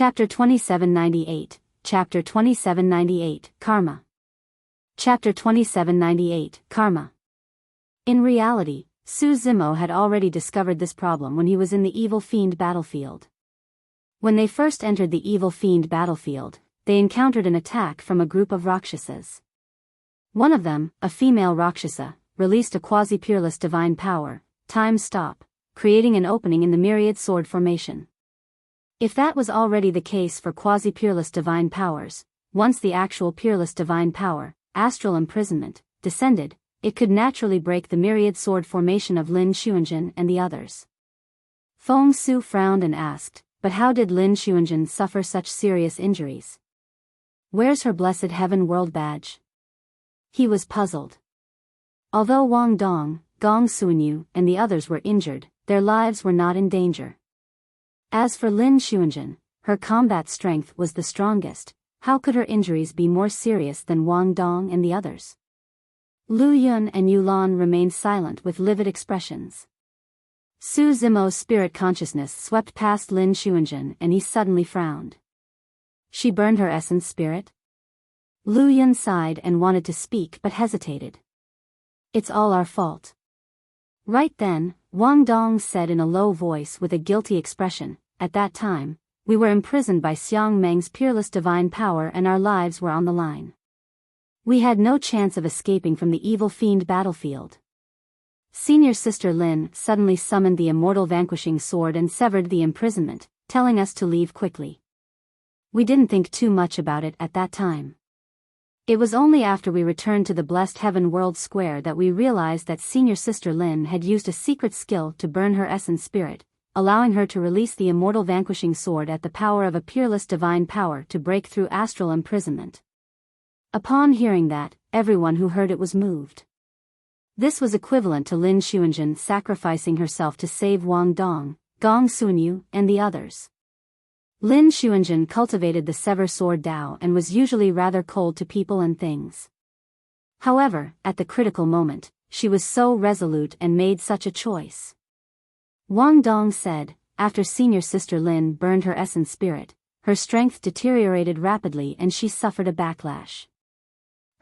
Chapter 2798, Chapter 2798, Karma. Chapter 2798, Karma. In reality, Su Zimo had already discovered this problem when he was in the Evil Fiend battlefield. When they first entered the Evil Fiend battlefield, they encountered an attack from a group of Rakshasas. One of them, a female Rakshasa, released a quasi-peerless divine power, Time Stop, creating an opening in the myriad sword formation. If that was already the case for quasi-peerless divine powers, once the actual peerless divine power, Astral Imprisonment, descended, it could naturally break the myriad sword formation of Lin Xuanjun and the others. Feng Su frowned and asked, but how did Lin Xuanjun suffer such serious injuries? Where's her blessed heaven world badge? He was puzzled. Although Wang Dong, Gong Suanyu, and the others were injured, their lives were not in danger. As for Lin Xuanjun, her combat strength was the strongest. How could her injuries be more serious than Wang Dong and the others? Lu Yun and Yu Lan remained silent with livid expressions. Su Zimo's spirit consciousness swept past Lin Xuanjun and he suddenly frowned. She burned her essence spirit? Lu Yun sighed and wanted to speak but hesitated. It's all our fault. Right then, Wang Dong said in a low voice with a guilty expression, at that time, we were imprisoned by Xiang Meng's peerless divine power and our lives were on the line. We had no chance of escaping from the Evil Fiend battlefield. Senior Sister Lin suddenly summoned the immortal vanquishing sword and severed the imprisonment, telling us to leave quickly. We didn't think too much about it at that time. It was only after we returned to the blessed heaven world square that we realized that Senior Sister Lin had used a secret skill to burn her essence spirit, allowing her to release the immortal vanquishing sword at the power of a peerless divine power to break through astral imprisonment. Upon hearing that, everyone who heard it was moved. This was equivalent to Lin Xuanjun sacrificing herself to save Wang Dong, Gong Suanyu, and the others. Lin Xuanjun cultivated the Sever Sword Dao and was usually rather cold to people and things. However, at the critical moment, she was so resolute and made such a choice. Wang Dong said, after Senior Sister Lin burned her essence spirit, her strength deteriorated rapidly and she suffered a backlash.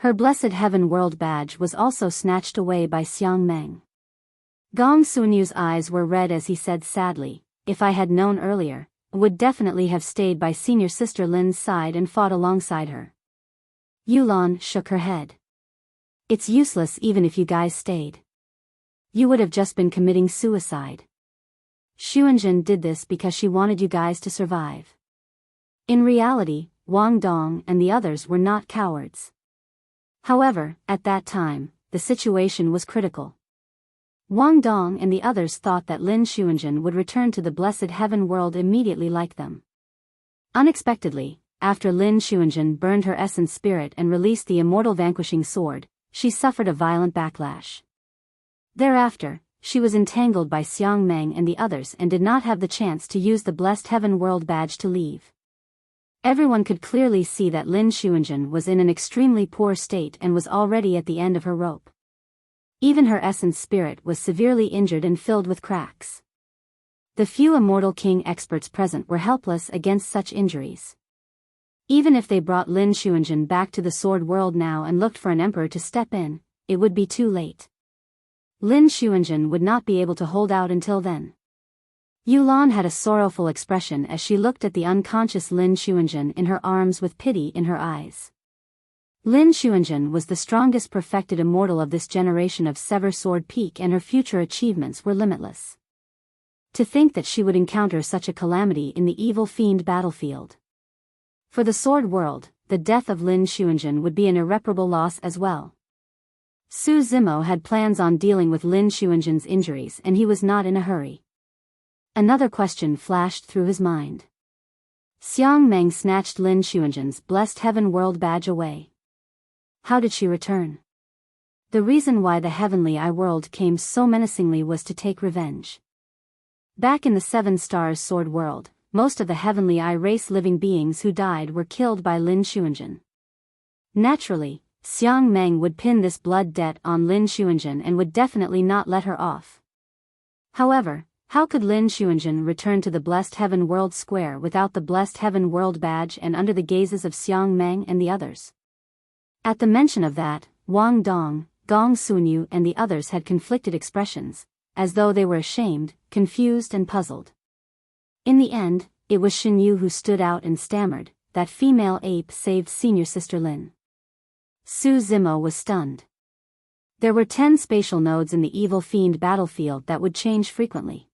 Her blessed heaven world badge was also snatched away by Xiang Meng. Gong Suanyu's eyes were red as he said sadly, if I had known earlier, would definitely have stayed by Senior Sister Lin's side and fought alongside her. Yulan shook her head. It's useless even if you guys stayed. You would have just been committing suicide. Xuanjun did this because she wanted you guys to survive. In reality, Wang Dong and the others were not cowards. However, at that time, the situation was critical. Wang Dong and the others thought that Lin Xuanjun would return to the blessed heaven world immediately like them. Unexpectedly, after Lin Xuanjun burned her essence spirit and released the immortal vanquishing sword, she suffered a violent backlash. Thereafter, she was entangled by Xiang Meng and the others and did not have the chance to use the blessed heaven world badge to leave. Everyone could clearly see that Lin Xuanjun was in an extremely poor state and was already at the end of her rope. Even her essence spirit was severely injured and filled with cracks. The few Immortal King experts present were helpless against such injuries. Even if they brought Lin Xuanjun back to the Sword World now and looked for an emperor to step in, it would be too late. Lin Xuanjun would not be able to hold out until then. Yulan had a sorrowful expression as she looked at the unconscious Lin Xuanjun in her arms with pity in her eyes. Lin Xuanjun was the strongest perfected immortal of this generation of Sever Sword Peak and her future achievements were limitless. To think that she would encounter such a calamity in the Evil Fiend battlefield. For the Sword World, the death of Lin Xuanjun would be an irreparable loss as well. Su Zimo had plans on dealing with Lin Xuanjun's injuries and he was not in a hurry. Another question flashed through his mind. Xiang Meng snatched Lin Xuanjun's blessed heaven world badge away. How did she return? The reason why the Heavenly Eye world came so menacingly was to take revenge. Back in the Seven Stars Sword World, most of the Heavenly Eye race living beings who died were killed by Lin Xuanjun. Naturally, Xiang Meng would pin this blood debt on Lin Xuanjun and would definitely not let her off. However, How could Lin Xuanzhen return to the Blessed Heaven World Square without the Blessed Heaven World Badge and under the gazes of Xiang Meng and the others? At the mention of that, Wang Dong, Gong Sunyu and the others had conflicted expressions, as though they were ashamed, confused and puzzled. In the end, it was Shen Yu who stood out and stammered, "That female ape saved senior sister Lin." Su Zimo was stunned. There were 10 spatial nodes in the evil fiend battlefield that would change frequently.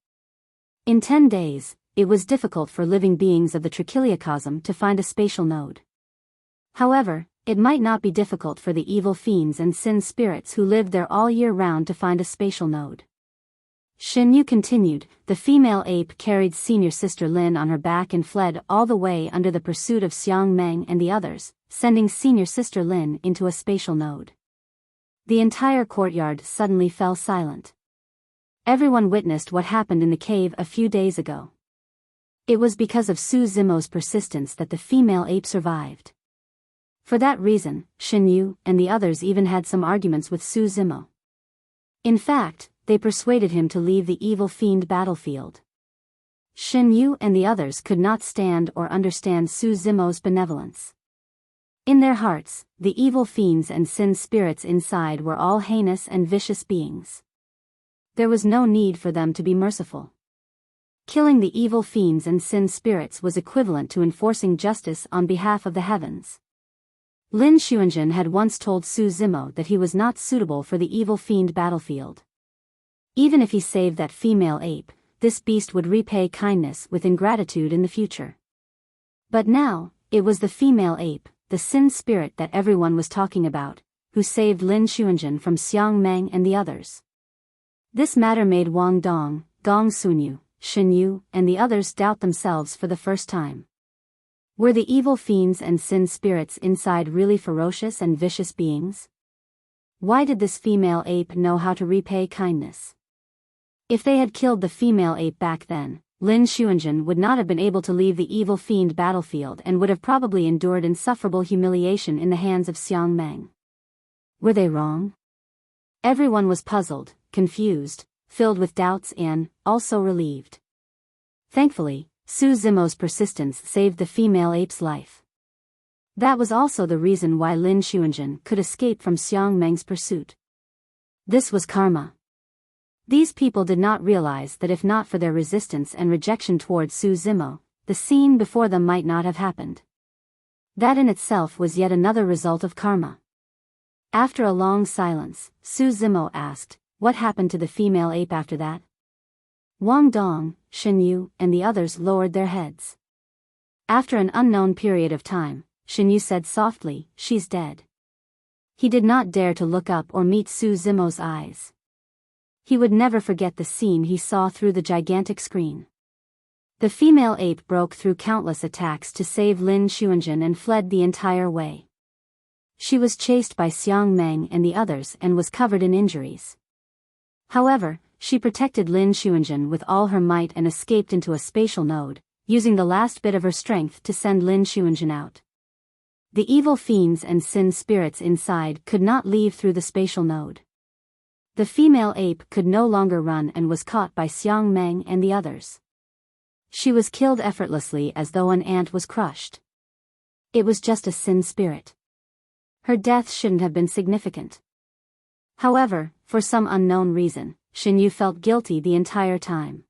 In 10 days, it was difficult for living beings of the Trichiliocosm to find a spatial node. However, it might not be difficult for the evil fiends and sin spirits who lived there all year round to find a spatial node. Shen Yu continued, "The female ape carried senior sister Lin on her back and fled all the way under the pursuit of Xiang Meng and the others, sending senior sister Lin into a spatial node." The entire courtyard suddenly fell silent. Everyone witnessed what happened in the cave a few days ago. It was because of Su Zimo's persistence that the female ape survived. For that reason, Shen Yu and the others even had some arguments with Su Zimo. In fact, they persuaded him to leave the evil fiend battlefield. Shen Yu and the others could not stand or understand Su Zimo's benevolence. In their hearts, the evil fiends and sin spirits inside were all heinous and vicious beings. There was no need for them to be merciful. Killing the evil fiends and sin spirits was equivalent to enforcing justice on behalf of the heavens. Lin Xuanzhen had once told Su Zimo that he was not suitable for the evil fiend battlefield. Even if he saved that female ape, this beast would repay kindness with ingratitude in the future. But now, it was the female ape, the sin spirit that everyone was talking about, who saved Lin Xuanzhen from Xiang Meng and the others. This matter made Wang Dong, Gong Sunyu, Shen Yu, and the others doubt themselves for the first time. Were the evil fiends and sin spirits inside really ferocious and vicious beings? Why did this female ape know how to repay kindness? If they had killed the female ape back then, Lin Xuanzhen would not have been able to leave the evil fiend battlefield and would have probably endured insufferable humiliation in the hands of Xiang Meng. Were they wrong? Everyone was puzzled, confused, filled with doubts and, also relieved. Thankfully, Su Zimo's persistence saved the female ape's life. That was also the reason why Lin Xuanzhen could escape from Xiang Meng's pursuit. This was karma. These people did not realize that if not for their resistance and rejection toward Su Zimo, the scene before them might not have happened. That in itself was yet another result of karma. After a long silence, Su Zimo asked, "What happened to the female ape after that?" Wang Dong, Shen Yu, and the others lowered their heads. After an unknown period of time, Shen Yu said softly, "She's dead." He did not dare to look up or meet Su Zimo's eyes. He would never forget the scene he saw through the gigantic screen. The female ape broke through countless attacks to save Lin Xuanzhen and fled the entire way. She was chased by Xiang Meng and the others and was covered in injuries. However, she protected Lin Xuanzhen with all her might and escaped into a spatial node, using the last bit of her strength to send Lin Xuanzhen out. The evil fiends and sin spirits inside could not leave through the spatial node. The female ape could no longer run and was caught by Xiang Meng and the others. She was killed effortlessly as though an ant was crushed. It was just a sin spirit. Her death shouldn't have been significant. However, for some unknown reason, Shen Yu felt guilty the entire time.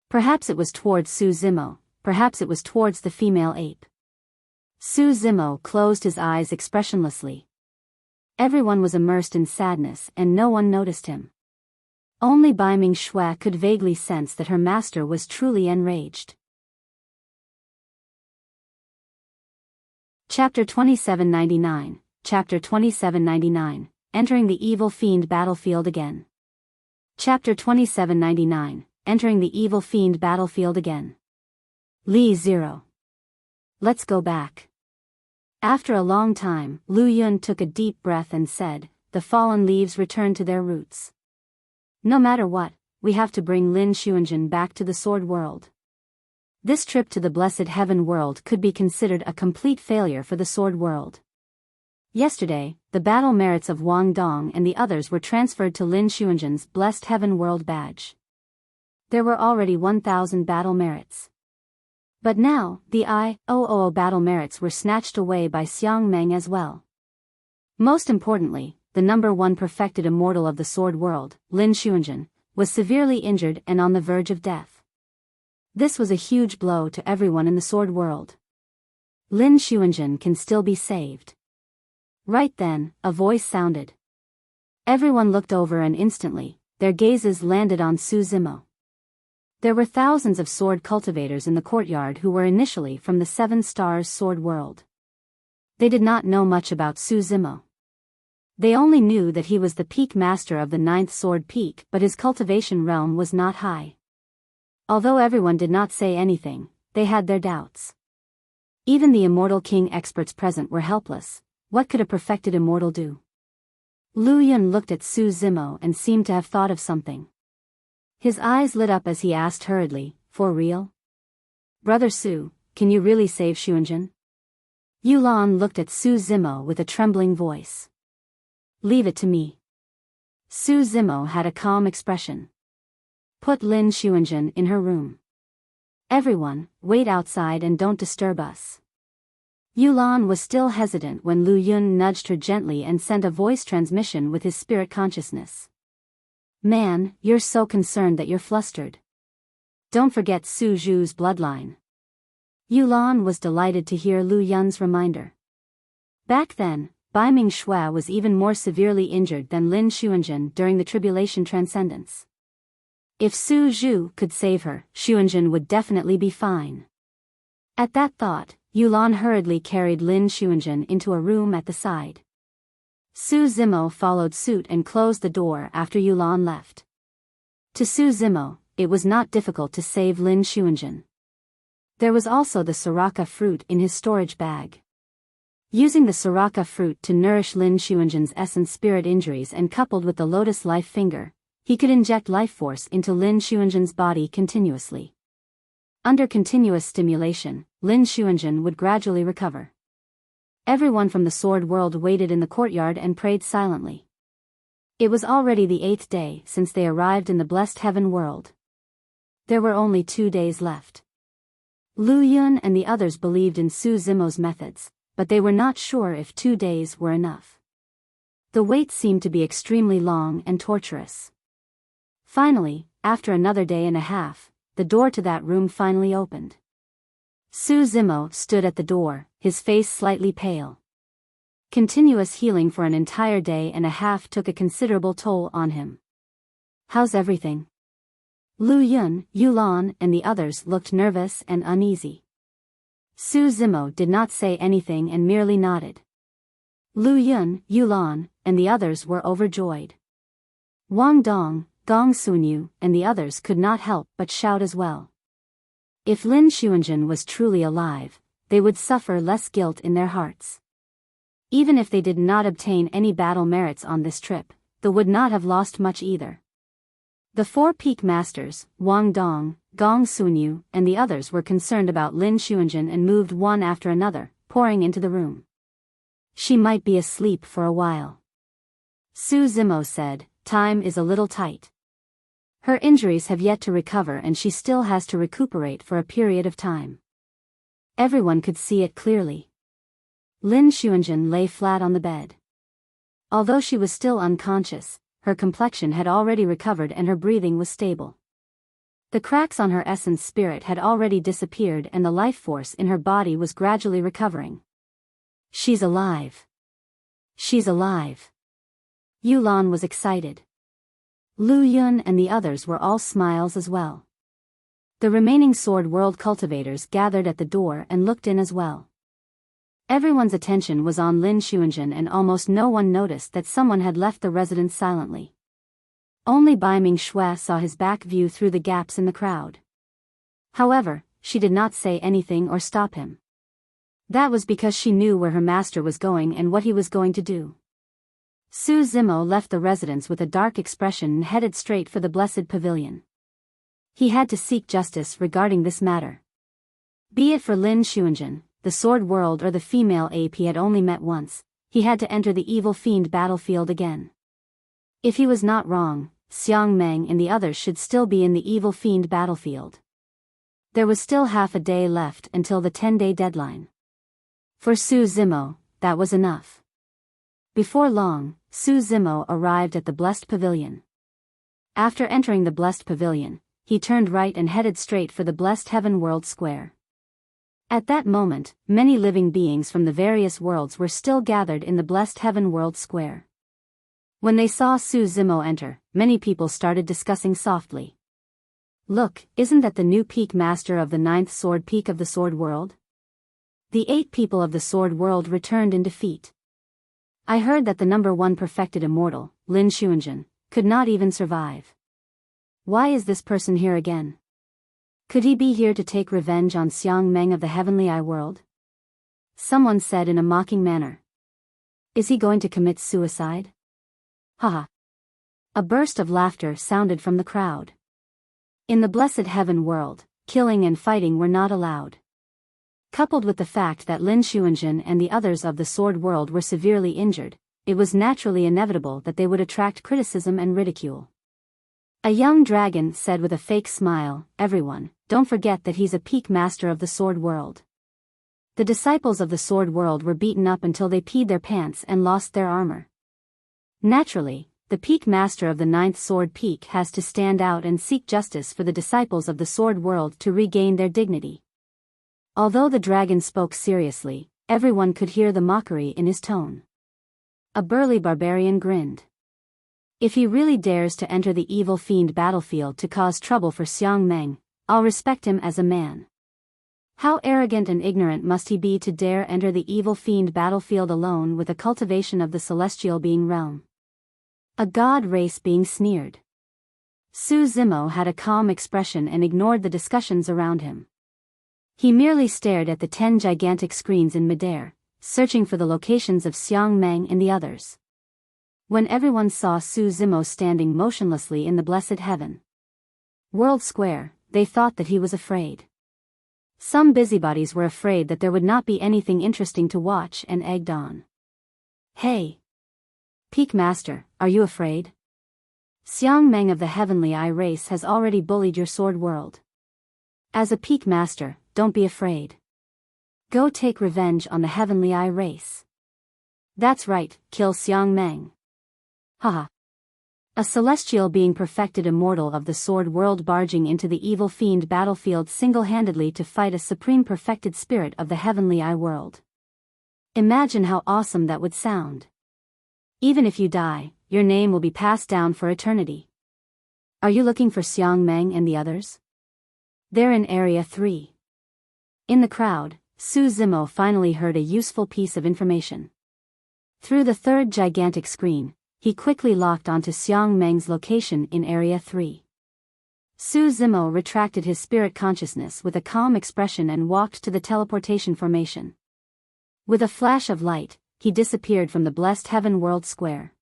Perhaps it was towards Su Zimo, perhaps it was towards the female ape. Su Zimo closed his eyes expressionlessly. Everyone was immersed in sadness and no one noticed him. Only Bai Ming Shui could vaguely sense that her master was truly enraged. Chapter 2799, Chapter 2799, Entering the Evil Fiend Battlefield Again. Chapter 2799, Entering the Evil Fiend Battlefield Again. Li 0. Let's go back. After a long time, Lu Yun took a deep breath and said, "The fallen leaves return to their roots. No matter what, we have to bring Lin Xuanzhen back to the Sword World." This trip to the Blessed Heaven World could be considered a complete failure for the Sword World. Yesterday, the battle merits of Wang Dong and the others were transferred to Lin Xuanzhen's Blessed Heaven World badge. There were already 1,000 battle merits. But now, the IOO battle merits were snatched away by Xiang Meng as well. Most importantly, the number 1 perfected immortal of the sword world, Lin Xuanzhen, was severely injured and on the verge of death. This was a huge blow to everyone in the sword world. Lin Xuanzhen can still be saved. Right then, a voice sounded. Everyone looked over and instantly, their gazes landed on Su Zimo. There were thousands of sword cultivators in the courtyard who were initially from the 7 Stars sword world. They did not know much about Su Zimo. They only knew that he was the peak master of the 9th sword peak, but his cultivation realm was not high. Although everyone did not say anything, they had their doubts. Even the immortal king experts present were helpless. What could a perfected immortal do? Lu Yun looked at Su Zimo and seemed to have thought of something. His eyes lit up as he asked hurriedly, "For real? Brother Su, can you really save Xuanzhen?" Yulan looked at Su Zimo with a trembling voice. "Leave it to me." Su Zimo had a calm expression. "Put Lin Xuanzhen in her room. Everyone, wait outside and don't disturb us." Yulan was still hesitant when Lu Yun nudged her gently and sent a voice transmission with his spirit consciousness. "Man, you're so concerned that you're flustered. Don't forget Su Zhu's bloodline." Yulan was delighted to hear Lu Yun's reminder. Back then, Bai Ming Shui was even more severely injured than Lin Xuanzhen during the Tribulation Transcendence. If Su Zhu could save her, Xuanzhen would definitely be fine. At that thought, Yulan hurriedly carried Lin Xuanzhen into a room at the side. Su Zimo followed suit and closed the door after Yulan left. To Su Zimo, it was not difficult to save Lin Xuanzhen. There was also the Soraka fruit in his storage bag. Using the Soraka fruit to nourish Lin Xuanzhen's essence spirit injuries and coupled with the Lotus Life Finger, he could inject life force into Lin Xuanzhen's body continuously. Under continuous stimulation, Lin Xuanzhen would gradually recover. Everyone from the sword world waited in the courtyard and prayed silently. It was already the 8th day since they arrived in the blessed heaven world. There were only 2 days left. Lu Yun and the others believed in Su Zimo's methods, but they were not sure if 2 days were enough. The wait seemed to be extremely long and torturous. Finally, after another day and a half, the door to that room finally opened. Su Zimo stood at the door, his face slightly pale. Continuous healing for an entire day and a half took a considerable toll on him. "How's everything?" Lu Yun, Yulan, and the others looked nervous and uneasy. Su Zimo did not say anything and merely nodded. Lu Yun, Yulan, and the others were overjoyed. Wang Dong, Gong Sunyu, and the others could not help but shout as well. If Lin Xuanzhen was truly alive, they would suffer less guilt in their hearts. Even if they did not obtain any battle merits on this trip, they would not have lost much either. The 4 peak masters, Wang Dong, Gong Sunyu, and the others were concerned about Lin Xuanzhen and moved one after another, pouring into the room. "She might be asleep for a while." Su Zimo said, "Time is a little tight. Her injuries have yet to recover and she still has to recuperate for a period of time." Everyone could see it clearly. Lin Xuanzhen lay flat on the bed. Although she was still unconscious, her complexion had already recovered and her breathing was stable. The cracks on her essence spirit had already disappeared and the life force in her body was gradually recovering. "She's alive. She's alive." Yulan was excited. Lu Yun and the others were all smiles as well. The remaining sword world cultivators gathered at the door and looked in as well. Everyone's attention was on Lin Xuanzhen and almost no one noticed that someone had left the residence silently. Only Bai Ming Shui saw his back view through the gaps in the crowd. However, she did not say anything or stop him. That was because she knew where her master was going and what he was going to do. Su Zimo left the residence with a dark expression and headed straight for the Blessed Pavilion. He had to seek justice regarding this matter. Be it for Lin Xuanzhen, the sword world or the female ape he had only met once, he had to enter the evil fiend battlefield again. If he was not wrong, Xiang Meng and the others should still be in the evil fiend battlefield. There was still half a day left until the 10-day deadline. For Su Zimo, that was enough. Before long, Su Zimo arrived at the Blessed Pavilion. After entering the Blessed Pavilion, he turned right and headed straight for the Blessed Heaven World Square. At that moment, many living beings from the various worlds were still gathered in the Blessed Heaven World Square. When they saw Su Zimo enter, many people started discussing softly. "Look, isn't that the new peak master of the 9th sword peak of the Sword World?" The 8 people of the Sword World returned in defeat. "I heard that the number 1 perfected immortal, Lin Xuanjun, could not even survive. Why is this person here again? Could he be here to take revenge on Xiang Meng of the Heavenly Eye World?" Someone said in a mocking manner. "Is he going to commit suicide?" Haha. A burst of laughter sounded from the crowd. In the Blessed Heaven World, killing and fighting were not allowed. Coupled with the fact that Lin Xuanjun and the others of the Sword World were severely injured, it was naturally inevitable that they would attract criticism and ridicule. A young dragon said with a fake smile, "Everyone, don't forget that he's a peak master of the Sword World." The disciples of the Sword World were beaten up until they peed their pants and lost their armor. Naturally, the peak master of the 9th sword peak has to stand out and seek justice for the disciples of the Sword World to regain their dignity. Although the dragon spoke seriously, everyone could hear the mockery in his tone. A burly barbarian grinned. "If he really dares to enter the evil fiend battlefield to cause trouble for Xiang Meng, I'll respect him as a man. How arrogant and ignorant must he be to dare enter the evil fiend battlefield alone with a cultivation of the celestial being realm. A god race being sneered." Su Zimo had a calm expression and ignored the discussions around him. He merely stared at the 10 gigantic screens in midair, searching for the locations of Xiang Meng and the others. When everyone saw Su Zimo standing motionlessly in the Blessed Heaven World Square, they thought that he was afraid. Some busybodies were afraid that there would not be anything interesting to watch and egged on. "Hey! Peak Master, are you afraid? Xiang Meng of the Heavenly Eye race has already bullied your Sword World. As a Peak Master, don't be afraid. Go take revenge on the Heavenly Eye race. That's right, kill Xiang Meng." Haha. A celestial being perfected immortal of the Sword World barging into the evil fiend battlefield single-handedly to fight a supreme perfected spirit of the Heavenly Eye World. Imagine how awesome that would sound. Even if you die, your name will be passed down for eternity. Are you looking for Xiang Meng and the others? They're in Area 3. In the crowd, Su Zimo finally heard a useful piece of information. Through the 3rd gigantic screen, he quickly locked onto Xiang Meng's location in Area 3. Su Zimo retracted his spirit consciousness with a calm expression and walked to the teleportation formation. With a flash of light, he disappeared from the Blessed Heaven World Square.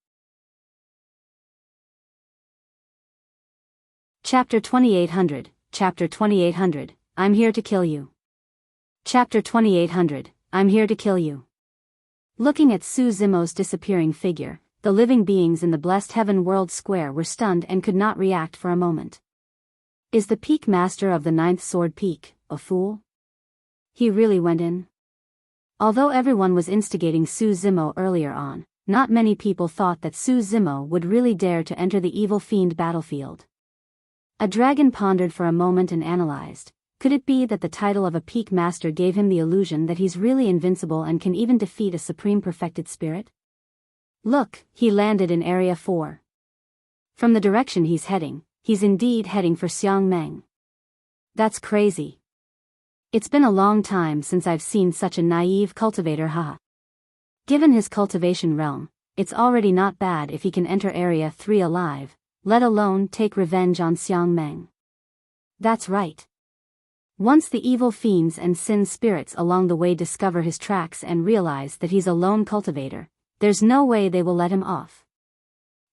Chapter 2800, Chapter 2800, I'm here to kill you. Chapter 2800, I'm here to kill you. Looking at Su Zimo's disappearing figure, the living beings in the Blessed Heaven World Square were stunned and could not react for a moment. Is the peak master of the 9th sword peak a fool? He really went in? Although everyone was instigating Su Zimo earlier on, not many people thought that Su Zimo would really dare to enter the evil fiend battlefield. A dragon pondered for a moment and analyzed. Could it be that the title of a peak master gave him the illusion that he's really invincible and can even defeat a supreme perfected spirit? Look, he landed in Area 4. From the direction he's indeed heading for Xiang Meng. That's crazy. It's been a long time since I've seen such a naive cultivator, haha. Given his cultivation realm, it's already not bad if he can enter Area 3 alive, let alone take revenge on Xiang Meng. That's right. Once the evil fiends and sin spirits along the way discover his tracks and realize that he's a lone cultivator, there's no way they will let him off.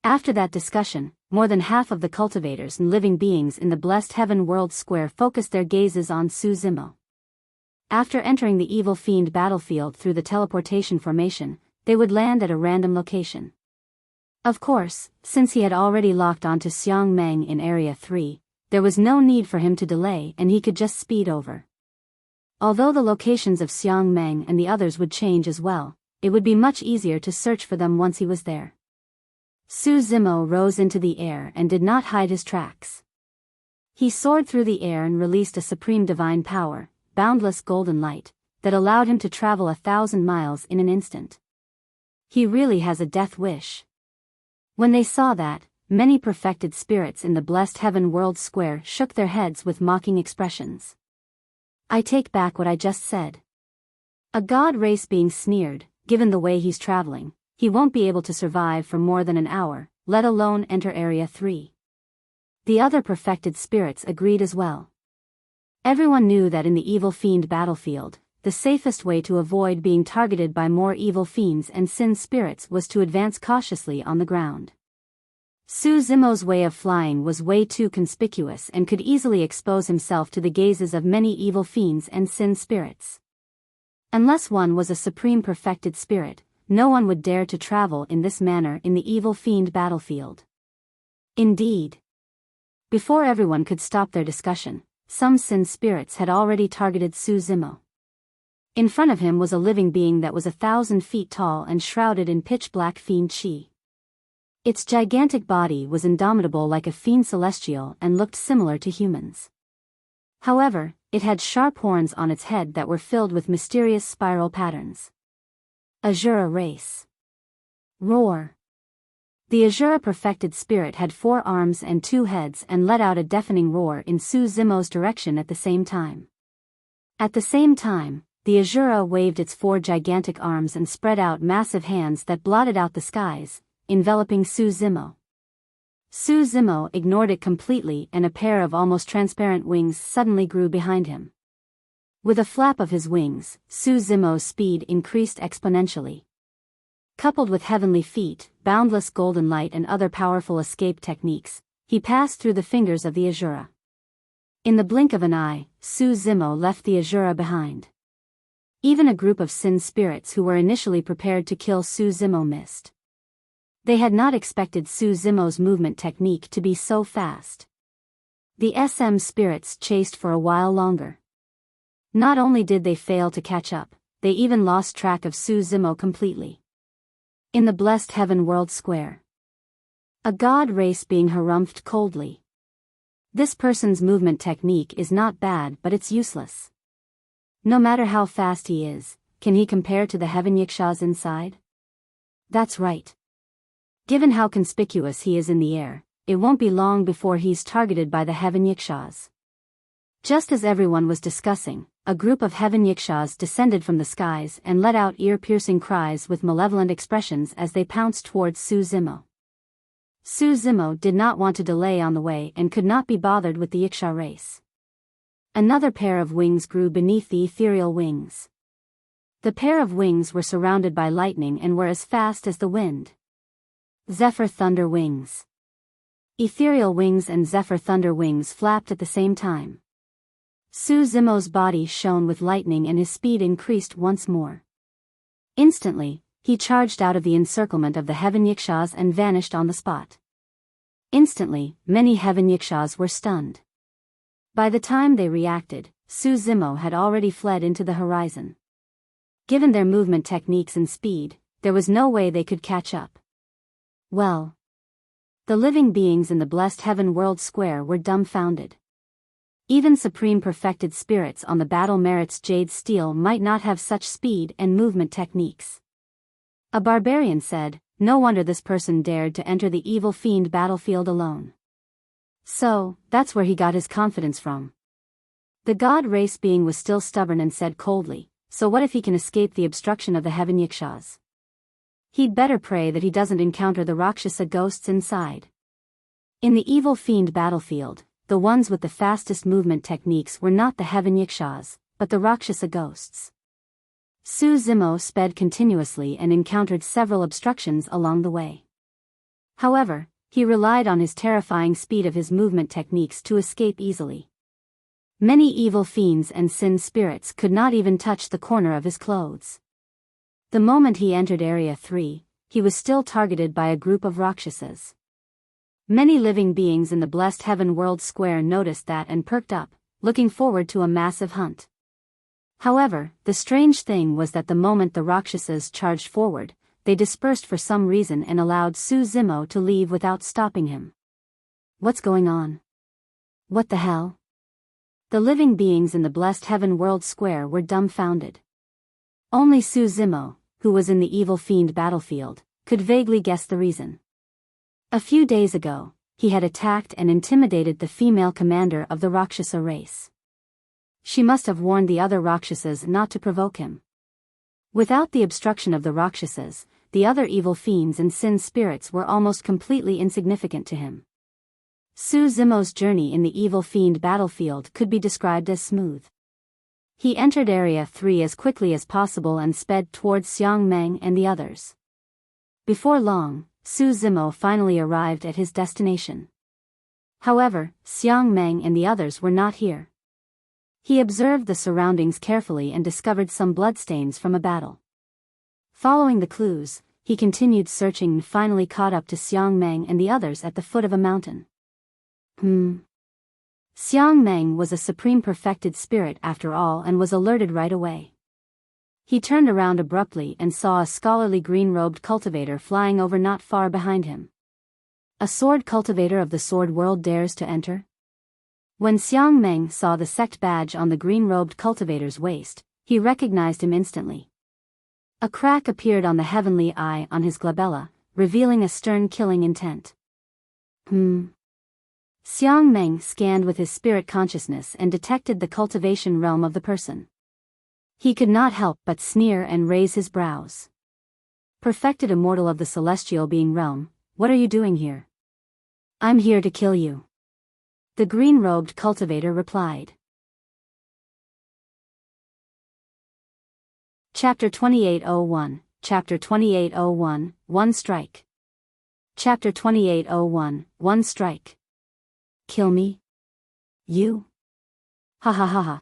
After that discussion, more than half of the cultivators and living beings in the Blessed Heaven World Square focused their gazes on Su Zimo. After entering the evil fiend battlefield through the teleportation formation, they would land at a random location. Of course, since he had already locked onto Xiang Meng in Area 3, there was no need for him to delay and he could just speed over. Although the locations of Xiang Meng and the others would change as well, it would be much easier to search for them once he was there. Su Zimo rose into the air and did not hide his tracks. He soared through the air and released a supreme divine power, boundless golden light, that allowed him to travel 1,000 miles in an instant. He really has a death wish. When they saw that, many perfected spirits in the blessed heaven world square shook their heads with mocking expressions. I take back what I just said. A god race being sneered, given the way he's traveling, he won't be able to survive for more than an hour, let alone enter Area 3. The other perfected spirits agreed as well. Everyone knew that in the evil fiend battlefield, the safest way to avoid being targeted by more evil fiends and sin spirits was to advance cautiously on the ground. Su Zimo's way of flying was way too conspicuous and could easily expose himself to the gazes of many evil fiends and sin spirits. Unless one was a supreme perfected spirit, no one would dare to travel in this manner in the evil fiend battlefield. Indeed. Before everyone could stop their discussion, some sin spirits had already targeted Su Zimo. In front of him was a living being that was 1,000 feet tall and shrouded in pitch-black fiend chi. Its gigantic body was indomitable like a fiend celestial and looked similar to humans. However, it had sharp horns on its head that were filled with mysterious spiral patterns. Azura race. Roar. The Azura perfected spirit had 4 arms and 2 heads and let out a deafening roar in Su Zimo's direction at the same time. At the same time, the Azura waved its 4 gigantic arms and spread out massive hands that blotted out the skies, enveloping Su Zimo. Su Zimo ignored it completely and a pair of almost transparent wings suddenly grew behind him. With a flap of his wings, Su Zimo's speed increased exponentially. Coupled with heavenly feet, boundless golden light and other powerful escape techniques, he passed through the fingers of the Azura. In the blink of an eye, Su Zimo left the Azura behind. Even a group of sin spirits who were initially prepared to kill Su Zimo missed. They had not expected Su Zimo's movement technique to be so fast. The SM spirits chased for a while longer. Not only did they fail to catch up, they even lost track of Su Zimo completely. In the blessed heaven world square, a god race being harumphed coldly. This person's movement technique is not bad, but it's useless. No matter how fast he is, can he compare to the heaven Yikshas inside? That's right. Given how conspicuous he is in the air, it won't be long before he's targeted by the heaven Yikshas. Just as everyone was discussing, a group of heaven Yikshas descended from the skies and let out ear-piercing cries with malevolent expressions as they pounced towards Su Zimo. Su Zimo did not want to delay on the way and could not be bothered with the Yiksha race. Another pair of wings grew beneath the ethereal wings. The pair of wings were surrounded by lightning and were as fast as the wind. Zephyr Thunder Wings. Ethereal wings and Zephyr Thunder wings flapped at the same time. Su Zimo's body shone with lightning and his speed increased once more. Instantly, he charged out of the encirclement of the heaven Yikshas and vanished on the spot. Instantly, many heaven Yikshas were stunned. By the time they reacted, Su Zimo had already fled into the horizon. Given their movement techniques and speed, there was no way they could catch up. Well, the living beings in the blessed heaven world square were dumbfounded. Even supreme perfected spirits on the battle merits jade steel might not have such speed and movement techniques. A barbarian said, no wonder this person dared to enter the evil fiend battlefield alone. So, that's where he got his confidence from. The god race being was still stubborn and said coldly, so what if he can escape the obstruction of the heaven Yikshas? He'd better pray that he doesn't encounter the Rakshasa ghosts inside. In the evil fiend battlefield, the ones with the fastest movement techniques were not the heaven Yikshas, but the Rakshasa ghosts. Su Zimo sped continuously and encountered several obstructions along the way. However, he relied on his terrifying speed of his movement techniques to escape easily. Many evil fiends and sin spirits could not even touch the corner of his clothes. The moment he entered Area 3, he was still targeted by a group of Rakshasas. Many living beings in the blessed heaven world square noticed that and perked up, looking forward to a massive hunt. However, the strange thing was that the moment the Rakshasas charged forward, they dispersed for some reason and allowed Su Zimo to leave without stopping him. What's going on? What the hell? The living beings in the blessed heaven world square were dumbfounded. Only Su Zimo, who was in the evil fiend battlefield, could vaguely guess the reason. A few days ago, he had attacked and intimidated the female commander of the Rakshasa race. She must have warned the other Rakshasas not to provoke him. Without the obstruction of the Rakshasas, the other evil fiends and sin spirits were almost completely insignificant to him. Su Zimo's journey in the evil fiend battlefield could be described as smooth. He entered Area 3 as quickly as possible and sped towards Xiang Meng and the others. Before long, Su Zimo finally arrived at his destination. However, Xiang Meng and the others were not here. He observed the surroundings carefully and discovered some bloodstains from a battle. Following the clues, he continued searching and finally caught up to Xiang Meng and the others at the foot of a mountain. Xiang Meng was a supreme perfected spirit after all and was alerted right away. He turned around abruptly and saw a scholarly green-robed cultivator flying over not far behind him. A sword cultivator of the sword world dares to enter? When Xiang Meng saw the sect badge on the green-robed cultivator's waist, he recognized him instantly. A crack appeared on the heavenly eye on his glabella, revealing a stern killing intent. Xiang Meng scanned with his spirit consciousness and detected the cultivation realm of the person. He could not help but sneer and raise his brows. Perfected immortal of the celestial being realm, what are you doing here? I'm here to kill you. The green-robed cultivator replied. Chapter 2801, Chapter 2801, One Strike. Chapter 2801, One Strike. Kill me? You? Ha ha ha ha.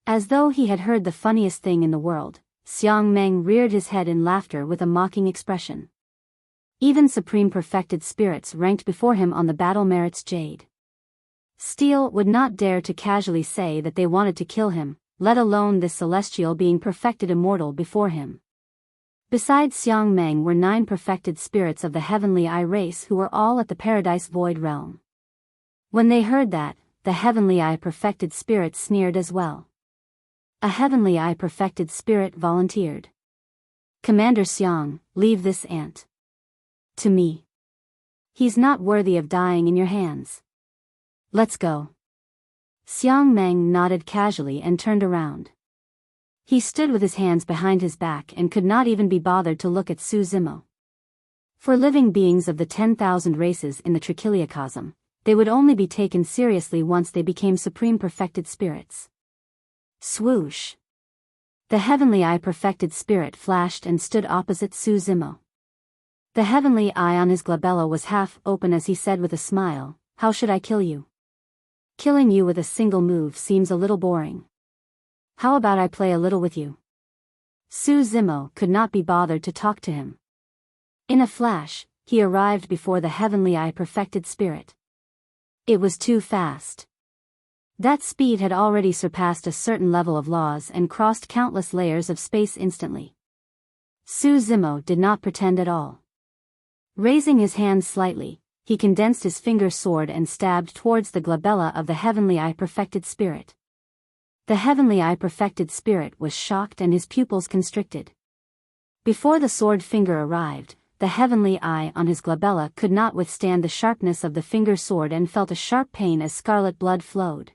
As though he had heard the funniest thing in the world, Xiang Meng reared his head in laughter with a mocking expression. Even supreme perfected spirits ranked before him on the battle merits jade. Steel would not dare to casually say that they wanted to kill him, let alone this celestial being perfected immortal before him. Besides Xiang Meng were 9 perfected spirits of the heavenly eye race who were all at the paradise void realm. When they heard that, the heavenly eye perfected spirit sneered as well. A heavenly eye perfected spirit volunteered. Commander Xiang, leave this ant to me. He's not worthy of dying in your hands. Let's go. Xiang Meng nodded casually and turned around. He stood with his hands behind his back and could not even be bothered to look at Su Zimo. For living beings of the 10,000 races in the Trichiliocosm, they would only be taken seriously once they became supreme perfected spirits. Swoosh! The heavenly eye perfected spirit flashed and stood opposite Su Zimo. The heavenly eye on his glabella was half open as he said with a smile, "How should I kill you? Killing you with a single move seems a little boring. How about I play a little with you?" Su Zimo could not be bothered to talk to him. In a flash, he arrived before the heavenly eye perfected spirit. It was too fast. That speed had already surpassed a certain level of laws and crossed countless layers of space instantly. Su Zimo did not pretend at all. Raising his hand slightly, he condensed his finger sword and stabbed towards the glabella of the heavenly eye perfected spirit. The heavenly eye perfected spirit was shocked and his pupils constricted. Before the sword finger arrived, the heavenly eye on his glabella could not withstand the sharpness of the finger sword and felt a sharp pain as scarlet blood flowed.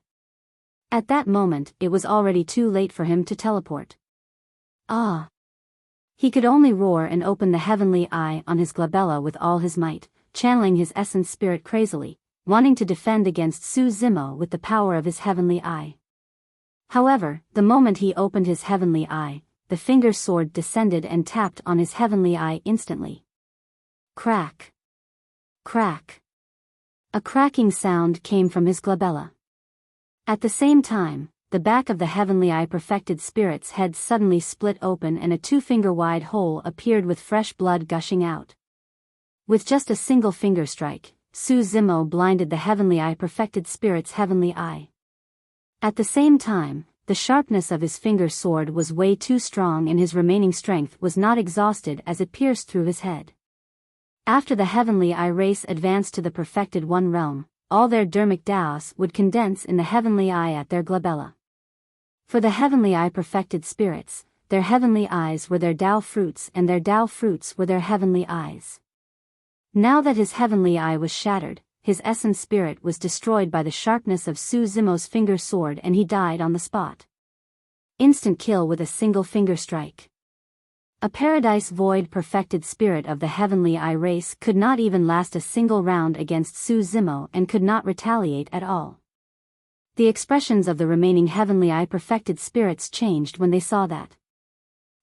At that moment, it was already too late for him to teleport. Ah! He could only roar and open the heavenly eye on his glabella with all his might, channeling his essence spirit crazily, wanting to defend against Su Zimo with the power of his heavenly eye. However, the moment he opened his heavenly eye, the finger sword descended and tapped on his heavenly eye instantly. Crack! Crack! A cracking sound came from his glabella. At the same time, the back of the heavenly eye perfected spirit's head suddenly split open and a 2-finger-wide hole appeared with fresh blood gushing out. With just a single finger strike, Su Zimo blinded the heavenly eye perfected spirit's heavenly eye. At the same time, the sharpness of his finger sword was way too strong and his remaining strength was not exhausted as it pierced through his head. After the heavenly eye race advanced to the perfected one realm, all their dermic daos would condense in the heavenly eye at their glabella. For the heavenly eye perfected spirits, their heavenly eyes were their Tao fruits and their Tao fruits were their heavenly eyes. Now that his heavenly eye was shattered, his essence spirit was destroyed by the sharpness of Su Zimo's finger sword and he died on the spot. Instant kill with a single finger strike. A paradise void perfected spirit of the heavenly eye race could not even last a single round against Su Zimo and could not retaliate at all. The expressions of the remaining heavenly eye perfected spirits changed when they saw that.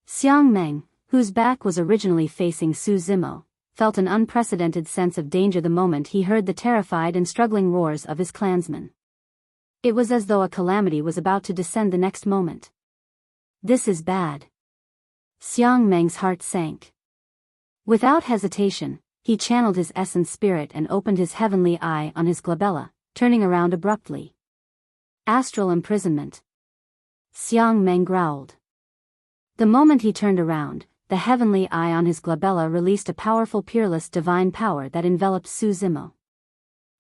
Xiang Meng, whose back was originally facing Su Zimo, felt an unprecedented sense of danger the moment he heard the terrified and struggling roars of his clansmen. It was as though a calamity was about to descend the next moment. This is bad. Xiang Meng's heart sank. Without hesitation, he channeled his essence spirit and opened his heavenly eye on his glabella, turning around abruptly. Astral imprisonment. Xiang Meng growled. The moment he turned around, the heavenly eye on his glabella released a powerful peerless divine power that enveloped Su Zimo.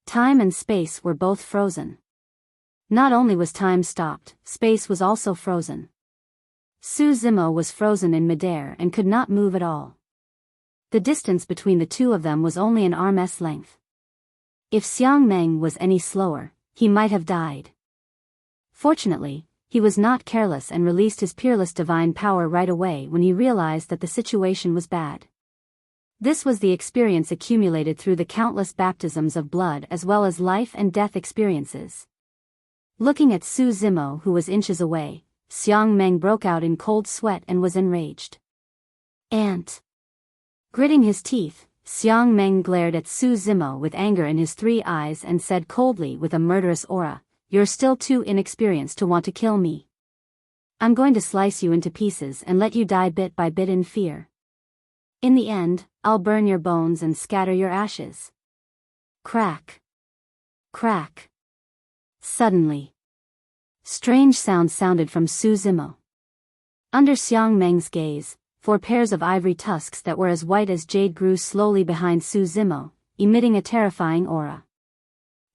Time and space were both frozen. Not only was time stopped, space was also frozen. Su Zimo was frozen in midair and could not move at all. The distance between the two of them was only an arm's length. If Xiang Meng was any slower, he might have died. Fortunately, he was not careless and released his peerless divine power right away when he realized that the situation was bad. This was the experience accumulated through the countless baptisms of blood as well as life and death experiences. Looking at Su Zimo who was inches away, Xiang Meng broke out in cold sweat and was enraged. Ant. Gritting his teeth, Xiang Meng glared at Su Zimo with anger in his 3 eyes and said coldly with a murderous aura, "You're still too inexperienced to want to kill me. I'm going to slice you into pieces and let you die bit by bit in fear. In the end, I'll burn your bones and scatter your ashes." Crack. Crack. Suddenly, strange sounds sounded from Su Zimo. Under Xiang Meng's gaze, 4 pairs of ivory tusks that were as white as jade grew slowly behind Su Zimo, emitting a terrifying aura.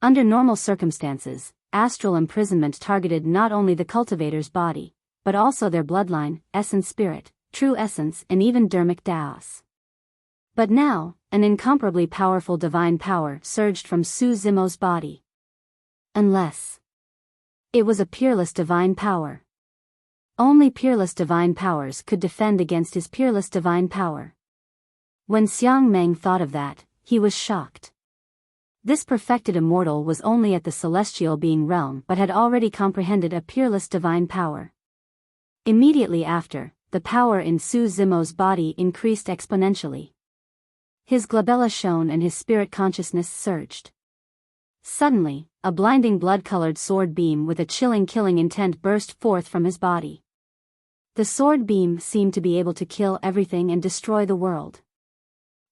Under normal circumstances, astral imprisonment targeted not only the cultivator's body, but also their bloodline, essence spirit, true essence and even dermic daos. But now, an incomparably powerful divine power surged from Su Zimo's body. Unless it was a peerless divine power. Only peerless divine powers could defend against his peerless divine power. When Xiang Meng thought of that, he was shocked. This perfected immortal was only at the celestial being realm but had already comprehended a peerless divine power. Immediately after, the power in Su Zimo's body increased exponentially. His glabella shone and his spirit consciousness surged. Suddenly, a blinding blood-colored sword beam with a chilling killing intent burst forth from his body. The sword beam seemed to be able to kill everything and destroy the world.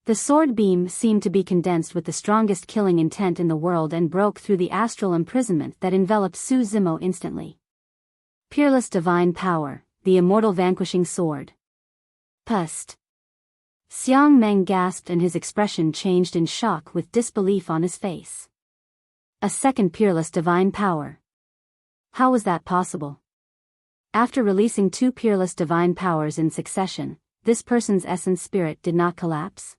The sword beam seemed to be condensed with the strongest killing intent in the world and broke through the astral imprisonment that enveloped Su Zimo instantly. Peerless divine power, the immortal vanquishing sword. Pust. Xiang Meng gasped and his expression changed in shock with disbelief on his face. A second peerless divine power. How was that possible? After releasing 2 peerless divine powers in succession, this person's essence spirit did not collapse?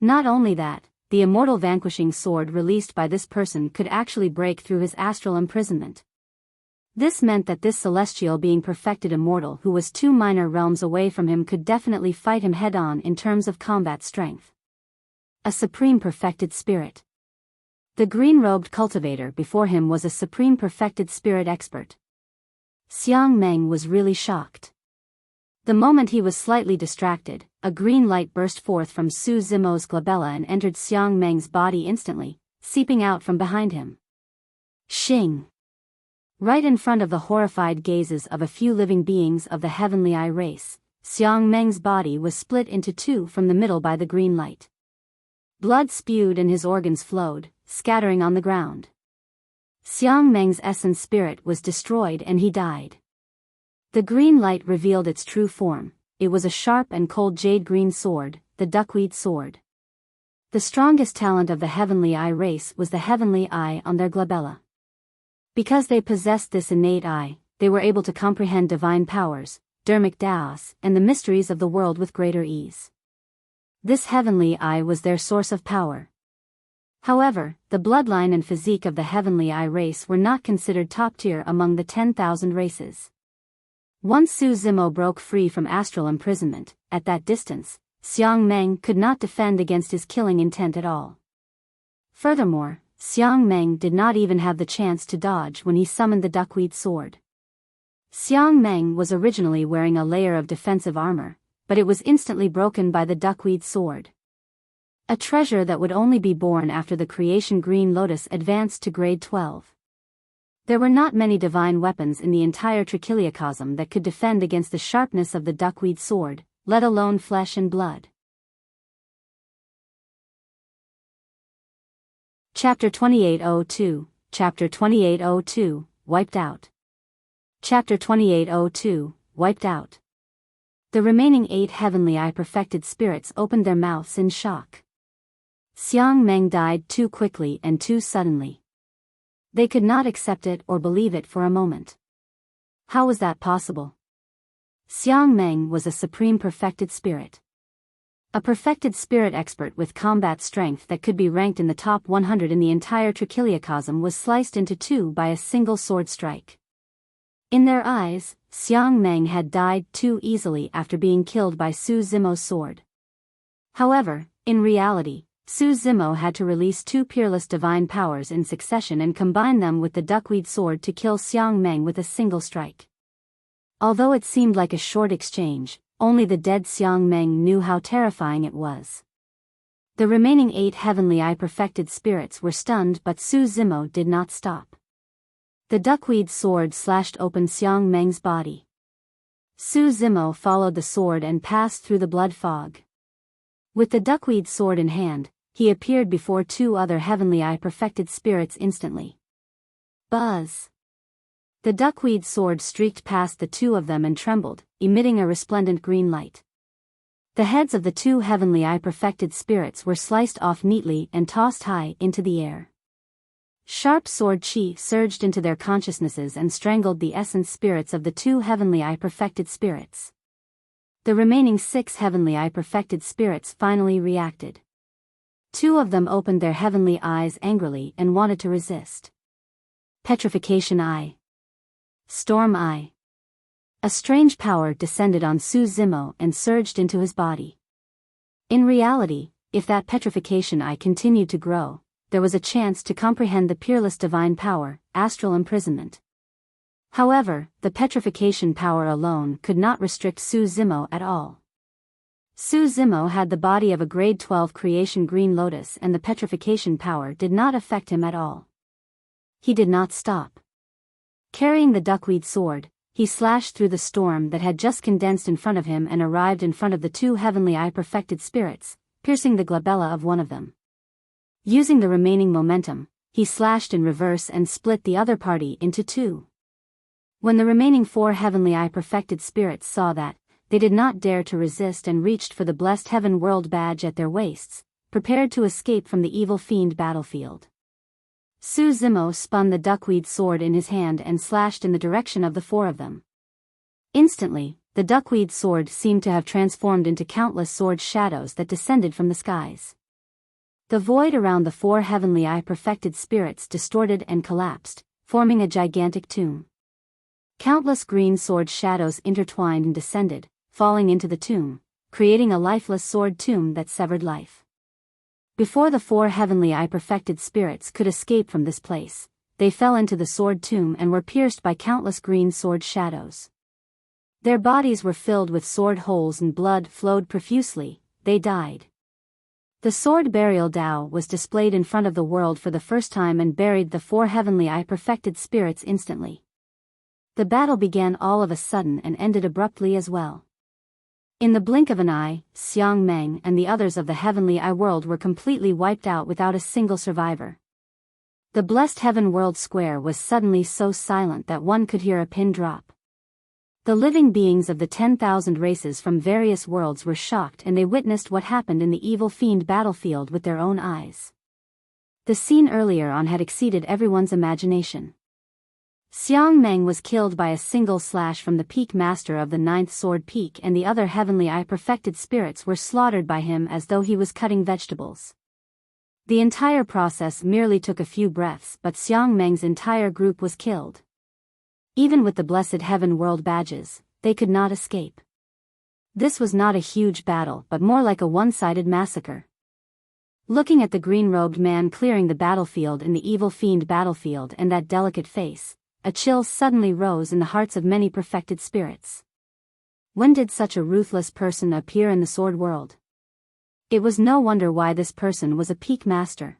Not only that, the immortal vanquishing sword released by this person could actually break through his astral imprisonment. This meant that this celestial being perfected immortal who was 2 minor realms away from him could definitely fight him head-on in terms of combat strength. A supreme perfected spirit. The green-robed cultivator before him was a supreme perfected spirit expert. Xiang Meng was really shocked. The moment he was slightly distracted, a green light burst forth from Su Zimo's glabella and entered Xiang Meng's body instantly, seeping out from behind him. Shing! Right in front of the horrified gazes of a few living beings of the Heavenly Eye race, Xiang Meng's body was split into two from the middle by the green light. Blood spewed and his organs flowed, scattering on the ground. Xiang Meng's essence spirit was destroyed and he died. The green light revealed its true form. It was a sharp and cold jade-green sword, the duckweed sword. The strongest talent of the Heavenly Eye race was the Heavenly Eye on their glabella. Because they possessed this innate eye, they were able to comprehend divine powers, dharmic daos, and the mysteries of the world with greater ease. This Heavenly Eye was their source of power. However, the bloodline and physique of the Heavenly Eye race were not considered top-tier among the 10,000 races. Once Su Zimo broke free from astral imprisonment, at that distance, Xiang Meng could not defend against his killing intent at all. Furthermore, Xiang Meng did not even have the chance to dodge when he summoned the duckweed sword. Xiang Meng was originally wearing a layer of defensive armor, but it was instantly broken by the duckweed sword. A treasure that would only be born after the creation Green Lotus advanced to grade 12. There were not many divine weapons in the entire Trichiliocosm that could defend against the sharpness of the duckweed sword, let alone flesh and blood. Chapter 2802, Chapter 2802, Wiped Out. Chapter 2802, Wiped Out. The remaining 8 Heavenly Eye perfected spirits opened their mouths in shock. Xiang Meng died too quickly and too suddenly. They could not accept it or believe it for a moment. How was that possible? Xiang Meng was a supreme perfected spirit. A perfected spirit expert with combat strength that could be ranked in the top 100 in the entire Trichiliocosm was sliced into two by a single sword strike. In their eyes, Xiang Meng had died too easily after being killed by Su Zimo's sword. However, in reality, Su Zimo had to release 2 peerless divine powers in succession and combine them with the duckweed sword to kill Xiang Meng with a single strike. Although it seemed like a short exchange, only the dead Xiang Meng knew how terrifying it was. The remaining 8 Heavenly Eye perfected spirits were stunned, but Su Zimo did not stop. The duckweed sword slashed open Xiang Meng's body. Su Zimo followed the sword and passed through the blood fog. With the duckweed sword in hand, he appeared before 2 other Heavenly Eye perfected spirits instantly. Buzz! The duckweed sword streaked past the 2 of them and trembled, emitting a resplendent green light. The heads of the 2 Heavenly Eye perfected spirits were sliced off neatly and tossed high into the air. Sharp sword chi surged into their consciousnesses and strangled the essence spirits of the 2 Heavenly Eye perfected spirits. The remaining 6 Heavenly Eye perfected spirits finally reacted. 2 of them opened their heavenly eyes angrily and wanted to resist. Petrification Eye. Storm Eye. A strange power descended on Su Zimo and surged into his body. In reality, if that petrification eye continued to grow, there was a chance to comprehend the peerless divine power, astral imprisonment. However, the petrification power alone could not restrict Su Zimo at all. Su Zimo had the body of a grade 12 creation Green Lotus and the petrification power did not affect him at all. He did not stop. Carrying the duckweed sword, he slashed through the storm that had just condensed in front of him and arrived in front of the 2 Heavenly Eye perfected spirits, piercing the glabella of one of them. Using the remaining momentum, he slashed in reverse and split the other party into 2. When the remaining 4 Heavenly Eye perfected spirits saw that, they did not dare to resist and reached for the blessed heaven world badge at their waists, prepared to escape from the evil fiend battlefield. Su Zimo spun the duckweed sword in his hand and slashed in the direction of the 4 of them. Instantly, the duckweed sword seemed to have transformed into countless sword shadows that descended from the skies. The void around the 4 Heavenly Eye perfected spirits distorted and collapsed, forming a gigantic tomb. Countless green sword shadows intertwined and descended, falling into the tomb, creating a lifeless sword tomb that severed life. Before the 4 Heavenly Eye perfected spirits could escape from this place, they fell into the sword tomb and were pierced by countless green sword shadows. Their bodies were filled with sword holes and blood flowed profusely, they died. The sword burial Tao was displayed in front of the world for the first time and buried the 4 Heavenly Eye perfected spirits instantly. The battle began all of a sudden and ended abruptly as well. In the blink of an eye, Xiang Meng and the others of the heavenly eye world were completely wiped out without a single survivor. The blessed heaven world square was suddenly so silent that one could hear a pin drop. The living beings of the 10,000 races from various worlds were shocked, and they witnessed what happened in the evil fiend battlefield with their own eyes. The scene earlier on had exceeded everyone's imagination. Xiang Meng was killed by a single slash from the peak master of the 9th sword peak, and the other heavenly eye perfected spirits were slaughtered by him as though he was cutting vegetables. The entire process merely took a few breaths, but Xiang Meng's entire group was killed. Even with the blessed heaven world badges, they could not escape. This was not a huge battle, but more like a one-sided massacre. Looking at the green-robed man clearing the battlefield in the evil fiend battlefield and that delicate face, a chill suddenly rose in the hearts of many perfected spirits. When did such a ruthless person appear in the sword world? It was no wonder why this person was a peak master.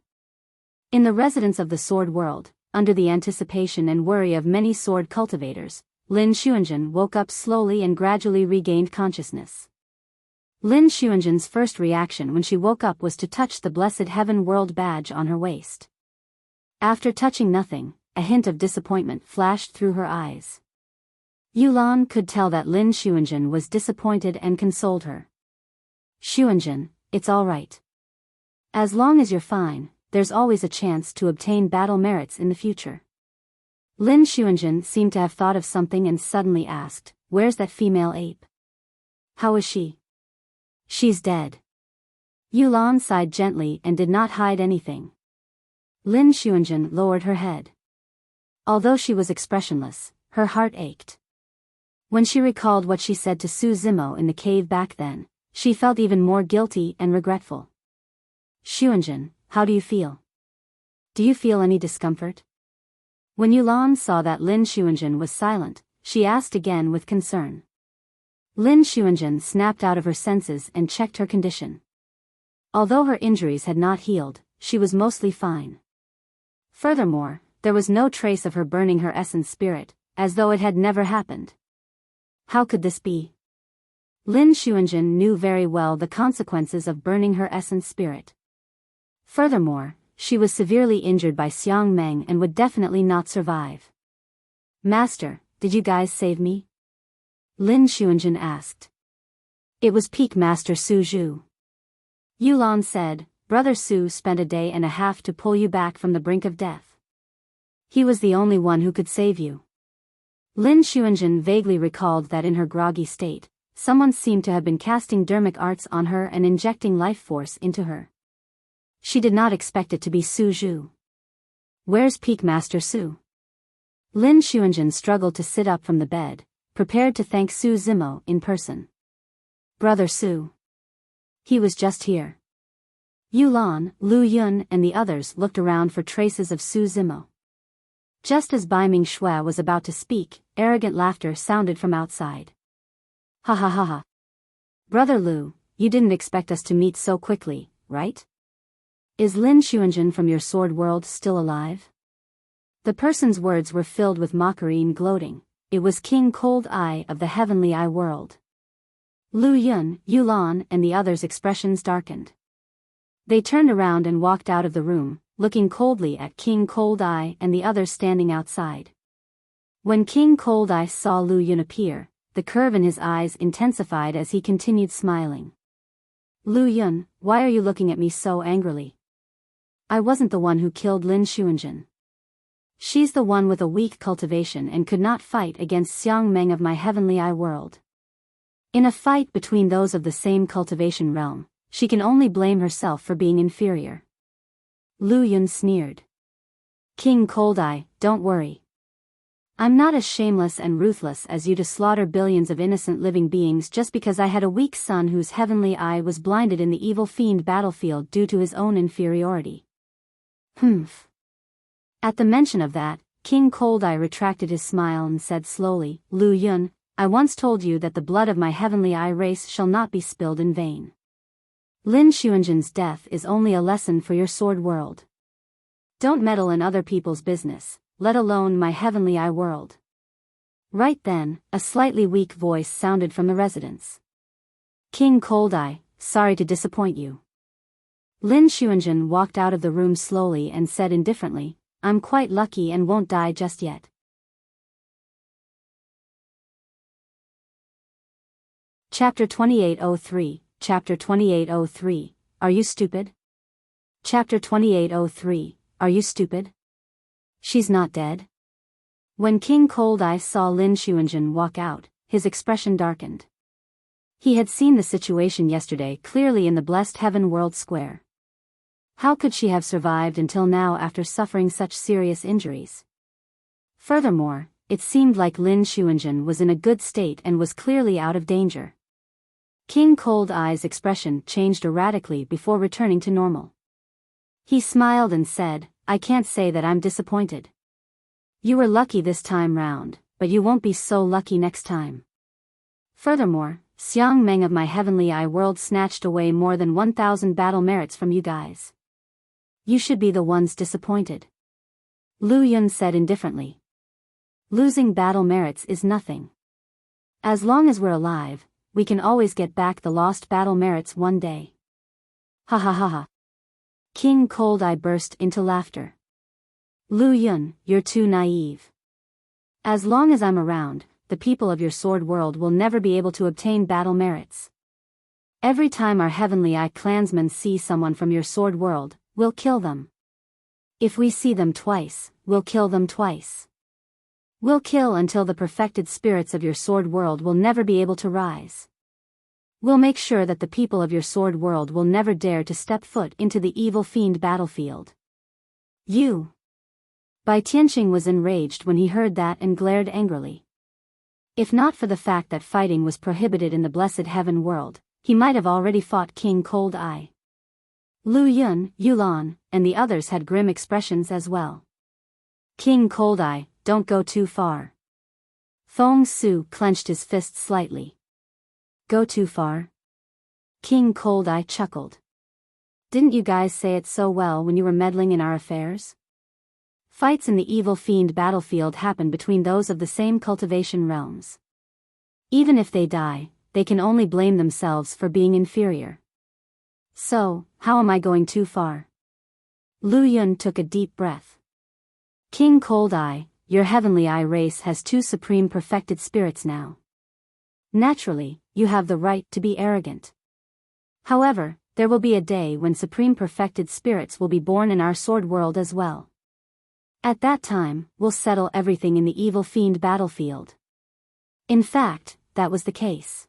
In the residence of the sword world, under the anticipation and worry of many sword cultivators, Lin Xuanjun woke up slowly and gradually regained consciousness. Lin Xuanjun's first reaction when she woke up was to touch the blessed heaven world badge on her waist. After touching nothing, a hint of disappointment flashed through her eyes. Yulan could tell that Lin Xuanjun was disappointed and consoled her. "Xuanjun, it's all right. As long as you're fine, there's always a chance to obtain battle merits in the future." Lin Xuanjun seemed to have thought of something and suddenly asked, "Where's that female ape? How is she?" "She's dead." Yulan sighed gently and did not hide anything. Lin Xuanjun lowered her head. Although she was expressionless, her heart ached. When she recalled what she said to Su Zimo in the cave back then, she felt even more guilty and regretful. "Xuanjun, how do you feel? Do you feel any discomfort?" When Yulan saw that Lin Xuanjun was silent, she asked again with concern. Lin Xuanjun snapped out of her senses and checked her condition. Although her injuries had not healed, she was mostly fine. Furthermore, there was no trace of her burning her essence spirit, as though it had never happened. How could this be? Lin Xuanjun knew very well the consequences of burning her essence spirit. Furthermore, she was severely injured by Xiang Meng and would definitely not survive. "Master, did you guys save me?" Lin Xuanjun asked. "It was Peak Master Su Zhu." Yulan said, "Brother Su spent a day and a half to pull you back from the brink of death. He was the only one who could save you." Lin Xuanjun vaguely recalled that in her groggy state, someone seemed to have been casting dermic arts on her and injecting life force into her. She did not expect it to be Su Zhu. "Where's Peak Master Su?" Lin Xuanjun struggled to sit up from the bed, prepared to thank Su Zimo in person. "Brother Su. He was just here." Yulan, Lu Yun and the others looked around for traces of Su Zimo. Just as Bai Ming Shui was about to speak, arrogant laughter sounded from outside. "Ha ha ha ha. Brother Lu, you didn't expect us to meet so quickly, right? Is Lin Xuanjun from your sword world still alive?" The person's words were filled with mockery and gloating. It was King Cold Eye of the heavenly eye world. Lu Yun, Yulan and the others' expressions darkened. They turned around and walked out of the room, looking coldly at King Cold Eye and the others standing outside. When King Cold Eye saw Lu Yun appear, the curve in his eyes intensified as he continued smiling. "Lu Yun, why are you looking at me so angrily? I wasn't the one who killed Lin Xuanjun. She's the one with a weak cultivation and could not fight against Xiang Meng of my heavenly eye world. In a fight between those of the same cultivation realm, she can only blame herself for being inferior." Lu Yun sneered. "King Cold Eye, don't worry. I'm not as shameless and ruthless as you to slaughter billions of innocent living beings just because I had a weak son whose heavenly eye was blinded in the evil fiend battlefield due to his own inferiority." "Humph." At the mention of that, King Cold Eye retracted his smile and said slowly, "Lu Yun, I once told you that the blood of my heavenly eye race shall not be spilled in vain. Lin Xuanjun's death is only a lesson for your sword world. Don't meddle in other people's business, let alone my heavenly eye world." Right then, a slightly weak voice sounded from the residence. King Cold Eye, sorry to disappoint you. Lin Xuanzhen walked out of the room slowly and said indifferently, I'm quite lucky and won't die just yet. Chapter 2803, Chapter 2803, Are you stupid? Chapter 2803, Are you stupid? She's not dead? When King Cold Eye saw Lin Xuanzhen walk out, his expression darkened. He had seen the situation yesterday clearly in the blessed heaven world square. How could she have survived until now after suffering such serious injuries? Furthermore, it seemed like Lin Xuanzhen was in a good state and was clearly out of danger. King Cold Eye's expression changed erratically before returning to normal. He smiled and said, I can't say that I'm disappointed. You were lucky this time round, but you won't be so lucky next time. Furthermore, Xiang Meng of my Heavenly Eye world snatched away more than 1,000 battle merits from you guys. You should be the ones disappointed. Lu Yun said indifferently. Losing battle merits is nothing. As long as we're alive, we can always get back the lost battle merits one day. Ha ha ha ha. King Cold Eye burst into laughter. Lu Yun, you're too naive. As long as I'm around, the people of your sword world will never be able to obtain battle merits. Every time our Heavenly Eye clansmen see someone from your sword world, we'll kill them. If we see them twice, we'll kill them twice. We'll kill until the perfected spirits of your sword world will never be able to rise. We'll make sure that the people of your sword world will never dare to step foot into the evil fiend battlefield. You! Bai Tianqing was enraged when he heard that and glared angrily. If not for the fact that fighting was prohibited in the blessed heaven world, he might have already fought King Cold Eye. Lu Yun, Yulan, and the others had grim expressions as well. King Cold Eye, don't go too far. Feng Su clenched his fist slightly. Go too far? King Cold Eye chuckled. Didn't you guys say it so well when you were meddling in our affairs? Fights in the evil fiend battlefield happen between those of the same cultivation realms. Even if they die, they can only blame themselves for being inferior. So, how am I going too far? Lu Yun took a deep breath. King Cold Eye, your Heavenly Eye race has 2 supreme perfected spirits now. Naturally, you have the right to be arrogant. However, there will be a day when supreme perfected spirits will be born in our sword world as well. At that time, we'll settle everything in the evil fiend battlefield. In fact, that was the case.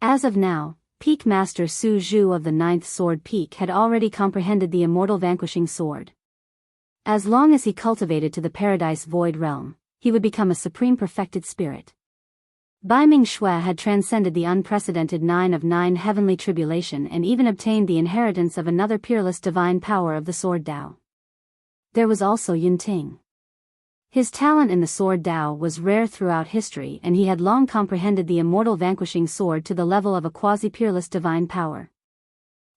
As of now, Peak Master Su Zhu of the 9th Sword Peak had already comprehended the immortal vanquishing sword. As long as he cultivated to the Paradise Void realm, he would become a supreme perfected spirit. Bai Ming Shui had transcended the unprecedented 9 of 9 heavenly tribulation and even obtained the inheritance of another peerless divine power of the Sword Dao. There was also Yun Ting. His talent in the Sword Dao was rare throughout history and he had long comprehended the immortal vanquishing sword to the level of a quasi-peerless divine power.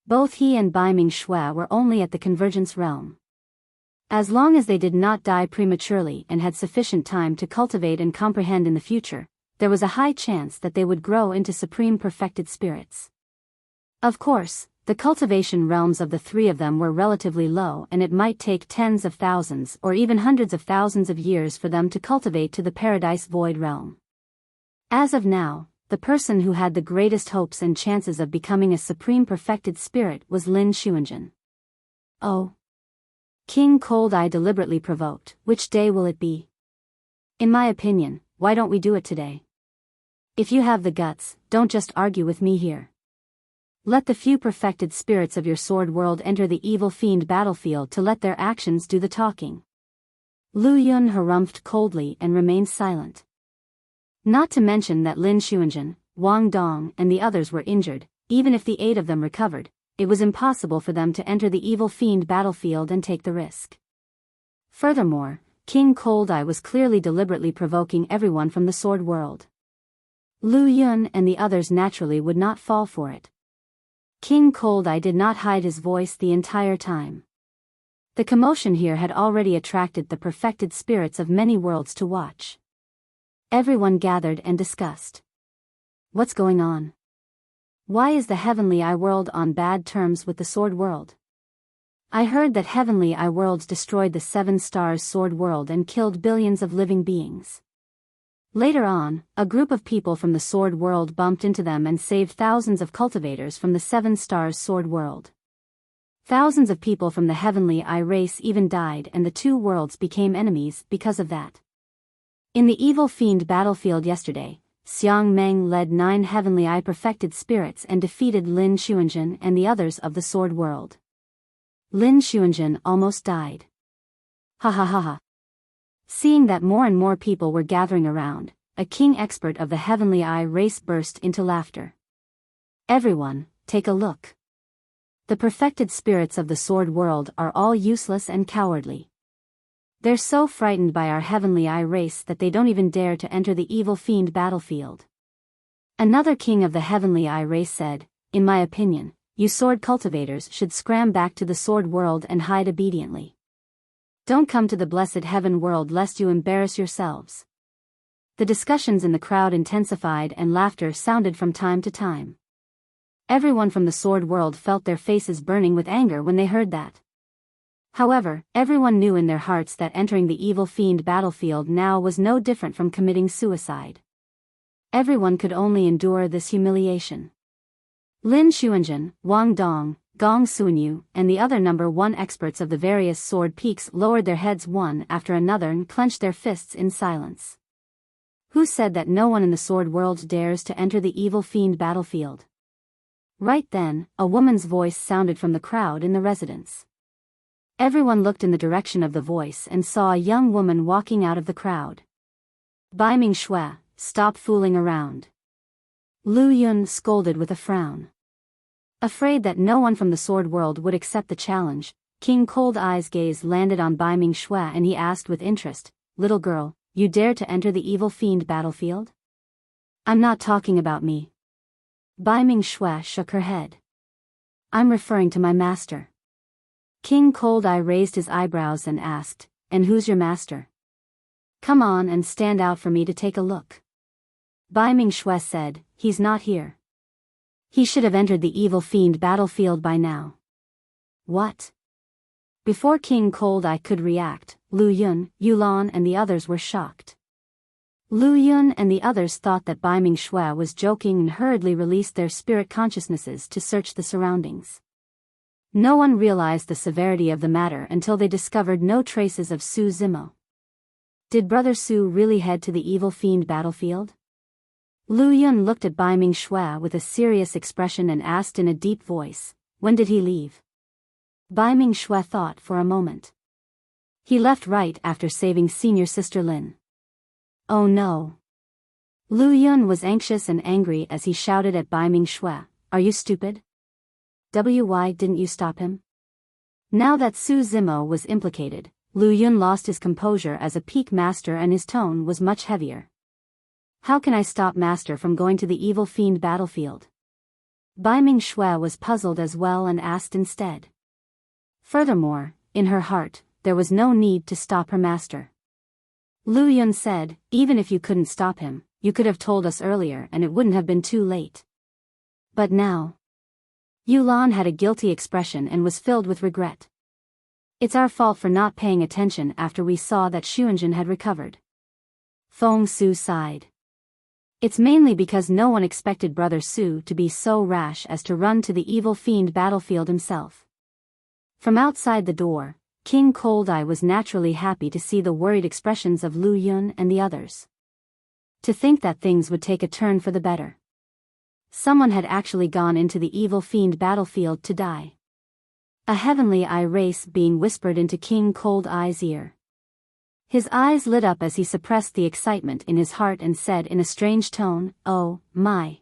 Both he and Bai Ming Shui were only at the convergence realm. As long as they did not die prematurely and had sufficient time to cultivate and comprehend in the future, there was a high chance that they would grow into supreme perfected spirits. Of course, the cultivation realms of the 3 of them were relatively low and it might take tens of thousands or even hundreds of thousands of years for them to cultivate to the Paradise Void realm. As of now, the person who had the greatest hopes and chances of becoming a supreme perfected spirit was Lin Xuanzhen. Oh! King Cold Eye deliberately provoked, which day will it be? In my opinion, why don't we do it today? If you have the guts, don't just argue with me here. Let the few perfected spirits of your sword world enter the evil fiend battlefield to let their actions do the talking. Lu Yun harumphed coldly and remained silent. Not to mention that Lin Xuanzhen, Wang Dong and the others were injured, even if the 8 of them recovered, it was impossible for them to enter the evil fiend battlefield and take the risk. Furthermore, King Cold Eye was clearly deliberately provoking everyone from the sword world. Lu Yun and the others naturally would not fall for it. King Cold Eye did not hide his voice the entire time. The commotion here had already attracted the perfected spirits of many worlds to watch. Everyone gathered and discussed. What's going on? Why is the Heavenly Eye World on bad terms with the Sword World? I heard that Heavenly Eye Worlds destroyed the 7 Stars Sword World and killed billions of living beings. Later on, a group of people from the Sword World bumped into them and saved thousands of cultivators from the 7 Stars Sword World. Thousands of people from the Heavenly Eye race even died, and the 2 worlds became enemies because of that. In the Evil Fiend battlefield yesterday, Xiang Meng led 9 Heavenly Eye perfected spirits and defeated Lin Xuanjun and the others of the Sword World. Lin Xuanjun almost died. Ha ha ha ha. Seeing that more and more people were gathering around, a king expert of the Heavenly Eye race burst into laughter. Everyone, take a look. The perfected spirits of the Sword World are all useless and cowardly. They're so frightened by our Heavenly Eye race that they don't even dare to enter the Evil Fiend battlefield. Another king of the Heavenly Eye race said, in my opinion, you sword cultivators should scram back to the Sword World and hide obediently. Don't come to the blessed Heaven World lest you embarrass yourselves. The discussions in the crowd intensified and laughter sounded from time to time. Everyone from the Sword World felt their faces burning with anger when they heard that. However, everyone knew in their hearts that entering the Evil Fiend battlefield now was no different from committing suicide. Everyone could only endure this humiliation. Lin Xuanjun, Wang Dong, Gong Suanyu, and the other number 1 experts of the various sword peaks lowered their heads one after another and clenched their fists in silence. Who said that no one in the Sword World dares to enter the Evil Fiend battlefield? Right then, a woman's voice sounded from the crowd in the residence. Everyone looked in the direction of the voice and saw a young woman walking out of the crowd. Bai Ming Shui, stop fooling around. Lu Yun scolded with a frown. Afraid that no one from the Sword World would accept the challenge, King Cold Eye's gaze landed on Bai Ming Shui and he asked with interest, little girl, you dare to enter the Evil Fiend battlefield? I'm not talking about me. Bai Ming Shui shook her head. I'm referring to my master. King Cold Eye raised his eyebrows and asked, and who's your master? Come on and stand out for me to take a look. Bai Ming Shui said, he's not here. He should have entered the Evil Fiend battlefield by now. What? Before King Cold Eye could react, Lu Yun, Yulan and the others were shocked. Lu Yun and the others thought that Bai Ming Shui was joking and hurriedly released their spirit consciousnesses to search the surroundings. No one realized the severity of the matter until they discovered no traces of Su Zimo. Did Brother Su really head to the Evil Fiend battlefield? Lu Yun looked at Bai Ming Shui with a serious expression and asked in a deep voice, when did he leave? Bai Ming Shui thought for a moment. He left right after saving senior sister Lin. Oh no. Lu Yun was anxious and angry as he shouted at Bai Ming Shui, are you stupid? Why didn't you stop him? Now that Su Zimo was implicated, Lu Yun lost his composure as a peak master and his tone was much heavier. How can I stop master from going to the Evil Fiend battlefield? Bai Ming Shui was puzzled as well and asked instead. Furthermore, in her heart, there was no need to stop her master. Lu Yun said, even if you couldn't stop him, you could have told us earlier and it wouldn't have been too late. But now. Yulan had a guilty expression and was filled with regret. It's our fault for not paying attention after we saw that Xuanjun had recovered. Feng Su sighed. It's mainly because no one expected Brother Su to be so rash as to run to the Evil Fiend battlefield himself. From outside the door, King Cold Eye was naturally happy to see the worried expressions of Lu Yun and the others. To think that things would take a turn for the better. Someone had actually gone into the Evil Fiend battlefield to die. A Heavenly Eye race being whispered into King Cold Eye's ear. His eyes lit up as he suppressed the excitement in his heart and said in a strange tone, oh, my.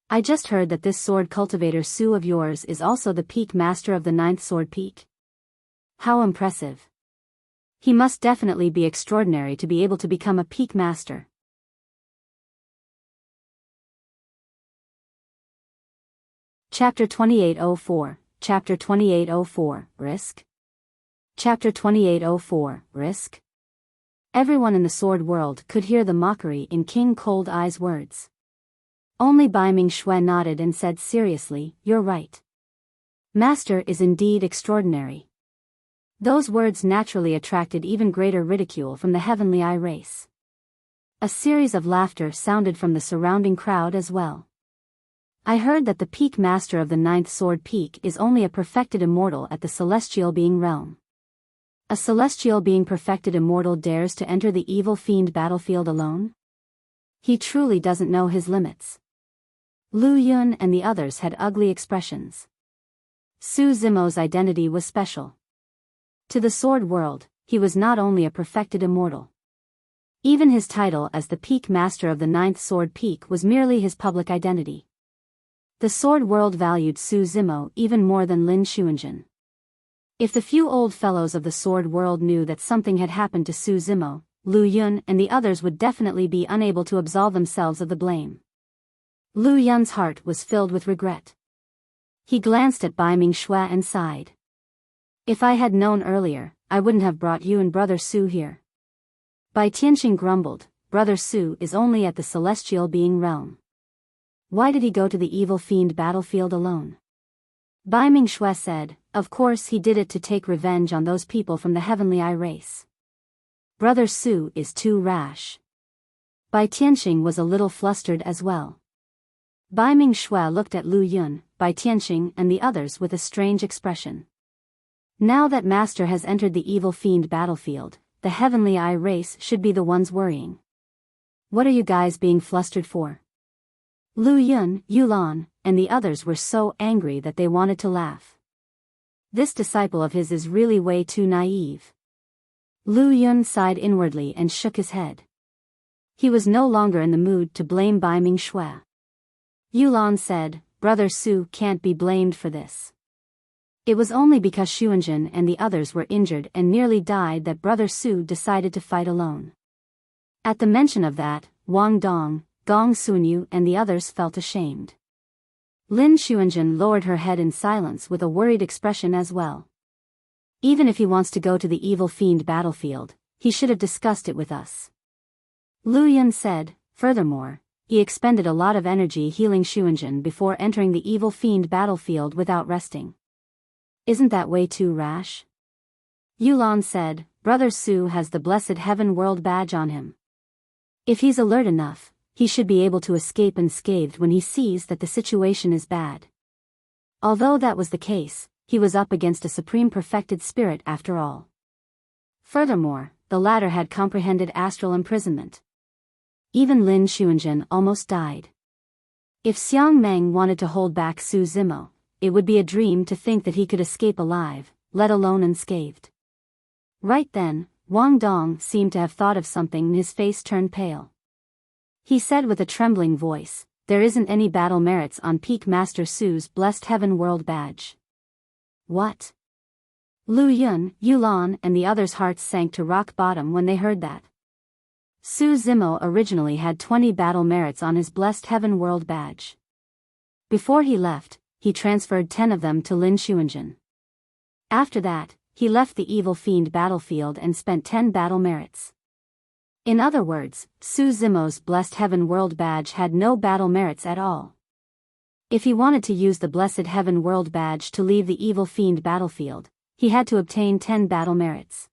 I just heard that this sword cultivator Su of yours is also the peak master of the 9th sword peak. How impressive. He must definitely be extraordinary to be able to become a peak master. Chapter 2804, Chapter 2804, Risk? Chapter 2804, Risk? Everyone in the sword world could hear the mockery in King Cold Eye's words. Only Bai Ming Xue nodded and said seriously, "You're right. Master is indeed extraordinary." Those words naturally attracted even greater ridicule from the Heavenly Eye race. A series of laughter sounded from the surrounding crowd as well. I heard that the peak master of the 9th sword peak is only a perfected immortal at the celestial being realm. A celestial being perfected immortal dares to enter the evil fiend battlefield alone? He truly doesn't know his limits. Lu Yun and the others had ugly expressions. Su Zimo's identity was special. To the sword world, he was not only a perfected immortal. Even his title as the peak master of the 9th sword peak was merely his public identity. The sword world valued Su Zimo even more than Lin Xuanjun. If the few old fellows of the sword world knew that something had happened to Su Zimo, Lu Yun and the others would definitely be unable to absolve themselves of the blame. Lu Yun's heart was filled with regret. He glanced at Bai Ming Xue and sighed. "If I had known earlier, I wouldn't have brought you and Brother Su here." Bai Tianxing grumbled, "Brother Su is only at the celestial being realm. Why did he go to the evil fiend battlefield alone?" Bai Ming Xue said, "Of course he did it to take revenge on those people from the Heavenly Eye race. Brother Su is too rash." Bai Tianxing was a little flustered as well. Bai Ming Xue looked at Lu Yun, Bai Tianxing and the others with a strange expression. Now that Master has entered the evil fiend battlefield, the Heavenly Eye race should be the ones worrying. "What are you guys being flustered for?" Lu Yun, Yulan, and the others were so angry that they wanted to laugh. This disciple of his is really way too naive. Lu Yun sighed inwardly and shook his head. He was no longer in the mood to blame Bai Ming Xue. Yulan said, "Brother Su can't be blamed for this. It was only because Xuanjun and the others were injured and nearly died that Brother Su decided to fight alone." At the mention of that, Wang Dong, Gong Sunyu and the others felt ashamed. Lin Xuanjun lowered her head in silence with a worried expression as well. "Even if he wants to go to the evil fiend battlefield, he should have discussed it with us." Lu Yun said, "Furthermore, he expended a lot of energy healing Xuanjun before entering the evil fiend battlefield without resting. Isn't that way too rash?" Yulan said, "Brother Su has the blessed heaven world badge on him. If he's alert enough, he should be able to escape unscathed when he sees that the situation is bad." Although that was the case, he was up against a supreme perfected spirit after all. Furthermore, the latter had comprehended astral imprisonment. Even Lin Xuanjun almost died. If Xiang Meng wanted to hold back Su Zimo, it would be a dream to think that he could escape alive, let alone unscathed. Right then, Wang Dong seemed to have thought of something and his face turned pale. He said with a trembling voice, "There isn't any battle merits on Peak Master Su's blessed heaven world badge." "What?" Lu Yun, Yulan and the others' hearts sank to rock bottom when they heard that. Su Zimo originally had 20 battle merits on his blessed heaven world badge. Before he left, he transferred 10 of them to Lin Xuanjun. After that, he left the evil fiend battlefield and spent 10 battle merits. In other words, Su Zimo's blessed heaven world badge had no battle merits at all. If he wanted to use the blessed heaven world badge to leave the evil fiend battlefield, he had to obtain 10 battle merits.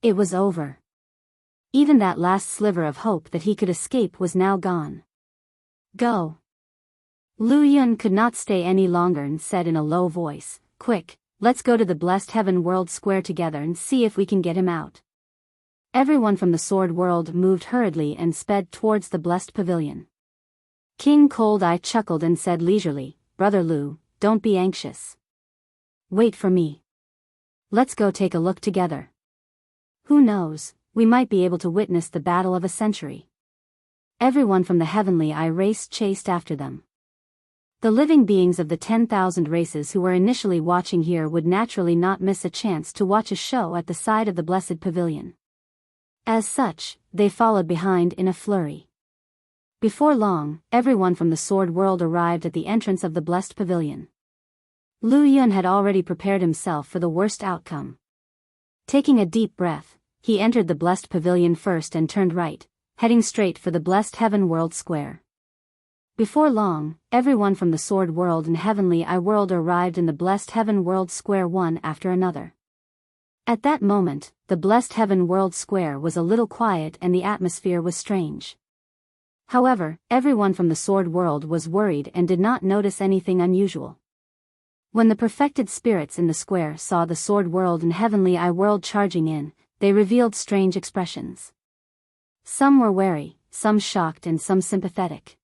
It was over. Even that last sliver of hope that he could escape was now gone. "Go." Lu Yun could not stay any longer and said in a low voice, "Quick, let's go to the blessed heaven world square together and see if we can get him out." Everyone from the sword world moved hurriedly and sped towards the blessed pavilion. King Cold Eye chuckled and said leisurely, "Brother Lu, don't be anxious. Wait for me. Let's go take a look together. Who knows, we might be able to witness the battle of a century." Everyone from the Heavenly Eye race chased after them. The living beings of the 10,000 races who were initially watching here would naturally not miss a chance to watch a show at the side of the blessed pavilion. As such, they followed behind in a flurry. Before long, everyone from the sword world arrived at the entrance of the blessed pavilion. Lu Yun had already prepared himself for the worst outcome. Taking a deep breath, he entered the blessed pavilion first and turned right, heading straight for the blessed heaven world square. Before long, everyone from the sword world and heavenly eye world arrived in the blessed heaven world square one after another. At that moment, the blessed heaven world square was a little quiet and the atmosphere was strange. However, everyone from the sword world was worried and did not notice anything unusual. When the perfected spirits in the square saw the sword world and heavenly eye world charging in, they revealed strange expressions. Some were wary, some shocked and some sympathetic.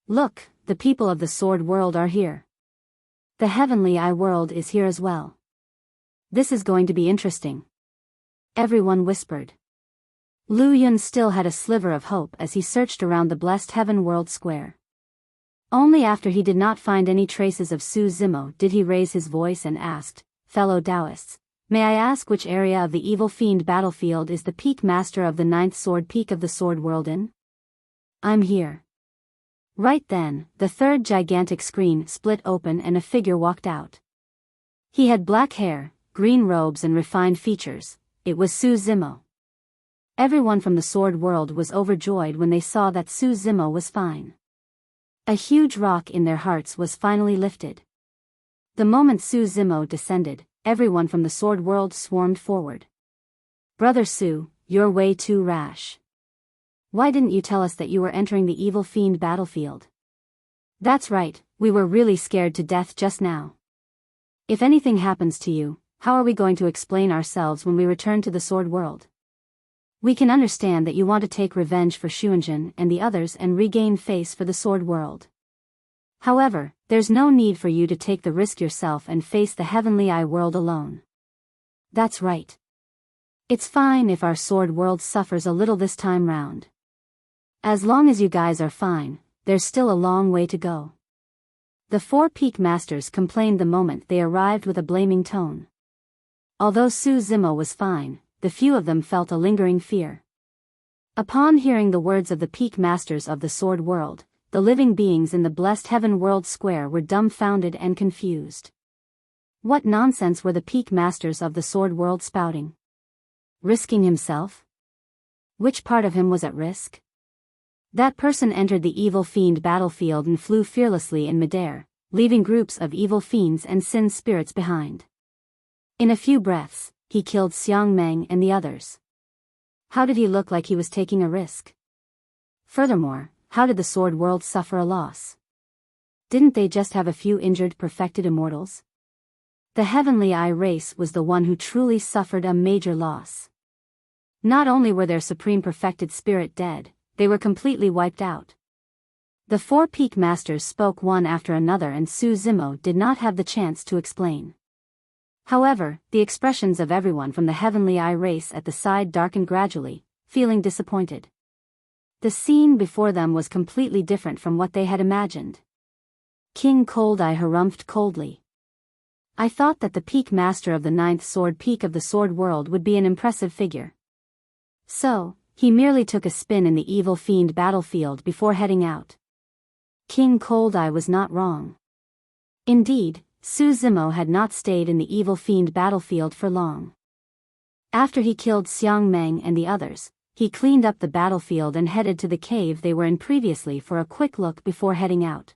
"Look, the people of the sword world are here. The heavenly eye world is here as well. This is going to be interesting," everyone whispered. Lu Yun still had a sliver of hope as he searched around the blessed heaven world square. Only after he did not find any traces of Su Zimo did he raise his voice and asked, "Fellow Taoists, may I ask which area of the evil fiend battlefield is the peak master of the ninth sword peak of the sword world in?" "I'm here." Right then, the third gigantic screen split open and a figure walked out. He had black hair, green robes and refined features. It was Su Zimo. Everyone from the sword world was overjoyed when they saw that Su Zimo was fine. A huge rock in their hearts was finally lifted. The moment Su Zimo descended, everyone from the sword world swarmed forward. "Brother Su, you're way too rash. Why didn't you tell us that you were entering the evil fiend battlefield?" "That's right, we were really scared to death just now. If anything happens to you, how are we going to explain ourselves when we return to the sword world? We can understand that you want to take revenge for Xuanzhen and the others and regain face for the sword world. However, there's no need for you to take the risk yourself and face the heavenly eye world alone." "That's right. It's fine if our sword world suffers a little this time round. As long as you guys are fine, there's still a long way to go." The four peak masters complained the moment they arrived with a blaming tone. Although Su Zimo was fine, the few of them felt a lingering fear. Upon hearing the words of the peak masters of the sword world, the living beings in the blessed heaven world square were dumbfounded and confused. What nonsense were the peak masters of the sword world spouting? Risking himself? Which part of him was at risk? That person entered the evil fiend battlefield and flew fearlessly in midair, leaving groups of evil fiends and sin spirits behind. In a few breaths, he killed Xiang Meng and the others. How did he look like he was taking a risk? Furthermore, how did the sword world suffer a loss? Didn't they just have a few injured perfected immortals? The heavenly eye race was the one who truly suffered a major loss. Not only were their supreme perfected spirit dead, they were completely wiped out. The four peak masters spoke one after another and Su Zimo did not have the chance to explain. However, the expressions of everyone from the heavenly eye race at the side darkened gradually, feeling disappointed. The scene before them was completely different from what they had imagined. King Cold Eye harumphed coldly. "I thought that the peak master of the ninth sword peak of the sword world would be an impressive figure. So, he merely took a spin in the evil fiend battlefield before heading out." King Cold Eye was not wrong. Indeed, Su Zimo had not stayed in the evil fiend battlefield for long. After he killed Xiang Meng and the others, he cleaned up the battlefield and headed to the cave they were in previously for a quick look before heading out.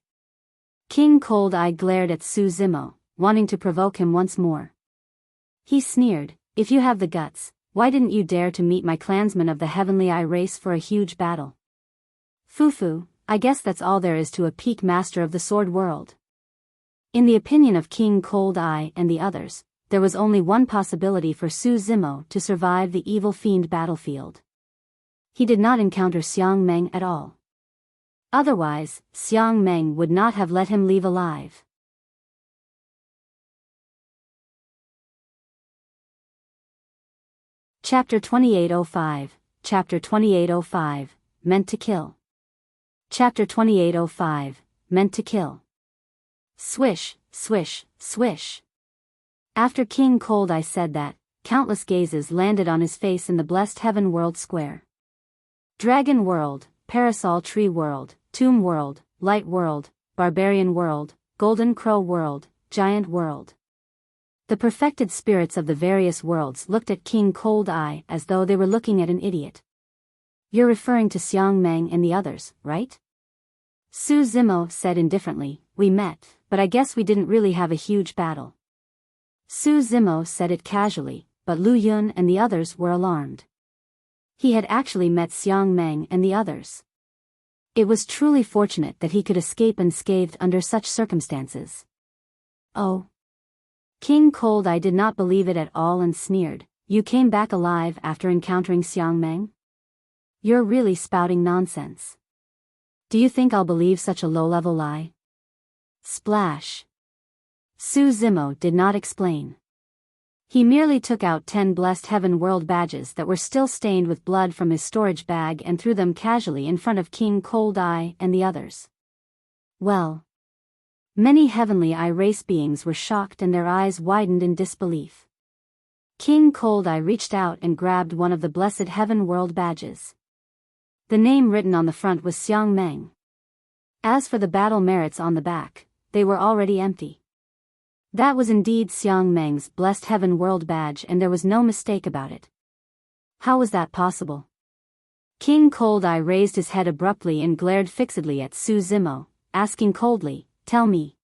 King Cold Eye glared at Su Zimo, wanting to provoke him once more. He sneered, "If you have the guts, why didn't you dare to meet my clansmen of the heavenly eye race for a huge battle? Fufu, I guess that's all there is to a peak master of the sword world." In the opinion of King Cold Eye and the others, there was only one possibility for Su Zimo to survive the evil fiend battlefield. He did not encounter Xiang Meng at all. Otherwise, Xiang Meng would not have let him leave alive. Chapter 2805, Chapter 2805, Meant to Kill. Chapter 2805, Meant to Kill. Swish, swish, swish. After King Cold Eye said that, countless gazes landed on his face in the blessed heaven world square. Dragon world, parasol tree world, tomb world, light world, barbarian world, golden crow world, giant world. The perfected spirits of the various worlds looked at King Cold Eye as though they were looking at an idiot. You're referring to Xiang Meng and the others, right? Su Zimo said indifferently, we met, but I guess we didn't really have a huge battle. Su Zimo said it casually, but Lu Yun and the others were alarmed. He had actually met Xiang Meng and the others. It was truly fortunate that he could escape unscathed under such circumstances. Oh. King Cold Eye did not believe it at all and sneered, you came back alive after encountering Xiang Meng? You're really spouting nonsense. Do you think I'll believe such a low-level lie? Splash. Su Zimo did not explain. He merely took out 10 Blessed Heaven World badges that were still stained with blood from his storage bag and threw them casually in front of King Cold Eye and the others. Well. Many Heavenly Eye race beings were shocked and their eyes widened in disbelief. King Cold Eye reached out and grabbed one of the Blessed Heaven World badges. The name written on the front was Xiang Meng. As for the battle merits on the back, they were already empty. That was indeed Xiang Meng's Blessed Heaven World badge and there was no mistake about it. How was that possible? King Cold Eye raised his head abruptly and glared fixedly at Su Zimo, asking coldly, tell me.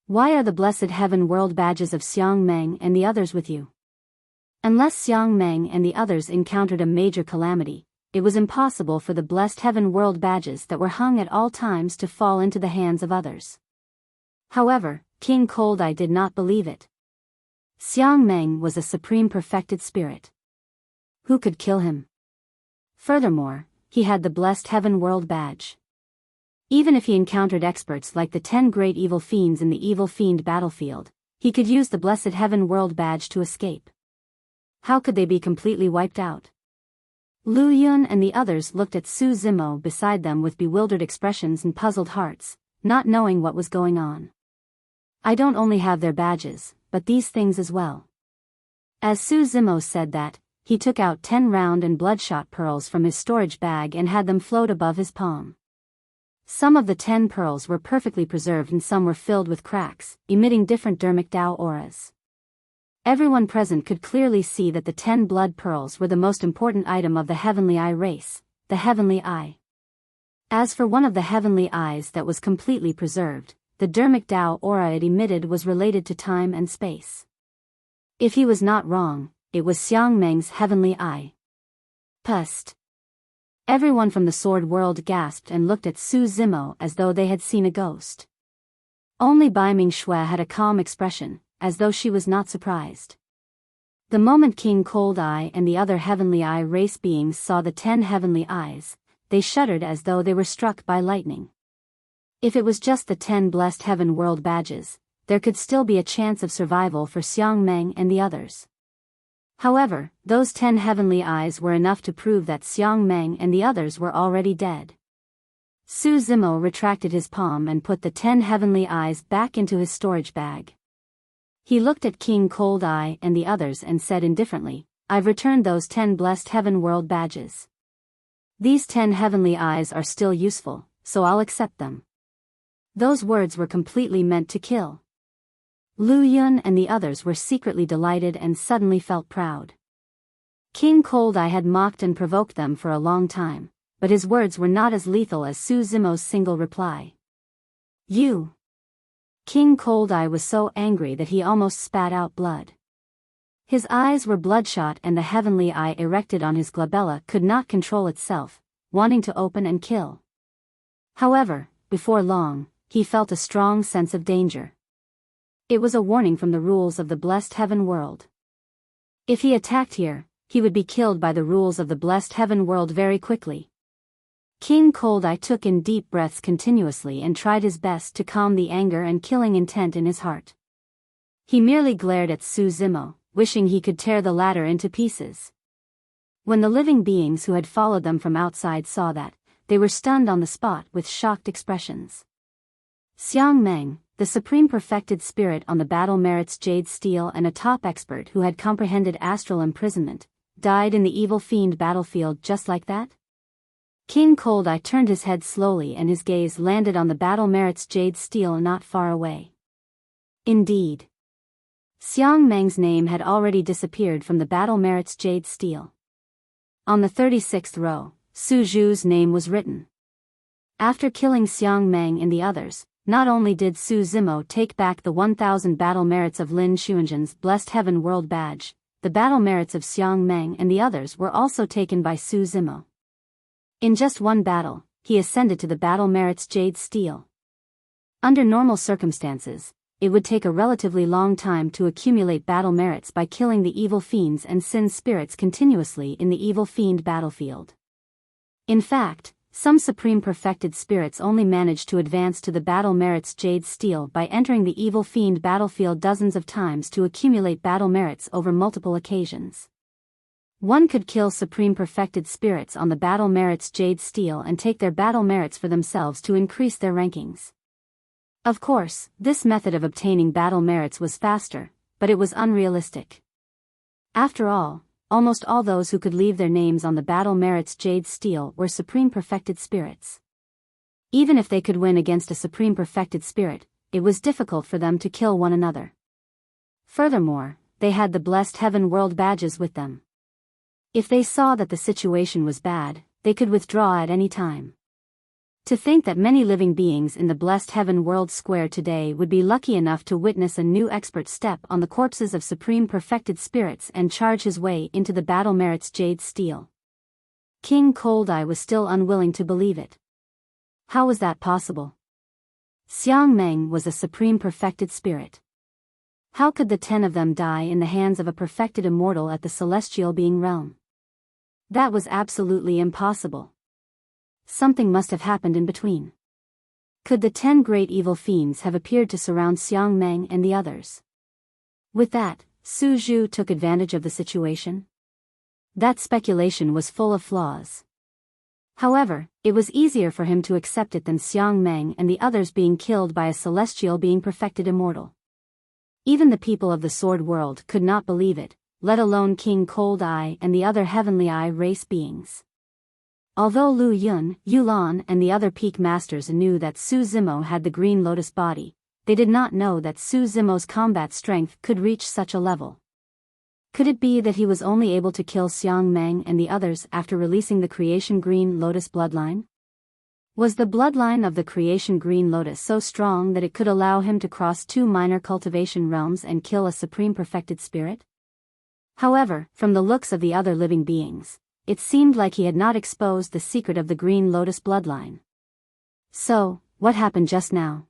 Why are the Blessed Heaven World badges of Xiang Meng and the others with you? Unless Xiang Meng and the others encountered a major calamity, it was impossible for the Blessed Heaven World badges that were hung at all times to fall into the hands of others. However, King Cold Eye did not believe it. Xiang Meng was a supreme perfected spirit. Who could kill him? Furthermore, he had the Blessed Heaven World badge. Even if he encountered experts like the 10 great evil fiends in the evil fiend battlefield, he could use the Blessed Heaven World badge to escape. How could they be completely wiped out? Lu Yun and the others looked at Su Zimo beside them with bewildered expressions and puzzled hearts, not knowing what was going on. I don't only have their badges, but these things as well. As Su Zimo said that, he took out 10 round and bloodshot pearls from his storage bag and had them float above his palm. Some of the 10 pearls were perfectly preserved and some were filled with cracks, emitting different dermic Dao auras. Everyone present could clearly see that the 10 blood pearls were the most important item of the Heavenly Eye race, the Heavenly Eye. As for one of the Heavenly Eyes that was completely preserved, the dermic Dao aura it emitted was related to time and space. If he was not wrong, it was Xiang Meng's Heavenly Eye. Pust. Everyone from the Sword World gasped and looked at Su Zimo as though they had seen a ghost. Only Bai Ming Shui had a calm expression, as though she was not surprised. The moment King Cold Eye and the other Heavenly Eye race beings saw the 10 Heavenly Eyes, they shuddered as though they were struck by lightning. If it was just the 10 Blessed Heaven World badges, there could still be a chance of survival for Xiang Meng and the others. However, those 10 Heavenly Eyes were enough to prove that Xiang Meng and the others were already dead. Su Zimo retracted his palm and put the 10 Heavenly Eyes back into his storage bag. He looked at King Cold Eye and the others and said indifferently, I've returned those 10 Blessed Heaven World badges. These 10 Heavenly Eyes are still useful, so I'll accept them. Those words were completely meant to kill. Lu Yun and the others were secretly delighted and suddenly felt proud. King Cold Eye had mocked and provoked them for a long time, but his words were not as lethal as Su Zimo's single reply. You! King Cold Eye was so angry that he almost spat out blood. His eyes were bloodshot and the Heavenly Eye erected on his glabella could not control itself, wanting to open and kill. However, before long, he felt a strong sense of danger. It was a warning from the rules of the Blessed Heaven World. If he attacked here, he would be killed by the rules of the Blessed Heaven World very quickly. King Cold Eye took in deep breaths continuously and tried his best to calm the anger and killing intent in his heart. He merely glared at Su Zimo, wishing he could tear the latter into pieces. When the living beings who had followed them from outside saw that, they were stunned on the spot with shocked expressions. Xiang Meng, the supreme perfected spirit on the battle merits Jade Steel and a top expert who had comprehended astral imprisonment, died in the evil fiend battlefield just like that? King Cold Eye turned his head slowly and his gaze landed on the battle merits Jade Steel not far away. Indeed. Xiang Meng's name had already disappeared from the battle merit's jade stele. On the 36th row, Su Zhu's name was written. After killing Xiang Meng and the others, not only did Su Zimo take back the 1,000 battle merits of Lin Xuanzhen's Blessed Heaven World Badge, the battle merits of Xiang Meng and the others were also taken by Su Zimo. In just one battle, he ascended to the battle merit's jade stele. Under normal circumstances, it would take a relatively long time to accumulate battle merits by killing the evil fiends and sin spirits continuously in the evil fiend battlefield. In fact, some supreme perfected spirits only manage to advance to the battle merit's jade stele by entering the evil fiend battlefield dozens of times to accumulate battle merits over multiple occasions. One could kill supreme perfected spirits on the battle merit's jade stele and take their battle merits for themselves to increase their rankings. Of course, this method of obtaining battle merits was faster, but it was unrealistic. After all, almost all those who could leave their names on the battle merit's jade stele were supreme perfected spirits. Even if they could win against a supreme perfected spirit, it was difficult for them to kill one another. Furthermore, they had the Blessed Heaven World Badges with them. If they saw that the situation was bad, they could withdraw at any time. To think that many living beings in the Blessed Heaven World Square today would be lucky enough to witness a new expert step on the corpses of supreme perfected spirits and charge his way into the battle merit's jade stele. King Coldeye was still unwilling to believe it. How was that possible? Xiang Meng was a supreme perfected spirit. How could the 10 of them die in the hands of a perfected immortal at the celestial being realm? That was absolutely impossible. Something must have happened in between. Could the 10 great evil fiends have appeared to surround Xiang Meng and the others? With that, Su Zhu took advantage of the situation. That speculation was full of flaws. However, it was easier for him to accept it than Xiang Meng and the others being killed by a celestial being perfected immortal. Even the people of the Sword World could not believe it, let alone King Cold Eye and the other Heavenly Eye race beings. Although Lu Yun, Yulan and the other peak masters knew that Su Zimo had the Green Lotus body, they did not know that Su Zimo's combat strength could reach such a level. Could it be that he was only able to kill Xiang Meng and the others after releasing the Creation Green Lotus bloodline? Was the bloodline of the Creation Green Lotus so strong that it could allow him to cross 2 minor cultivation realms and kill a supreme perfected spirit? However, from the looks of the other living beings, it seemed like he had not exposed the secret of the Green Lotus bloodline. So, what happened just now?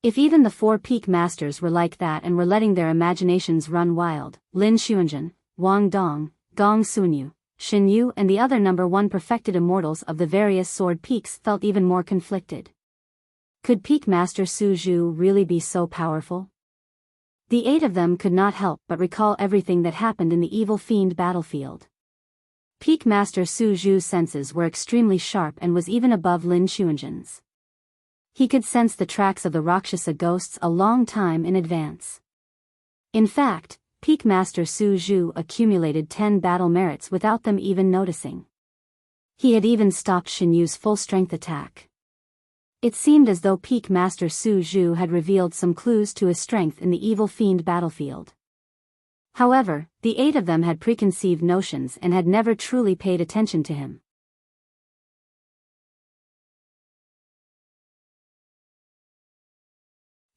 If even the 4 peak masters were like that and were letting their imaginations run wild, Lin Xuanzhen, Wang Dong, Gong Sunyu, Shin Yu and the other number 1 perfected immortals of the various sword peaks felt even more conflicted. Could Peak Master Su Zhu really be so powerful? The 8 of them could not help but recall everything that happened in the evil fiend battlefield. Peak Master Su Zhu's senses were extremely sharp and was even above Lin Xuanzhen's. He could sense the tracks of the Rakshasa ghosts a long time in advance. In fact, Peak Master Su Zhu accumulated 10 battle merits without them even noticing. He had even stopped Shin Yu's full-strength attack. It seemed as though Peak Master Su Zhu had revealed some clues to his strength in the evil fiend battlefield. However, the 8 of them had preconceived notions and had never truly paid attention to him.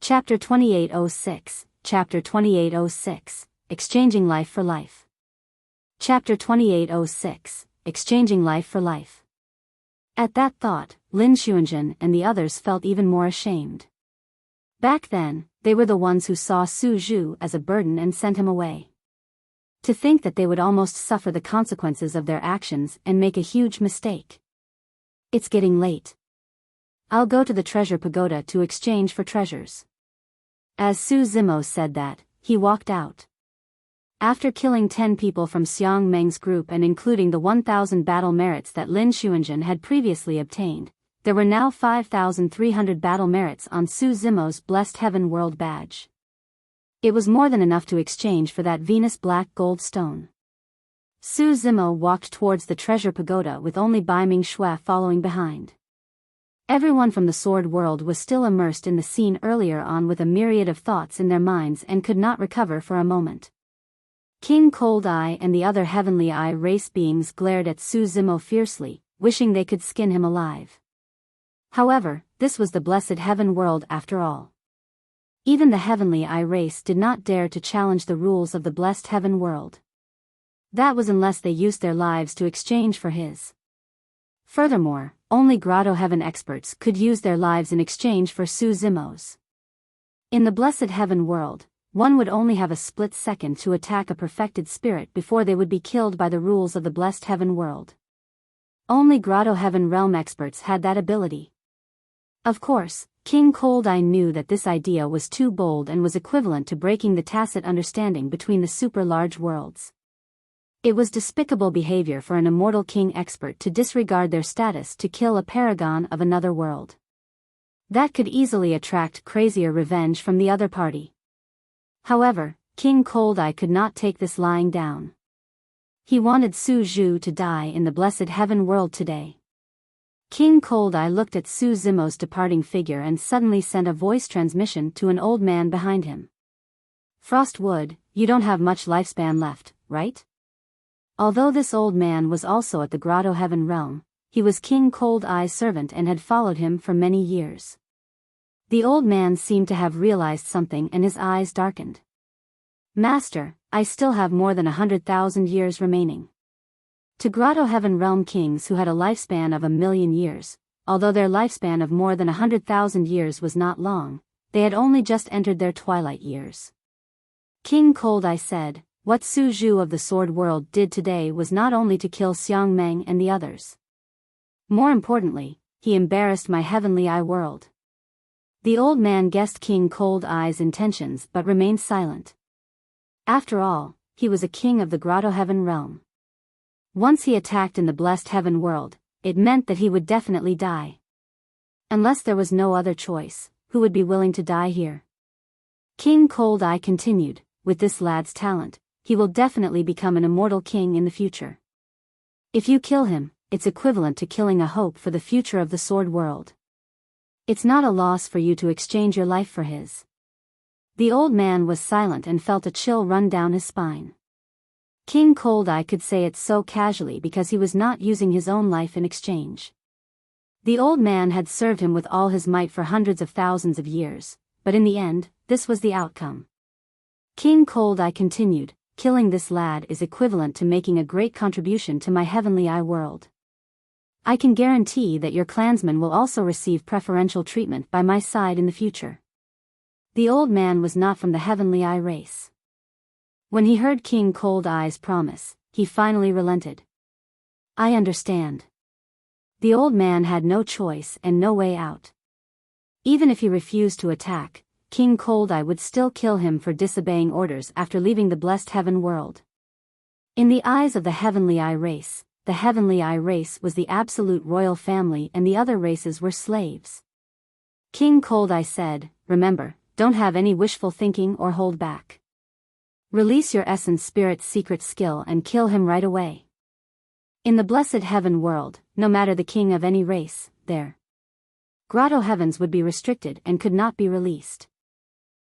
Chapter 2806, Chapter 2806, Exchanging Life for Life. Chapter 2806, Exchanging Life for Life. At that thought, Lin Xuanzhen and the others felt even more ashamed. Back then, they were the ones who saw Su Zhu as a burden and sent him away. To think that they would almost suffer the consequences of their actions and make a huge mistake. It's getting late. I'll go to the treasure pagoda to exchange for treasures. As Su Zimo said that, he walked out. After killing 10 people from Xiang Meng's group and including the 1,000 battle merits that Lin Xuanzhen had previously obtained, there were now 5,300 battle merits on Su Zimo's Blessed Heaven World Badge. It was more than enough to exchange for that Venus black gold stone. Su Zimo walked towards the treasure pagoda with only Bai Ming Shui following behind. Everyone from the sword world was still immersed in the scene earlier on with a myriad of thoughts in their minds and could not recover for a moment. King Cold Eye and the other Heavenly Eye race beings glared at Su Zimo fiercely, wishing they could skin him alive. However, this was the blessed heaven world after all. Even the Heavenly Eye race did not dare to challenge the rules of the blessed heaven world. That was unless they used their lives to exchange for his. Furthermore, only Grotto Heaven experts could use their lives in exchange for Su Zimo's. In the blessed heaven world, one would only have a split second to attack a perfected spirit before they would be killed by the rules of the blessed heaven world. Only Grotto Heaven realm experts had that ability. Of course, King Cold Eye knew that this idea was too bold and was equivalent to breaking the tacit understanding between the super-large worlds. It was despicable behavior for an immortal king expert to disregard their status to kill a paragon of another world. That could easily attract crazier revenge from the other party. However, King Cold Eye could not take this lying down. He wanted Su Zhu to die in the blessed heaven world today. King Cold Eye looked at Su Zimo's departing figure and suddenly sent a voice transmission to an old man behind him. Frostwood, you don't have much lifespan left, right? Although this old man was also at the Grotto Heaven realm, he was King Cold Eye's servant and had followed him for many years. The old man seemed to have realized something and his eyes darkened. Master, I still have more than 100,000 years remaining. To Grotto Heaven realm kings who had a lifespan of 1,000,000 years, although their lifespan of more than 100,000 years was not long, they had only just entered their twilight years. King Cold Eye said, what Su Zhu of the sword world did today was not only to kill Xiang Meng and the others. More importantly, he embarrassed my Heavenly Eye world. The old man guessed King Cold Eye's intentions but remained silent. After all, he was a king of the Grotto Heaven realm. Once he attacked in the blessed heaven world, it meant that he would definitely die. Unless there was no other choice, who would be willing to die here? King Cold Eye continued, with this lad's talent, he will definitely become an immortal king in the future. If you kill him, it's equivalent to killing a hope for the future of the sword world. It's not a loss for you to exchange your life for his. The old man was silent and felt a chill run down his spine. King Cold Eye could say it so casually because he was not using his own life in exchange. The old man had served him with all his might for hundreds of thousands of years, but in the end, this was the outcome. King Cold Eye continued, killing this lad is equivalent to making a great contribution to my Heavenly Eye world. I can guarantee that your clansmen will also receive preferential treatment by my side in the future. The old man was not from the Heavenly Eye race. When he heard King Cold Eye's promise, he finally relented. I understand. The old man had no choice and no way out. Even if he refused to attack, King Cold Eye would still kill him for disobeying orders after leaving the blessed heaven world. In the eyes of the Heavenly Eye race, the Heavenly Eye race was the absolute royal family and the other races were slaves. King Cold Eye said, remember, don't have any wishful thinking or hold back. Release your essence spirit secret skill and kill him right away. In the blessed heaven world, no matter the king of any race, their Grotto Heavens would be restricted and could not be released.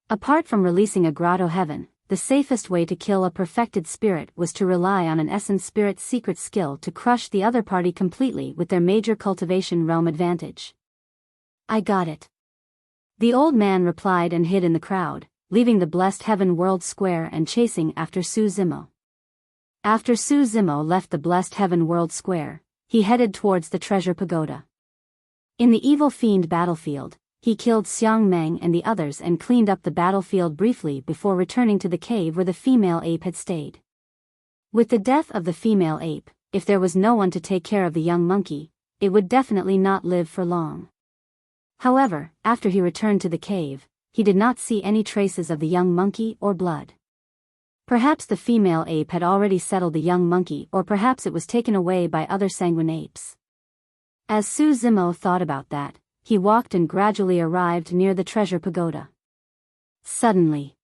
Apart from releasing a Grotto Heaven, the safest way to kill a perfected spirit was to rely on an essence spirit secret skill to crush the other party completely with their major cultivation realm advantage. I got it. The old man replied and hid in the crowd, leaving the blessed heaven world square and chasing after Su Zimo. After Su Zimo left the blessed heaven world square, he headed towards the treasure pagoda. In the evil fiend battlefield, he killed Xiang Meng and the others and cleaned up the battlefield briefly before returning to the cave where the female ape had stayed. With the death of the female ape, if there was no one to take care of the young monkey, it would definitely not live for long. However, after he returned to the cave, he did not see any traces of the young monkey or blood. Perhaps the female ape had already settled the young monkey, or perhaps it was taken away by other sanguine apes. As Su Zimo thought about that, he walked and gradually arrived near the treasure pagoda. Suddenly,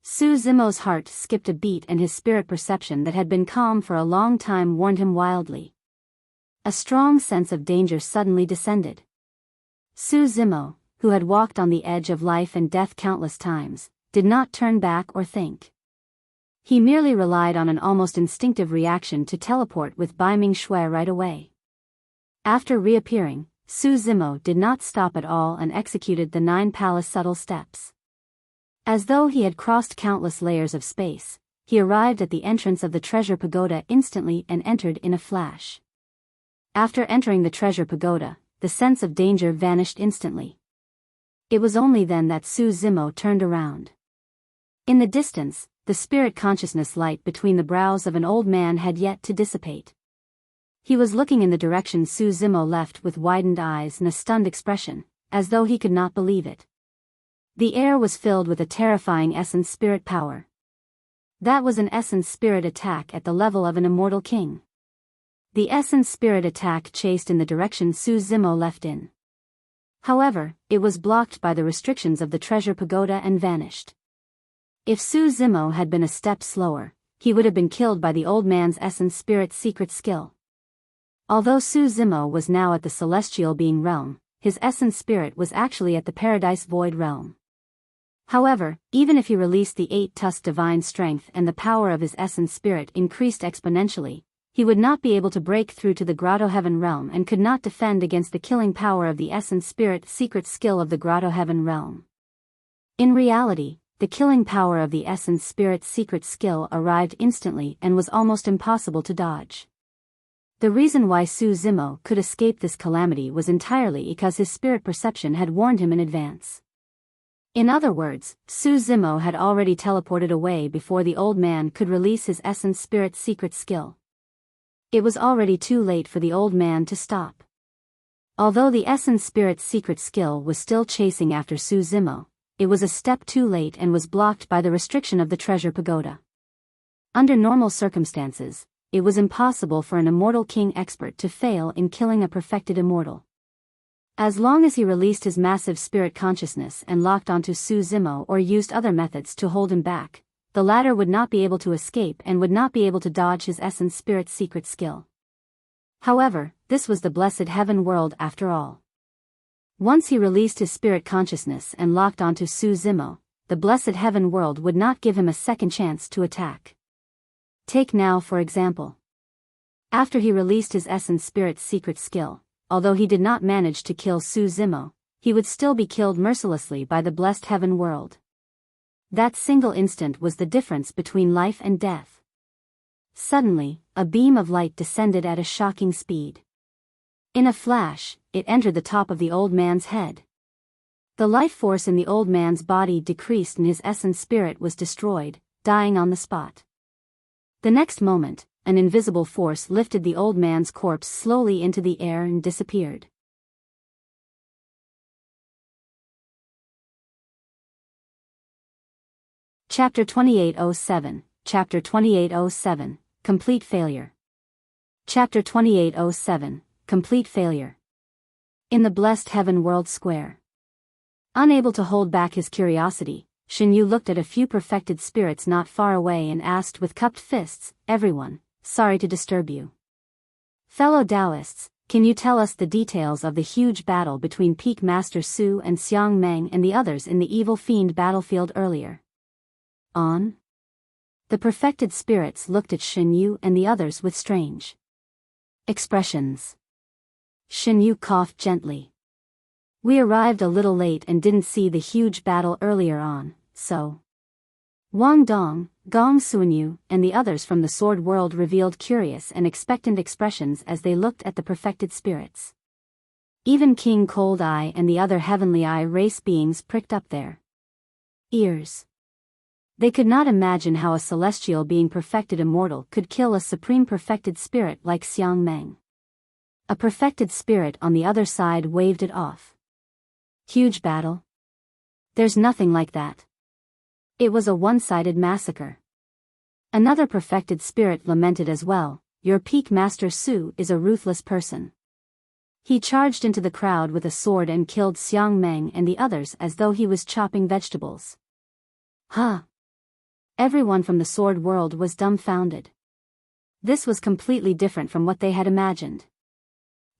Su Zimo's heart skipped a beat and his spirit perception that had been calm for a long time warned him wildly. A strong sense of danger suddenly descended. Su Zimo, who had walked on the edge of life and death countless times, did not turn back or think. He merely relied on an almost instinctive reaction to teleport with Bai Ming Shui right away. After reappearing, Su Zimo did not stop at all and executed the 9 palace subtle steps. As though he had crossed countless layers of space, he arrived at the entrance of the treasure pagoda instantly and entered in a flash. After entering the treasure pagoda, the sense of danger vanished instantly. It was only then that Su Zimo turned around. In the distance, the spirit consciousness light between the brows of an old man had yet to dissipate. He was looking in the direction Su Zimo left with widened eyes and a stunned expression, as though he could not believe it. The air was filled with a terrifying essence spirit power. That was an essence spirit attack at the level of an immortal king. The essence spirit attack chased in the direction Su Zimo left in. However, it was blocked by the restrictions of the treasure pagoda and vanished. If Su Zimo had been a step slower, he would have been killed by the old man's essence spirit secret skill. Although Su Zimo was now at the celestial being realm, his essence spirit was actually at the paradise void realm. However, even if he released the 8-tusk divine strength and the power of his essence spirit increased exponentially, he would not be able to break through to the grotto heaven realm and could not defend against the killing power of the essence spirit secret skill of the grotto heaven realm. In reality, the killing power of the essence spirit secret skill arrived instantly and was almost impossible to dodge. The reason why Su Zimo could escape this calamity was entirely because his spirit perception had warned him in advance. In other words, Su Zimo had already teleported away before the old man could release his essence spirit secret skill. It was already too late for the old man to stop. Although the essence spirit secret skill was still chasing after Su Zimo, it was a step too late and was blocked by the restriction of the treasure pagoda. Under normal circumstances, it was impossible for an immortal king expert to fail in killing a perfected immortal. As long as he released his massive spirit consciousness and locked onto Su Zimo or used other methods to hold him back, the latter would not be able to escape and would not be able to dodge his essence spirit secret skill. However, this was the blessed heaven world after all. Once he released his spirit consciousness and locked onto Su Zimo, the blessed heaven world would not give him a second chance to attack. Take now for example. After he released his essence spirit secret skill, although he did not manage to kill Su Zimo, he would still be killed mercilessly by the blessed heaven world. That single instant was the difference between life and death. Suddenly, a beam of light descended at a shocking speed. In a flash, it entered the top of the old man's head. The life force in the old man's body decreased and his essence spirit was destroyed, dying on the spot. The next moment, an invisible force lifted the old man's corpse slowly into the air and disappeared. Chapter 2807, Chapter 2807, Complete Failure. Chapter 2807, Complete Failure. In the blessed heaven world square. Unable to hold back his curiosity, Shen Yu looked at a few perfected spirits not far away and asked with cupped fists, "Everyone, sorry to disturb you. Fellow Taoists, can you tell us the details of the huge battle between Peak Master Su and Xiang Meng and the others in the evil fiend battlefield earlier?" On? The perfected spirits looked at Shen Yu and the others with strange expressions. Shen Yu coughed gently. "We arrived a little late and didn't see the huge battle earlier on, so." Wang Dong, Gong Suanyu, and the others from the sword world revealed curious and expectant expressions as they looked at the perfected spirits. Even King Cold Eye and the other Heavenly Eye race beings pricked up their ears. They could not imagine how a celestial being perfected immortal could kill a supreme perfected spirit like Xiang Meng. A perfected spirit on the other side waved it off. "Huge battle? There's nothing like that. It was a one-sided massacre." Another perfected spirit lamented as well, "Your Peak Master Su is a ruthless person. He charged into the crowd with a sword and killed Xiang Meng and the others as though he was chopping vegetables." Huh? Everyone from the sword world was dumbfounded. This was completely different from what they had imagined.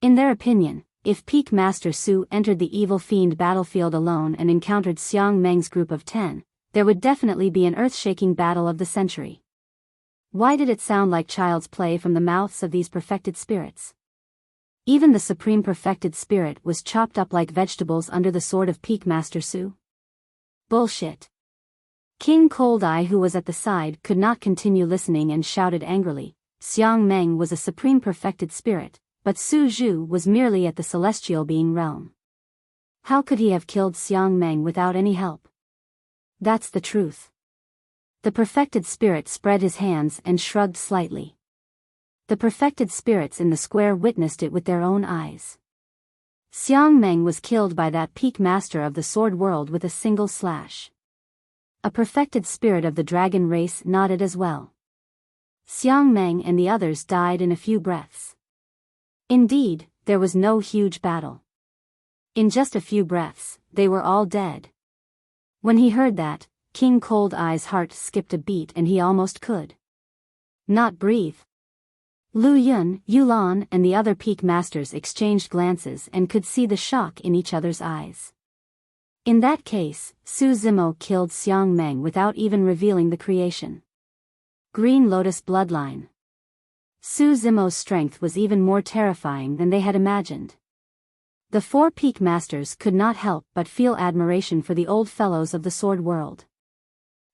In their opinion, if Peak Master Su entered the evil fiend battlefield alone and encountered Xiang Meng's group of 10, there would definitely be an earth-shaking battle of the century. Why did it sound like child's play from the mouths of these perfected spirits? Even the supreme perfected spirit was chopped up like vegetables under the sword of Peak Master Su. Bullshit. King Cold Eye, who was at the side, could not continue listening and shouted angrily. Xiang Meng was a supreme perfected spirit, but Su Zhu was merely at the celestial being realm. How could he have killed Xiang Meng without any help? That's the truth. The perfected spirit spread his hands and shrugged slightly. The perfected spirits in the square witnessed it with their own eyes. Xiang Meng was killed by that Peak Master of the Sword World with a single slash. A perfected spirit of the dragon race nodded as well. Xiang Meng and the others died in a few breaths. Indeed, there was no huge battle. In just a few breaths, they were all dead. When he heard that, King Cold Eye's heart skipped a beat and he almost could not breathe. Lu Yun, Yulan and the other Peak Masters exchanged glances and could see the shock in each other's eyes. In that case, Su Zimo killed Xiang Meng without even revealing the creation. Green Lotus bloodline. Su Zimo's strength was even more terrifying than they had imagined. The 4 Peak Masters could not help but feel admiration for the old fellows of the Sword World.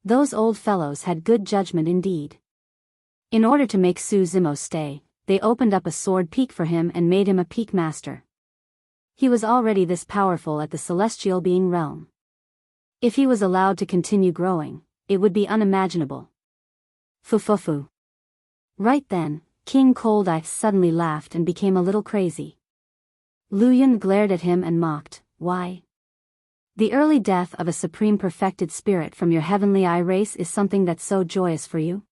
Those old fellows had good judgment indeed. In order to make Su Zimo stay, they opened up a sword peak for him and made him a Peak Master. He was already this powerful at the celestial being realm. If he was allowed to continue growing, it would be unimaginable. Fufufu. Right then, King Cold Eye suddenly laughed and became a little crazy. Lu Yun glared at him and mocked, "Why? The early death of a supreme perfected spirit from your heavenly eye race is something that's so joyous for you?"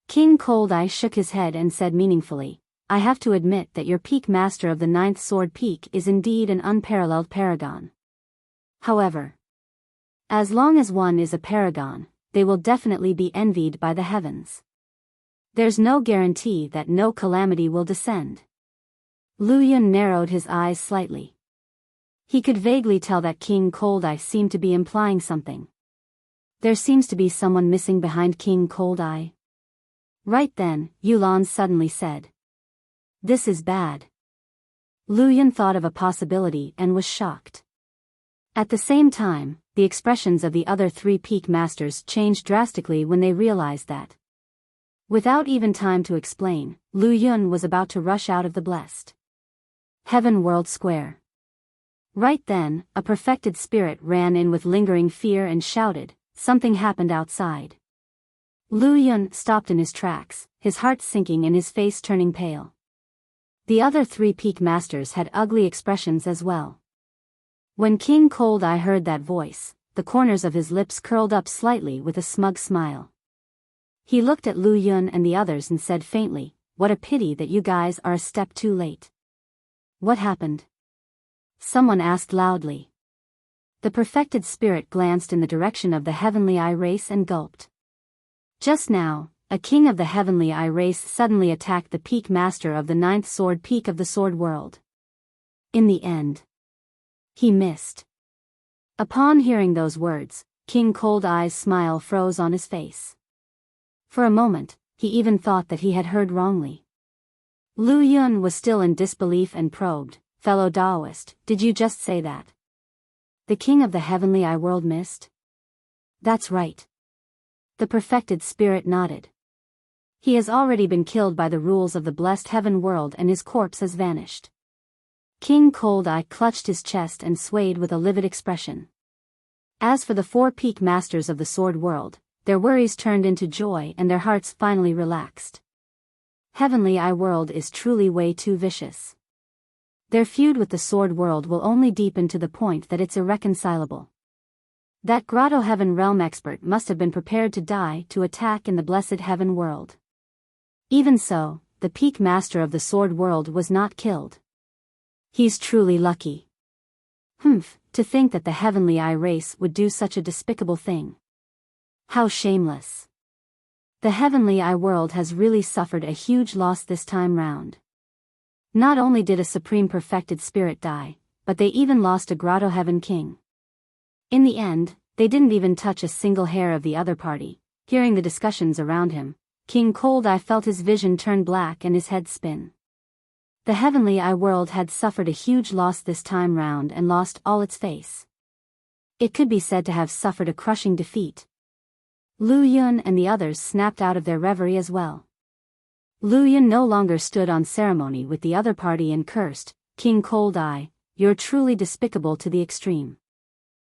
King Cold Eye shook his head and said meaningfully, "I have to admit that your Peak Master of the 9th Sword Peak is indeed an unparalleled paragon. However, as long as one is a paragon, they will definitely be envied by the heavens. There's no guarantee that no calamity will descend." Lu Yun narrowed his eyes slightly. He could vaguely tell that King Cold Eye seemed to be implying something. There seems to be someone missing behind King Cold Eye. Right then, Yulan suddenly said, "This is bad." Lu Yun thought of a possibility and was shocked. At the same time, the expressions of the other 3 Peak Masters changed drastically when they realized that. Without even time to explain, Lu Yun was about to rush out of the blessed Heaven World Square. Right then, a perfected spirit ran in with lingering fear and shouted, "Something happened outside." Lu Yun stopped in his tracks, his heart sinking and his face turning pale. The other 3 Peak Masters had ugly expressions as well. When King Cold Eye heard that voice, the corners of his lips curled up slightly with a smug smile. He looked at Lu Yun and the others and said faintly, "What a pity that you guys are a step too late." "What happened?" someone asked loudly. The perfected spirit glanced in the direction of the heavenly eye race and gulped. Just now, a king of the heavenly eye race suddenly attacked the Peak Master of the 9th Sword Peak of the Sword World. In the end, he missed. Upon hearing those words, King Cold Eye's smile froze on his face. For a moment, he even thought that he had heard wrongly. Lu Yun was still in disbelief and probed, "Fellow Taoist, did you just say that the king of the heavenly eye world missed?" "That's right." The perfected spirit nodded. "He has already been killed by the rules of the blessed heaven world and his corpse has vanished." King Cold Eye clutched his chest and swayed with a livid expression. As for the 4 Peak Masters of the Sword World, their worries turned into joy and their hearts finally relaxed. Heavenly Eye World is truly way too vicious. Their feud with the Sword World will only deepen to the point that it's irreconcilable. That Grotto Heaven Realm expert must have been prepared to die to attack in the blessed Heaven World. Even so, the Peak Master of the Sword World was not killed. He's truly lucky. To think that the Heavenly Eye race would do such a despicable thing. How shameless. The Heavenly Eye World has really suffered a huge loss this time round. Not only did a supreme perfected spirit die, but they even lost a Grotto Heaven king. In the end, they didn't even touch a single hair of the other party. Hearing the discussions around him, King Cold Eye felt his vision turn black and his head spin. The Heavenly Eye world had suffered a huge loss this time round and lost all its face. It could be said to have suffered a crushing defeat. Lu Yun and the others snapped out of their reverie as well. Lu Yun no longer stood on ceremony with the other party and cursed, "King Cold Eye, you're truly despicable to the extreme.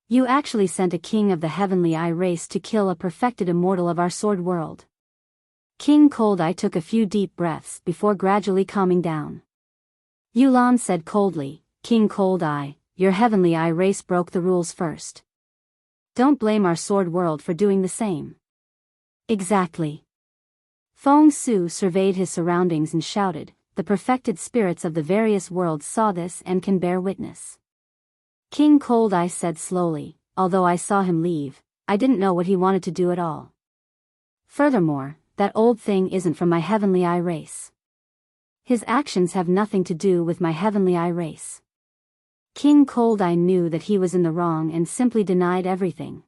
You actually sent a king of the Heavenly Eye race to kill a perfected immortal of our sword world." King Cold Eye took a few deep breaths before gradually calming down. Yulan said coldly, "King Cold Eye, your Heavenly Eye race broke the rules first. Don't blame our sword world for doing the same." "Exactly." Feng Su surveyed his surroundings and shouted, "The perfected spirits of the various worlds saw this and can bear witness." King Cold Eye said slowly, "Although I saw him leave, I didn't know what he wanted to do at all. Furthermore, that old thing isn't from my Heavenly Eye race. His actions have nothing to do with my Heavenly Eye race." King Cold Eye knew that he was in the wrong and simply denied everything.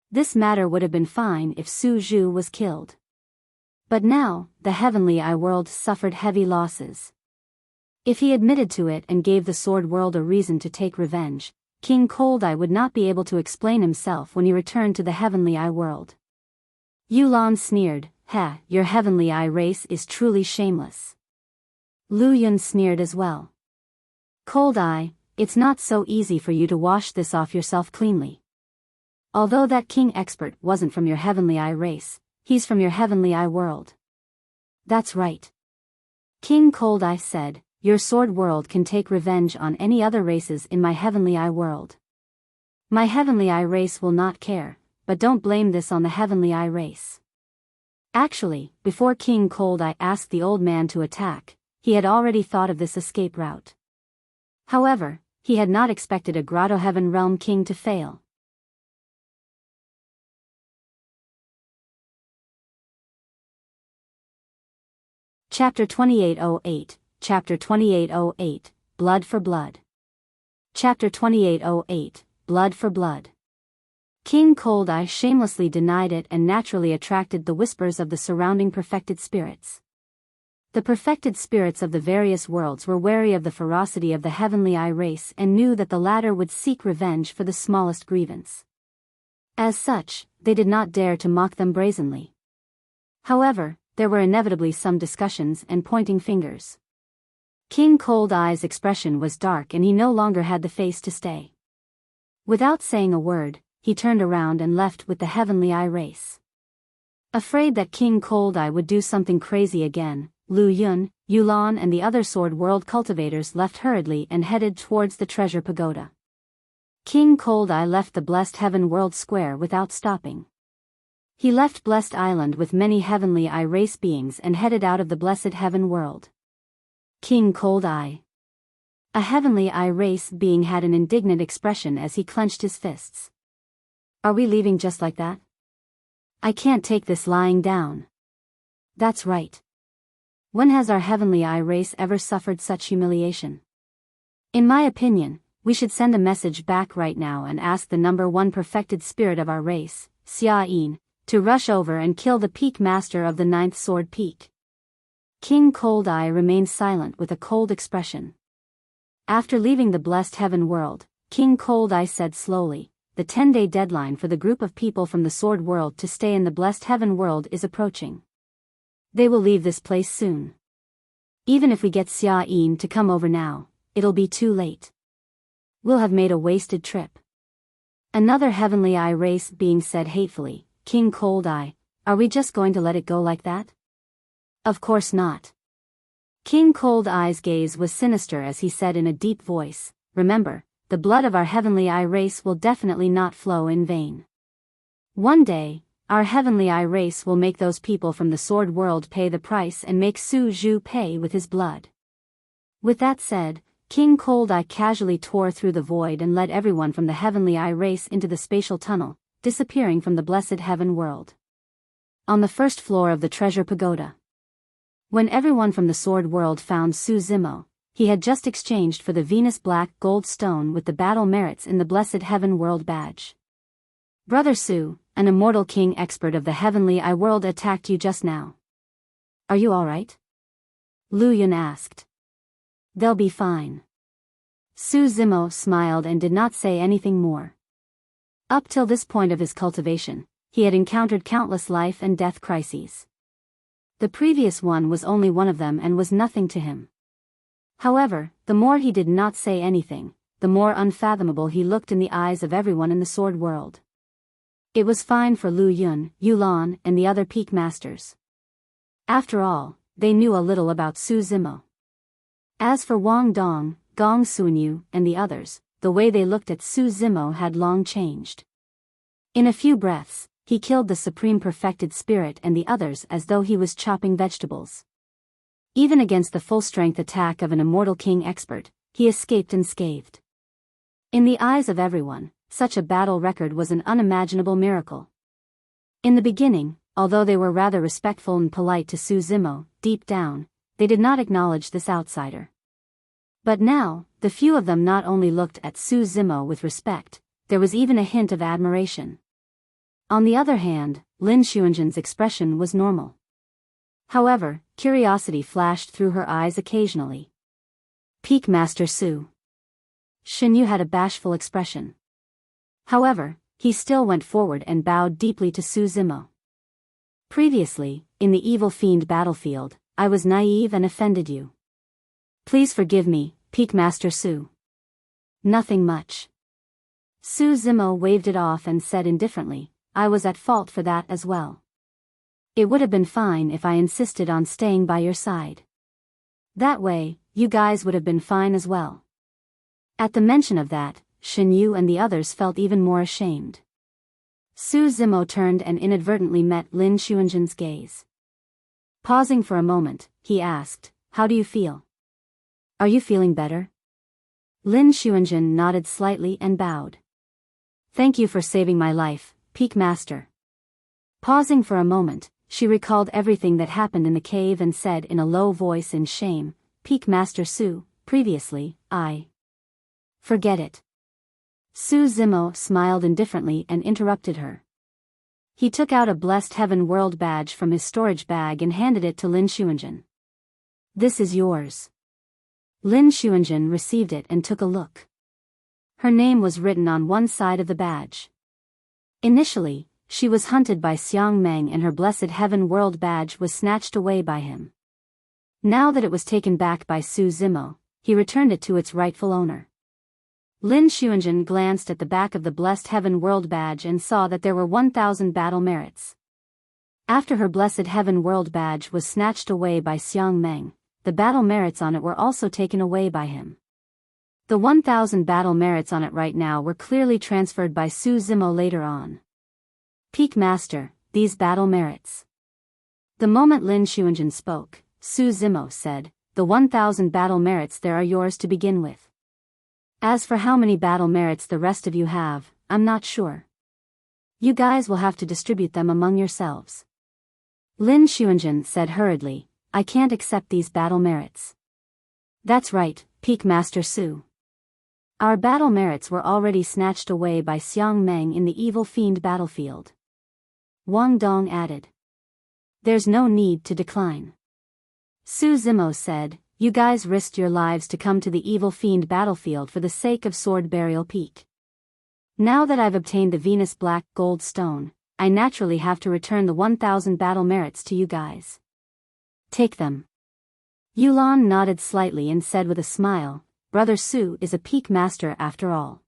This matter would have been fine if Su Zhu was killed. But now, the Heavenly Eye world suffered heavy losses. If he admitted to it and gave the sword world a reason to take revenge, King Cold Eye would not be able to explain himself when he returned to the Heavenly Eye world. Yulan sneered, "Ha, your Heavenly Eye race is truly shameless." Lu Yun sneered as well. "Cold Eye, it's not so easy for you to wash this off yourself cleanly. Although that king expert wasn't from your Heavenly Eye race, he's from your Heavenly Eye world." "That's right." King Cold Eye said, "Your sword world can take revenge on any other races in my Heavenly Eye world. My Heavenly Eye race will not care, but don't blame this on the Heavenly Eye race." Actually, before King Cold Eye asked the old man to attack, he had already thought of this escape route. However, he had not expected a Grotto Heaven realm king to fail. Chapter 2808, Chapter 2808, Blood for Blood. Chapter 2808, Blood for Blood. King Cold Eye shamelessly denied it and naturally attracted the whispers of the surrounding perfected spirits. The perfected spirits of the various worlds were wary of the ferocity of the Heavenly Eye race and knew that the latter would seek revenge for the smallest grievance. As such, they did not dare to mock them brazenly. However, there were inevitably some discussions and pointing fingers. King Cold Eye's expression was dark and he no longer had the face to stay. Without saying a word, he turned around and left with the Heavenly Eye race. Afraid that King Cold Eye would do something crazy again, Lu Yun, Yulan and the other sword world cultivators left hurriedly and headed towards the treasure pagoda. King Cold Eye left the Blessed Heaven World Square without stopping. He left Blessed Island with many Heavenly Eye race beings and headed out of the Blessed Heaven World. King Cold Eye. A Heavenly Eye race being had an indignant expression as he clenched his fists. "Are we leaving just like that? I can't take this lying down." "That's right. When has our Heavenly Eye race ever suffered such humiliation? In my opinion, we should send a message back right now and ask the number one perfected spirit of our race, Xia Yin, to rush over and kill the peak master of the 9th sword peak." King Cold Eye remained silent with a cold expression. After leaving the Blessed Heaven World, King Cold Eye said slowly, "The 10-day deadline for the group of people from the Sword World to stay in the Blessed Heaven World is approaching. They will leave this place soon. Even if we get Xia Yin to come over now, it'll be too late. We'll have made a wasted trip." Another Heavenly Eye race being said hatefully, "King Cold Eye, are we just going to let it go like that?" "Of course not." King Cold Eye's gaze was sinister as he said in a deep voice, "Remember, the blood of our Heavenly Eye race will definitely not flow in vain. One day, our Heavenly Eye race will make those people from the Sword World pay the price and make Su Zhu pay with his blood." With that said, King Cold Eye casually tore through the void and led everyone from the Heavenly Eye race into the spatial tunnel, disappearing from the Blessed Heaven World. On the first floor of the Treasure Pagoda. When everyone from the Sword World found Su Zimo, he had just exchanged for the Venus Black Gold Stone with the battle merits in the Blessed Heaven World badge. Brother Su, an immortal king expert of the Heavenly Eye World attacked you just now. Are you alright? Lu Yun asked. They'll be fine. Su Zimo smiled and did not say anything more. Up till this point of his cultivation, he had encountered countless life and death crises. The previous one was only one of them and was nothing to him. However, the more he did not say anything, the more unfathomable he looked in the eyes of everyone in the Sword World. It was fine for Lu Yun, Yulan, and the other peak masters. After all, they knew a little about Su Zimo. As for Wang Dong, Gong Sunyu, and the others, the way they looked at Su Zimo had long changed. In a few breaths, he killed the Supreme Perfected Spirit and the others as though he was chopping vegetables. Even against the full-strength attack of an immortal king expert, he escaped unscathed. In the eyes of everyone, such a battle record was an unimaginable miracle. In the beginning, although they were rather respectful and polite to Su Zimo, deep down, they did not acknowledge this outsider. But now, the few of them not only looked at Su Zimo with respect, there was even a hint of admiration. On the other hand, Lin Xuanzhen's expression was normal. However, curiosity flashed through her eyes occasionally. Peak Master Su. Shinyu had a bashful expression. However, he still went forward and bowed deeply to Su Zimo. Previously, in the Evil Fiend battlefield, I was naive and offended you. Please forgive me, Peak Master Su. Nothing much. Su Zimo waved it off and said indifferently, I was at fault for that as well. It would have been fine if I insisted on staying by your side. That way, you guys would have been fine as well. At the mention of that, Shinyu and the others felt even more ashamed. Su Zimo turned and inadvertently met Lin Xuanzhen's gaze. Pausing for a moment, he asked, How do you feel? Are you feeling better? Lin Xuanzhen nodded slightly and bowed. Thank you for saving my life, Peak Master. Pausing for a moment, she recalled everything that happened in the cave and said in a low voice in shame, Peak Master Su, previously, I. Forget it. Su Zimo smiled indifferently and interrupted her. He took out a Blessed Heaven World badge from his storage bag and handed it to Lin Xuanzhen. This is yours. Lin Xuanzhen received it and took a look. Her name was written on one side of the badge. Initially, she was hunted by Xiang Meng and her Blessed Heaven World badge was snatched away by him. Now that it was taken back by Su Zimo, he returned it to its rightful owner. Lin Xuanzhen glanced at the back of the Blessed Heaven World badge and saw that there were 1,000 battle merits. After her Blessed Heaven World badge was snatched away by Xiang Meng, the battle merits on it were also taken away by him. The 1,000 battle merits on it right now were clearly transferred by Su Zimo later on. Peak Master, these battle merits. The moment Lin Xuanzhen spoke, Su Zimo said, the 1,000 battle merits there are yours to begin with. As for how many battle merits the rest of you have, I'm not sure. You guys will have to distribute them among yourselves. Lin Xuanzhen said hurriedly, I can't accept these battle merits. That's right, Peak Master Su. Our battle merits were already snatched away by Xiang Meng in the Evil Fiend battlefield. Wang Dong added. There's no need to decline. Su Zimo said, you guys risked your lives to come to the Evil Fiend battlefield for the sake of Sword Burial Peak. Now that I've obtained the Venus Black Gold Stone, I naturally have to return the 1,000 battle merits to you guys. Take them. Yulan nodded slightly and said with a smile, Brother Su is a peak master after all.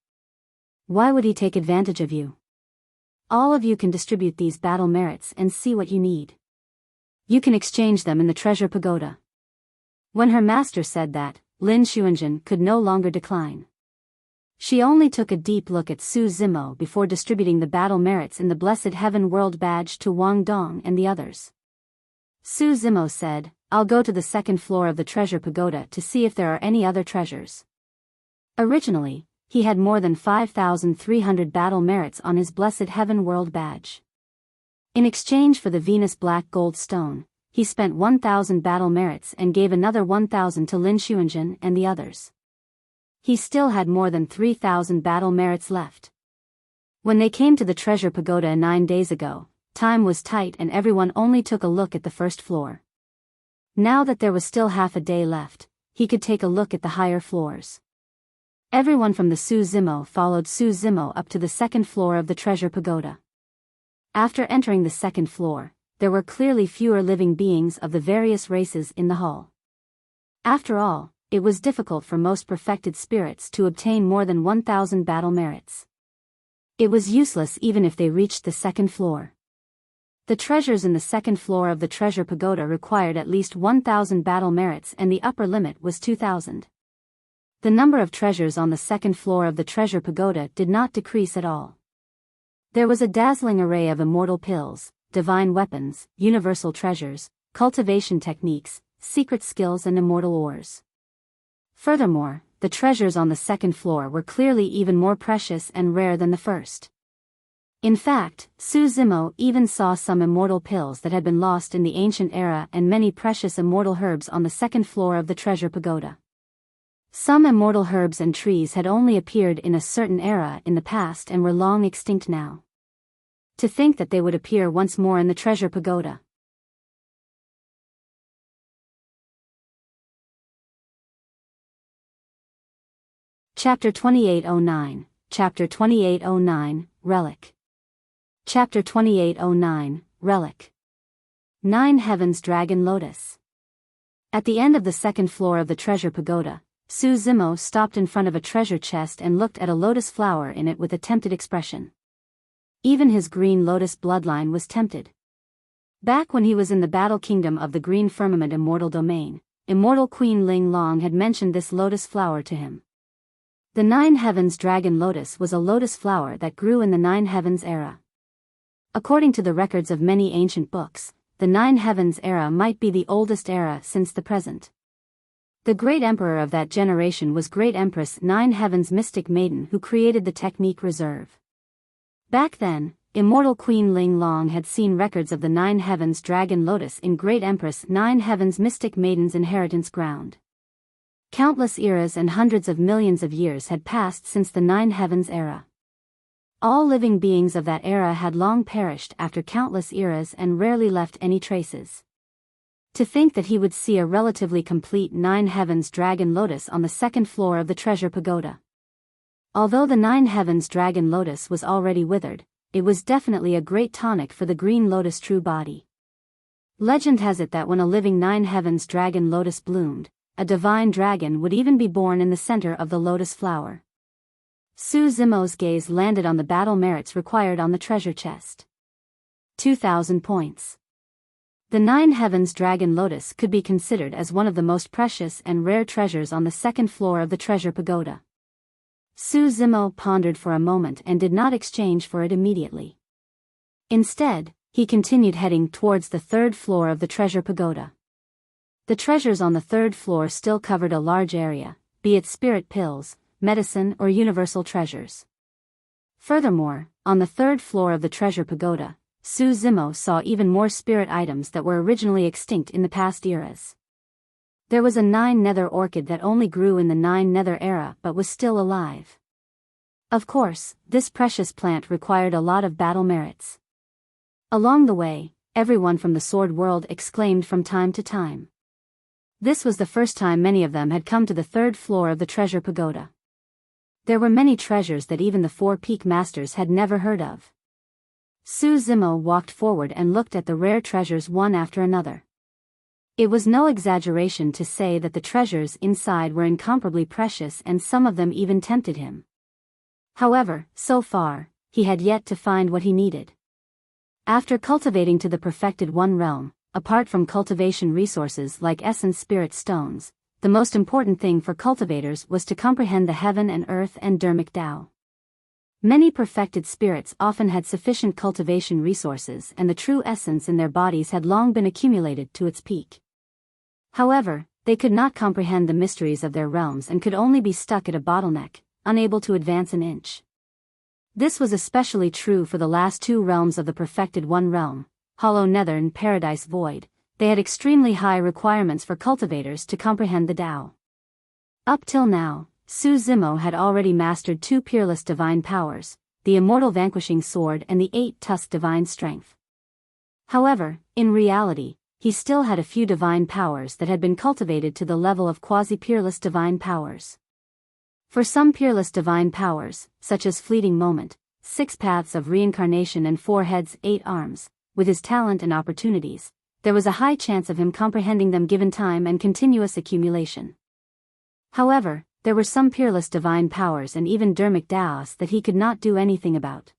Why would he take advantage of you? All of you can distribute these battle merits and see what you need. You can exchange them in the treasure pagoda. When her master said that, Lin Xuanzhen could no longer decline. She only took a deep look at Su Zimo before distributing the battle merits in the Blessed Heaven World badge to Wang Dong and the others. Su Zimo said, I'll go to the second floor of the treasure pagoda to see if there are any other treasures. Originally, he had more than 5,300 battle merits on his Blessed Heaven World badge. In exchange for the Venus Black Gold Stone, he spent 1,000 battle merits and gave another 1,000 to Lin Xuanjun and the others. He still had more than 3,000 battle merits left. When they came to the treasure pagoda 9 days ago, time was tight and everyone only took a look at the first floor. Now that there was still half a day left, he could take a look at the higher floors. Everyone from the Su Zimo followed Su Zimo up to the second floor of the treasure pagoda. After entering the second floor, there were clearly fewer living beings of the various races in the hall. After all, it was difficult for most perfected spirits to obtain more than 1,000 battle merits. It was useless even if they reached the second floor. The treasures in the second floor of the treasure pagoda required at least 1,000 battle merits and the upper limit was 2,000. The number of treasures on the second floor of the treasure pagoda did not decrease at all. There was a dazzling array of immortal pills, divine weapons, universal treasures, cultivation techniques, secret skills and immortal ores. Furthermore, the treasures on the second floor were clearly even more precious and rare than the first. In fact, Su Zimo even saw some immortal pills that had been lost in the ancient era and many precious immortal herbs on the second floor of the treasure pagoda. Some immortal herbs and trees had only appeared in a certain era in the past and were long extinct now. To think that they would appear once more in the treasure pagoda. Chapter 2809, Chapter 2809, Relic. Chapter 2809, Relic. 9 Heavens Dragon Lotus. At the end of the second floor of the treasure pagoda, Su Zimo stopped in front of a treasure chest and looked at a lotus flower in it with a tempted expression. Even his green lotus bloodline was tempted. Back when he was in the battle kingdom of the Green Firmament Immortal Domain, Immortal Queen Ling Long had mentioned this lotus flower to him. The 9 Heavens Dragon Lotus was a lotus flower that grew in the 9 Heavens era. According to the records of many ancient books, the 9 Heavens era might be the oldest era since the present. The great emperor of that generation was Great Empress 9 Heavens Mystic Maiden who created the technique reserve. Back then, Immortal Queen Ling Long had seen records of the 9 Heavens Dragon Lotus in Great Empress 9 Heavens Mystic Maiden's inheritance ground. Countless eras and hundreds of millions of years had passed since the 9 Heavens era. All living beings of that era had long perished after countless eras and rarely left any traces. To think that he would see a relatively complete 9 Heavens Dragon Lotus on the second floor of the treasure pagoda. Although the 9 Heavens Dragon Lotus was already withered, it was definitely a great tonic for the green lotus true body. Legend has it that when a living 9 Heavens Dragon Lotus bloomed, a divine dragon would even be born in the center of the lotus flower. Su Zimo's gaze landed on the battle merits required on the treasure chest. 2,000 points. The 9 Heavens Dragon Lotus could be considered as one of the most precious and rare treasures on the second floor of the treasure pagoda. Su Zimo pondered for a moment and did not exchange for it immediately. Instead, he continued heading towards the third floor of the treasure pagoda. The treasures on the third floor still covered a large area, be it spirit pills, medicine or universal treasures. Furthermore, on the third floor of the treasure pagoda, Su Zimo saw even more spirit items that were originally extinct in the past eras. There was a 9 nether orchid that only grew in the 9 nether era but was still alive. Of course, this precious plant required a lot of battle merits. Along the way, everyone from the sword world exclaimed from time to time. This was the first time many of them had come to the third floor of the treasure pagoda. There were many treasures that even the 4 peak masters had never heard of. Su Zimo walked forward and looked at the rare treasures one after another. It was no exaggeration to say that the treasures inside were incomparably precious and some of them even tempted him. However, so far, he had yet to find what he needed. After cultivating to the perfected one realm, apart from cultivation resources like essence spirit stones, the most important thing for cultivators was to comprehend the heaven and earth and Dharmic Tao. Many perfected spirits often had sufficient cultivation resources and the true essence in their bodies had long been accumulated to its peak. However, they could not comprehend the mysteries of their realms and could only be stuck at a bottleneck, unable to advance an inch. This was especially true for the last 2 realms of the perfected one realm, Hollow Nether and Paradise Void, they had extremely high requirements for cultivators to comprehend the Tao. Up till now, Su Zimo had already mastered 2 peerless divine powers, the immortal vanquishing sword and the 8-tusked divine strength. However, in reality, he still had a few divine powers that had been cultivated to the level of quasi-peerless divine powers. For some peerless divine powers, such as Fleeting Moment, 6 Paths of Reincarnation and 4 Heads, 8 Arms, with his talent and opportunities, there was a high chance of him comprehending them given time and continuous accumulation. However, there were some peerless divine powers and even dharmic Taos that he could not do anything about.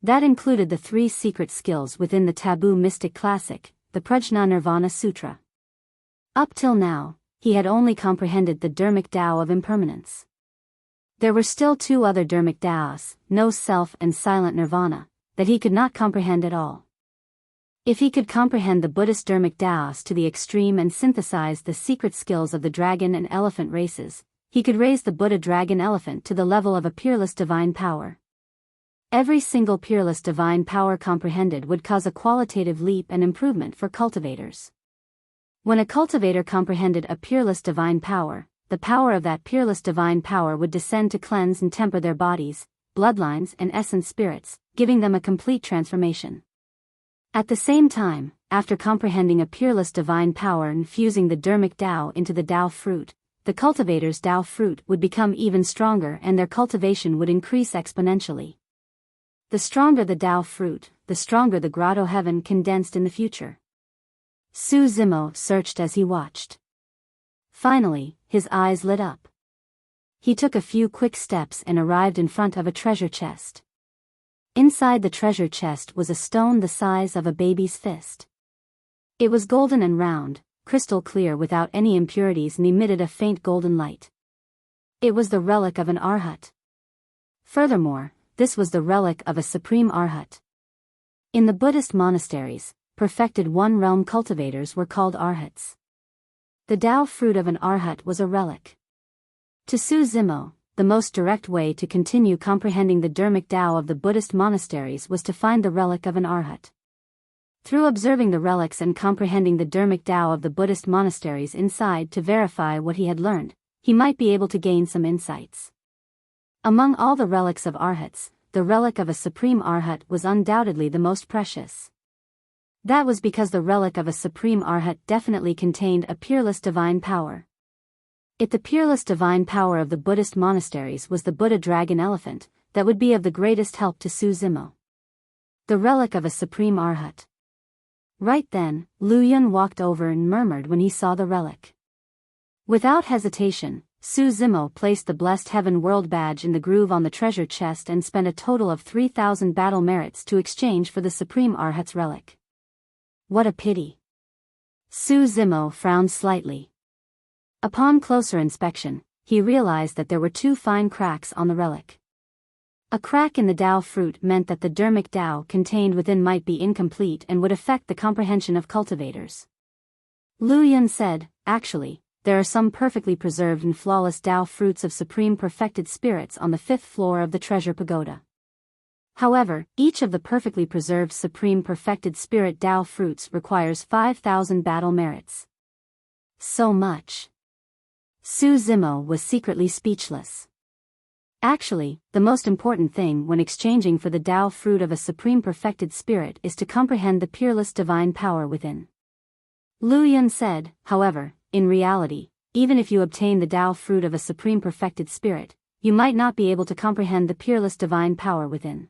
That included the 3 secret skills within the taboo mystic classic, the Prajna Nirvana Sutra. Up till now, he had only comprehended the dharmic Tao of impermanence. There were still 2 other dharmic Taos, no self and silent nirvana, that he could not comprehend at all. If he could comprehend the Buddhist dharmic Taos to the extreme and synthesize the secret skills of the dragon and elephant races, he could raise the Buddha dragon elephant to the level of a peerless divine power. Every single peerless divine power comprehended would cause a qualitative leap and improvement for cultivators. When a cultivator comprehended a peerless divine power, the power of that peerless divine power would descend to cleanse and temper their bodies, bloodlines and essence spirits, giving them a complete transformation. At the same time, after comprehending a peerless divine power and fusing the dharmic Tao into the Tao fruit, the cultivator's Tao fruit would become even stronger and their cultivation would increase exponentially. The stronger the Tao fruit, the stronger the grotto heaven condensed in the future. Su Zimo searched as he watched. Finally, his eyes lit up. He took a few quick steps and arrived in front of a treasure chest. Inside the treasure chest was a stone the size of a baby's fist. It was golden and round, crystal clear without any impurities and emitted a faint golden light. It was the relic of an arhat. Furthermore, this was the relic of a supreme arhat. In the Buddhist monasteries, perfected one-realm cultivators were called arhats. The Tao fruit of an arhat was a relic. To Su Zimo, the most direct way to continue comprehending the dharmic Tao of the Buddhist monasteries was to find the relic of an arhat. Through observing the relics and comprehending the dharmic Tao of the Buddhist monasteries inside to verify what he had learned, he might be able to gain some insights. Among all the relics of arhats, the relic of a supreme arhat was undoubtedly the most precious. That was because the relic of a supreme arhat definitely contained a peerless divine power. The peerless divine power of the Buddhist monasteries was the Buddha dragon elephant, that would be of the greatest help to Su Zimo. The relic of a supreme arhat. Right then, Lu Yun walked over and murmured when he saw the relic. Without hesitation, Su Zimo placed the Blessed Heaven World Badge in the groove on the treasure chest and spent a total of 3,000 battle merits to exchange for the Supreme Arhat's relic. What a pity. Su Zimo frowned slightly. Upon closer inspection, he realized that there were 2 fine cracks on the relic. A crack in the Tao fruit meant that the dharmic Tao contained within might be incomplete and would affect the comprehension of cultivators. Lu Yun said, actually, there are some perfectly preserved and flawless Tao fruits of supreme perfected spirits on the 5th floor of the treasure pagoda. However, each of the perfectly preserved supreme perfected spirit Tao fruits requires 5,000 battle merits. So much. Su Zimo was secretly speechless. Actually, the most important thing when exchanging for the Tao fruit of a supreme perfected spirit is to comprehend the peerless divine power within. Lu Yun said, however, in reality, even if you obtain the Tao fruit of a supreme perfected spirit, you might not be able to comprehend the peerless divine power within.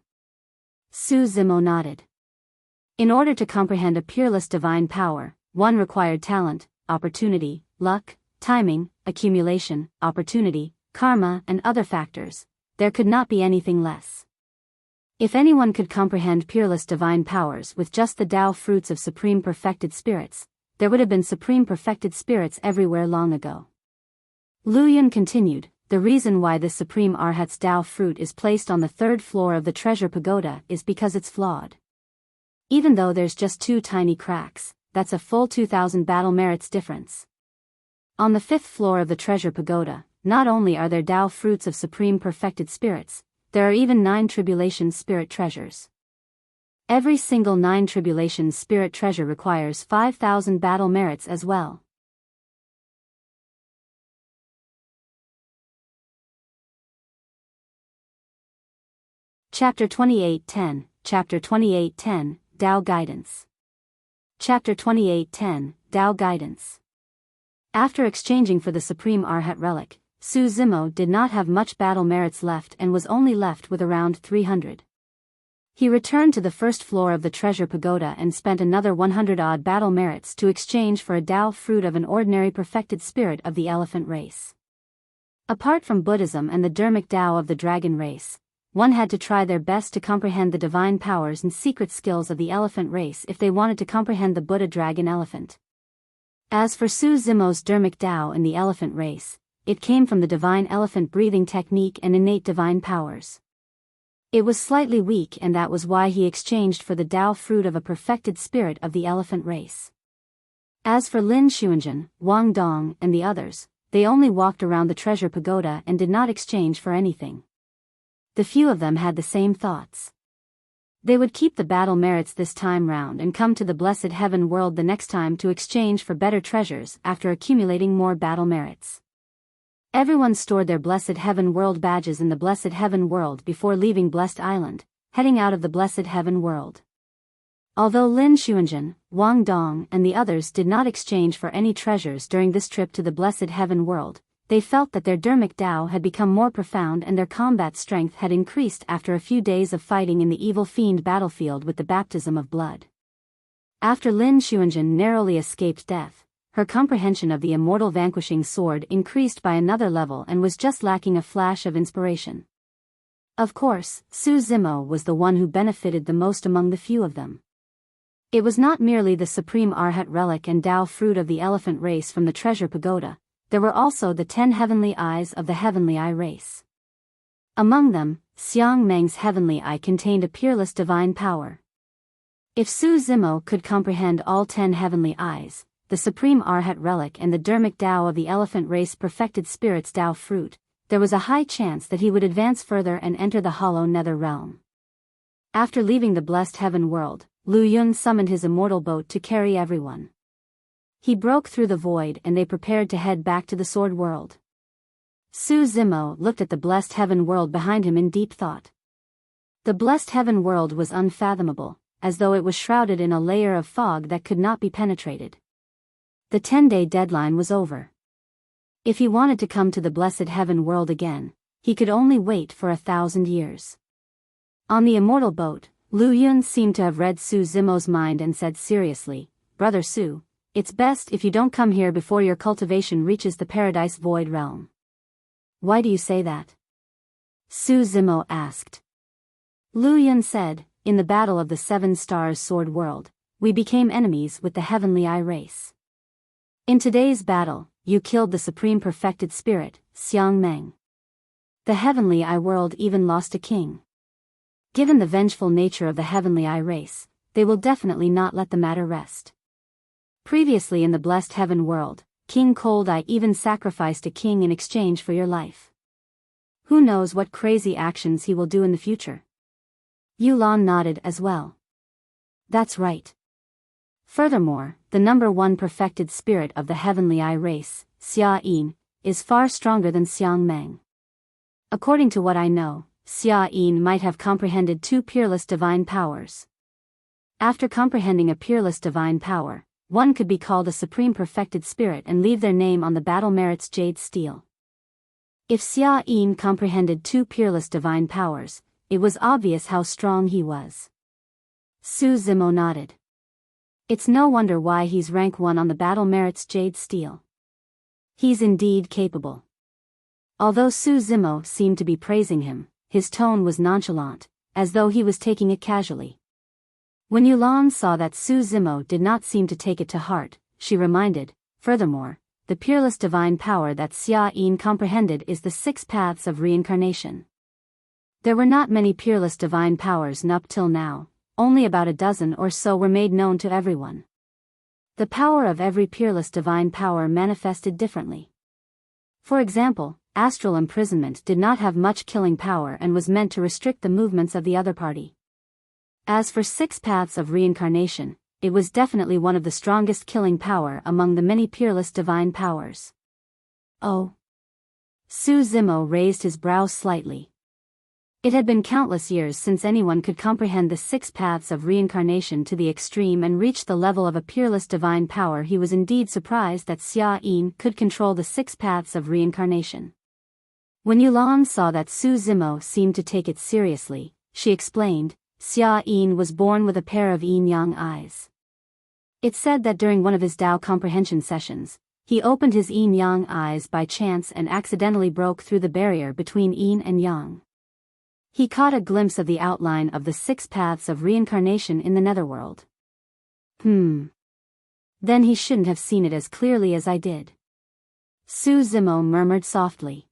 Su Zimo nodded. In order to comprehend a peerless divine power, one required talent, opportunity, luck, timing, accumulation, opportunity, karma and other factors. There could not be anything less. If anyone could comprehend peerless divine powers with just the Tao fruits of supreme perfected spirits, there would have been supreme perfected spirits everywhere long ago. Lu Yun continued, the reason why this supreme arhat's Tao fruit is placed on the 3rd floor of the treasure pagoda is because it's flawed. Even though there's just 2 tiny cracks, that's a full 2,000 battle merits difference. On the 5th floor of the treasure pagoda, not only are there Tao fruits of supreme perfected spirits, there are even 9 tribulation spirit treasures. Every single 9 tribulations spirit treasure requires 5,000 battle merits as well. Chapter 28:10, Chapter 28:10, Tao Guidance. Chapter 28:10, Tao Guidance. After exchanging for the Supreme Arhat relic, Su Zimo did not have much battle merits left and was only left with around 300. He returned to the first floor of the treasure pagoda and spent another 100-odd battle merits to exchange for a Tao fruit of an ordinary perfected spirit of the elephant race. Apart from Buddhism and the Dharmic Tao of the dragon race, one had to try their best to comprehend the divine powers and secret skills of the elephant race if they wanted to comprehend the Buddha dragon elephant. As for Su Zimo's Dharmic Tao in the elephant race, it came from the divine elephant breathing technique and innate divine powers. It was slightly weak, and that was why he exchanged for the Tao fruit of a perfected spirit of the elephant race. As for Lin Xuanzhen, Wang Dong, and the others, they only walked around the treasure pagoda and did not exchange for anything. The few of them had the same thoughts. They would keep the battle merits this time round and come to the blessed heaven world the next time to exchange for better treasures after accumulating more battle merits. Everyone stored their blessed heaven world badges in the blessed heaven world before leaving Blessed Island, heading out of the blessed heaven world. Although Lin Xuanzhen, Wang Dong, and the others did not exchange for any treasures during this trip to the blessed heaven world, they felt that their Dharmic Tao had become more profound and their combat strength had increased after a few days of fighting in the evil fiend battlefield with the baptism of blood. After Lin Xuanzhen narrowly escaped death, her comprehension of the immortal vanquishing sword increased by another level and was just lacking a flash of inspiration. Of course, Su Zimo was the one who benefited the most among the few of them. It was not merely the Supreme Arhat relic and Tao fruit of the elephant race from the treasure pagoda, there were also the 10 heavenly eyes of the heavenly eye race. Among them, Xiang Meng's heavenly eye contained a peerless divine power. If Su Zimo could comprehend all 10 heavenly eyes, the Supreme Arhat relic and the Dharmic Tao of the elephant race perfected spirit's Tao fruit, there was a high chance that he would advance further and enter the hollow nether realm. After leaving the blessed heaven world, Lu Yun summoned his immortal boat to carry everyone. He broke through the void and they prepared to head back to the sword world. Su Zimo looked at the blessed heaven world behind him in deep thought. The blessed heaven world was unfathomable, as though it was shrouded in a layer of fog that could not be penetrated. The 10-day deadline was over. If he wanted to come to the blessed heaven world again, he could only wait for 1,000 years. On the immortal boat, Lu Yun seemed to have read Su Zimo's mind and said seriously, "Brother Su, it's best if you don't come here before your cultivation reaches the paradise void realm." "Why do you say that?" Su Zimo asked. Lu Yun said, "In the battle of the 7 stars sword world, we became enemies with the heavenly eye race. In today's battle, you killed the supreme perfected spirit, Xiang Meng. The heavenly eye world even lost a king. Given the vengeful nature of the heavenly eye race, they will definitely not let the matter rest. Previously in the blessed heaven world, King Cold Eye even sacrificed a king in exchange for your life. Who knows what crazy actions he will do in the future?" Yulan nodded as well. "That's right. Furthermore, the number 1 perfected spirit of the heavenly eye race, Xia Yin, is far stronger than Xiang Meng. According to what I know, Xia Yin might have comprehended 2 peerless divine powers. After comprehending a peerless divine power, one could be called a supreme perfected spirit and leave their name on the battle merit's jade steel. If Xia Yin comprehended 2 peerless divine powers, it was obvious how strong he was." Su Zimo nodded. "It's no wonder why he's rank 1 on the battle merit's jade steel. He's indeed capable." Although Su Zimo seemed to be praising him, his tone was nonchalant, as though he was taking it casually. When Yulan saw that Su Zimo did not seem to take it to heart, she reminded, "Furthermore, the peerless divine power that Xia Yin comprehended is the 6 paths of reincarnation. There were not many peerless divine powers up till now, only about a dozen or so were made known to everyone. The power of every peerless divine power manifested differently. For example, astral imprisonment did not have much killing power and was meant to restrict the movements of the other party. As for 6 paths of reincarnation, it was definitely one of the strongest killing power among the many peerless divine powers. Oh. Su Zimo raised his brows slightly. It had been countless years since anyone could comprehend the 6 paths of reincarnation to the extreme and reach the level of a peerless divine power. He was indeed surprised that Xia Yin could control the 6 paths of reincarnation. When Yulan saw that Su Zimo seemed to take it seriously, she explained, Xia Yin was born with a pair of yin-yang eyes. It said that during one of his Tao comprehension sessions, he opened his yin-yang eyes by chance and accidentally broke through the barrier between yin and yang. He caught a glimpse of the outline of the 6 paths of reincarnation in the netherworld. Then he shouldn't have seen it as clearly as I did. Su Zimo murmured softly.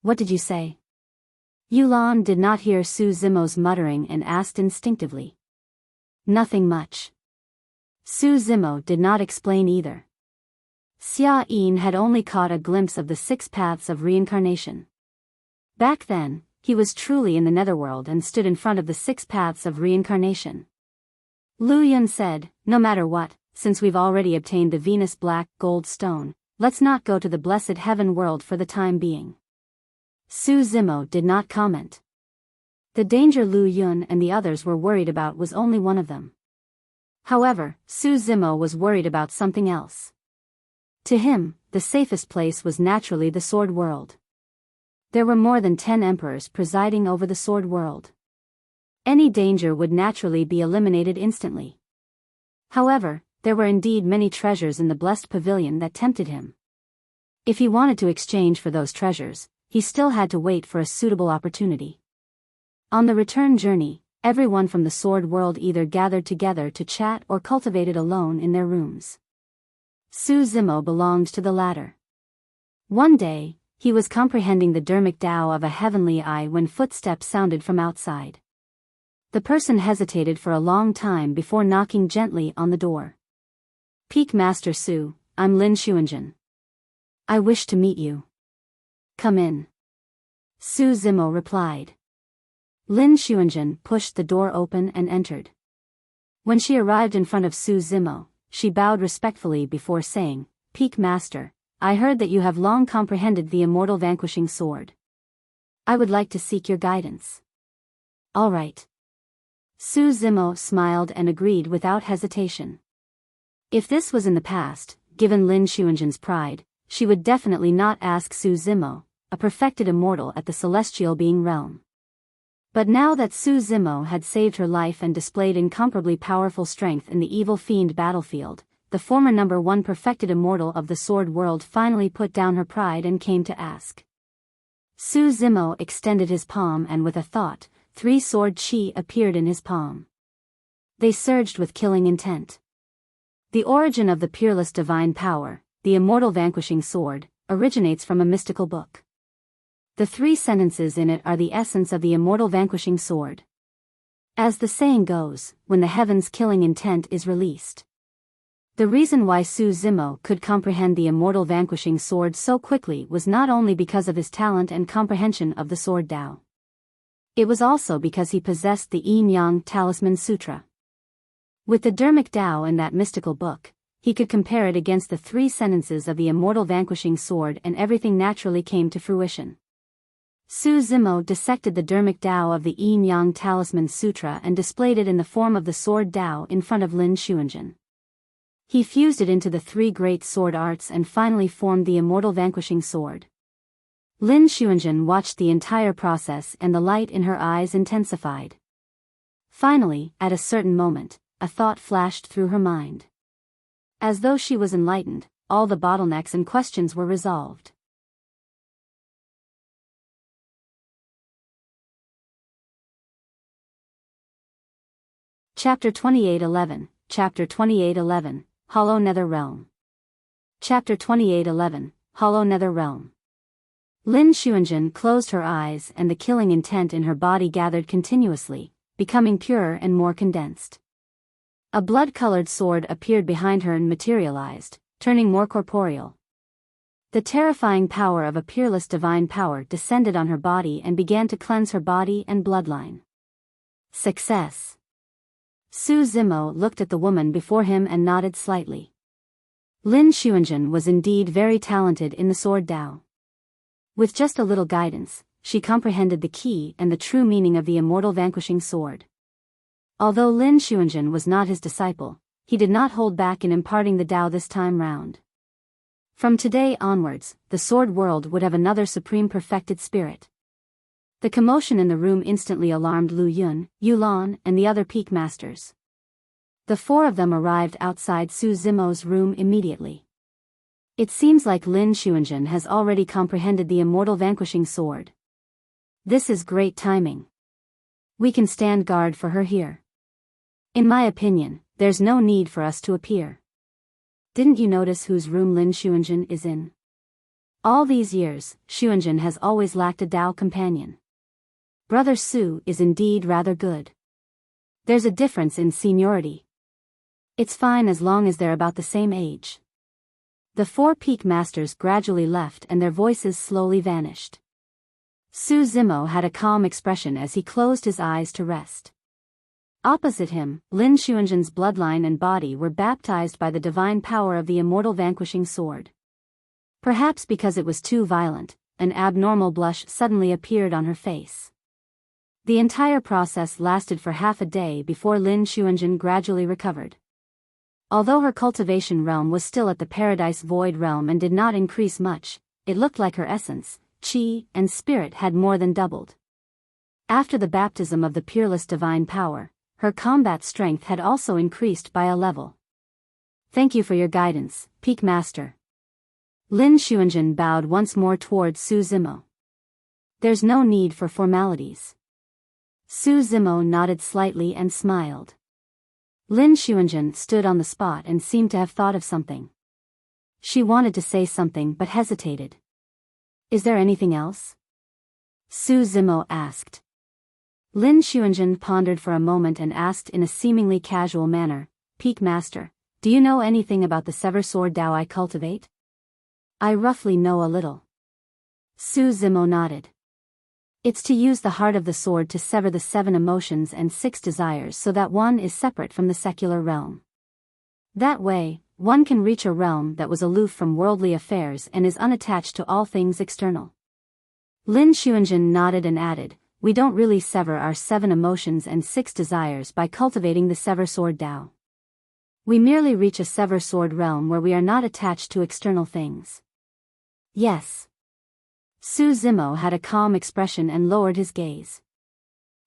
What did you say? Yulan did not hear Su Zimo's muttering and asked instinctively. Nothing much. Su Zimo did not explain either. Xia Yin had only caught a glimpse of the 6 paths of reincarnation. Back then, he was truly in the netherworld and stood in front of the 6 paths of reincarnation. Lu Yun said, no matter what, since we've already obtained the Venus Black Gold Stone, let's not go to the blessed heaven world for the time being. Su Zimo did not comment. The danger Lu Yun and the others were worried about was only one of them. However, Su Zimo was worried about something else. To him, the safest place was naturally the Sword World. There were more than 10 emperors presiding over the Sword World. Any danger would naturally be eliminated instantly. However, there were indeed many treasures in the Blessed Pavilion that tempted him. If he wanted to exchange for those treasures, he still had to wait for a suitable opportunity. On the return journey, everyone from the Sword World either gathered together to chat or cultivated alone in their rooms. Su Zimo belonged to the latter. One day, he was comprehending the Dharmic Tao of a heavenly eye when footsteps sounded from outside. The person hesitated for a long time before knocking gently on the door. Peak Master Su, I'm Lin Xuanjun. I wish to meet you. Come in. Su Zimo replied. Lin Xuanjun pushed the door open and entered. When she arrived in front of Su Zimo, she bowed respectfully before saying, Peak Master, I heard that you have long comprehended the immortal vanquishing sword. I would like to seek your guidance. All right. Su Zimo smiled and agreed without hesitation. If this was in the past, given Lin Xuanjun's pride, she would definitely not ask Su Zimo, a perfected immortal at the celestial being realm. But now that Su Zimo had saved her life and displayed incomparably powerful strength in the evil fiend battlefield, the former number 1 perfected immortal of the Sword World finally put down her pride and came to ask. Su Zimo extended his palm and with a thought, 3 sword chi appeared in his palm. They surged with killing intent. The origin of the peerless divine power, the immortal vanquishing sword, originates from a mystical book. The 3 sentences in it are the essence of the immortal vanquishing sword. As the saying goes, when the heaven's killing intent is released. The reason why Su Zimo could comprehend the immortal vanquishing sword so quickly was not only because of his talent and comprehension of the sword Tao. It was also because he possessed the Yin-Yang Talisman Sutra. With the Dharmic Tao in that mystical book, he could compare it against the 3 sentences of the immortal vanquishing sword and everything naturally came to fruition. Su Zimo dissected the Dharmic Tao of the Yin-Yang Talisman Sutra and displayed it in the form of the sword Tao in front of Lin Xuanjun. He fused it into the 3 great sword arts and finally formed the immortal vanquishing sword. Lin Xuanjun watched the entire process and the light in her eyes intensified. Finally, at a certain moment, a thought flashed through her mind. As though she was enlightened, all the bottlenecks and questions were resolved. Chapter 28:11, Chapter 28:11, Hollow Nether Realm. Chapter 28:11, Hollow Nether Realm. Lin Xuanjun closed her eyes and the killing intent in her body gathered continuously, becoming purer and more condensed. A blood-colored sword appeared behind her and materialized, turning more corporeal. The terrifying power of a peerless divine power descended on her body and began to cleanse her body and bloodline. Success. Su Zimo looked at the woman before him and nodded slightly. Lin Xuanzhen was indeed very talented in the sword Dao. With just a little guidance, she comprehended the key and the true meaning of the immortal vanquishing sword. Although Lin Xuanzhen was not his disciple, he did not hold back in imparting the Dao this time round. From today onwards, the sword world would have another supreme perfected spirit. The commotion in the room instantly alarmed Lu Yun, Yulan, and the other peak masters. The four of them arrived outside Su Zimo's room immediately. It seems like Lin Xuanzhen has already comprehended the immortal vanquishing sword. This is great timing. We can stand guard for her here. In my opinion, there's no need for us to appear. Didn't you notice whose room Lin Xuanzhen is in? All these years, Xuanzhen has always lacked a Dao companion. Brother Su is indeed rather good. There's a difference in seniority. It's fine as long as they're about the same age. The four peak masters gradually left and their voices slowly vanished. Su Zimo had a calm expression as he closed his eyes to rest. Opposite him, Lin Xuanzhen's bloodline and body were baptized by the divine power of the immortal vanquishing sword. Perhaps because it was too violent, an abnormal blush suddenly appeared on her face. The entire process lasted for half a day before Lin Xuanzhen gradually recovered. Although her cultivation realm was still at the Paradise Void realm and did not increase much, it looked like her essence, chi, and spirit had more than doubled. After the baptism of the peerless divine power, her combat strength had also increased by a level. Thank you for your guidance, Peak Master. Lin Xuanzhen bowed once more towards Su Zimo. There's no need for formalities. Su Zimo nodded slightly and smiled. Lin Xuanzhen stood on the spot and seemed to have thought of something. She wanted to say something but hesitated. Is there anything else? Su Zimo asked. Lin Xuanzhen pondered for a moment and asked in a seemingly casual manner, Peak Master, do you know anything about the Sever Sword Dao I cultivate? I roughly know a little. Su Zimo nodded. It's to use the heart of the sword to sever the 7 emotions and 6 desires so that one is separate from the secular realm. That way, one can reach a realm that was aloof from worldly affairs and is unattached to all things external. Lin Xuanzhen nodded and added, we don't really sever our 7 emotions and 6 desires by cultivating the Sever Sword Dao. We merely reach a Sever Sword realm where we are not attached to external things. Yes. Su Zimo had a calm expression and lowered his gaze.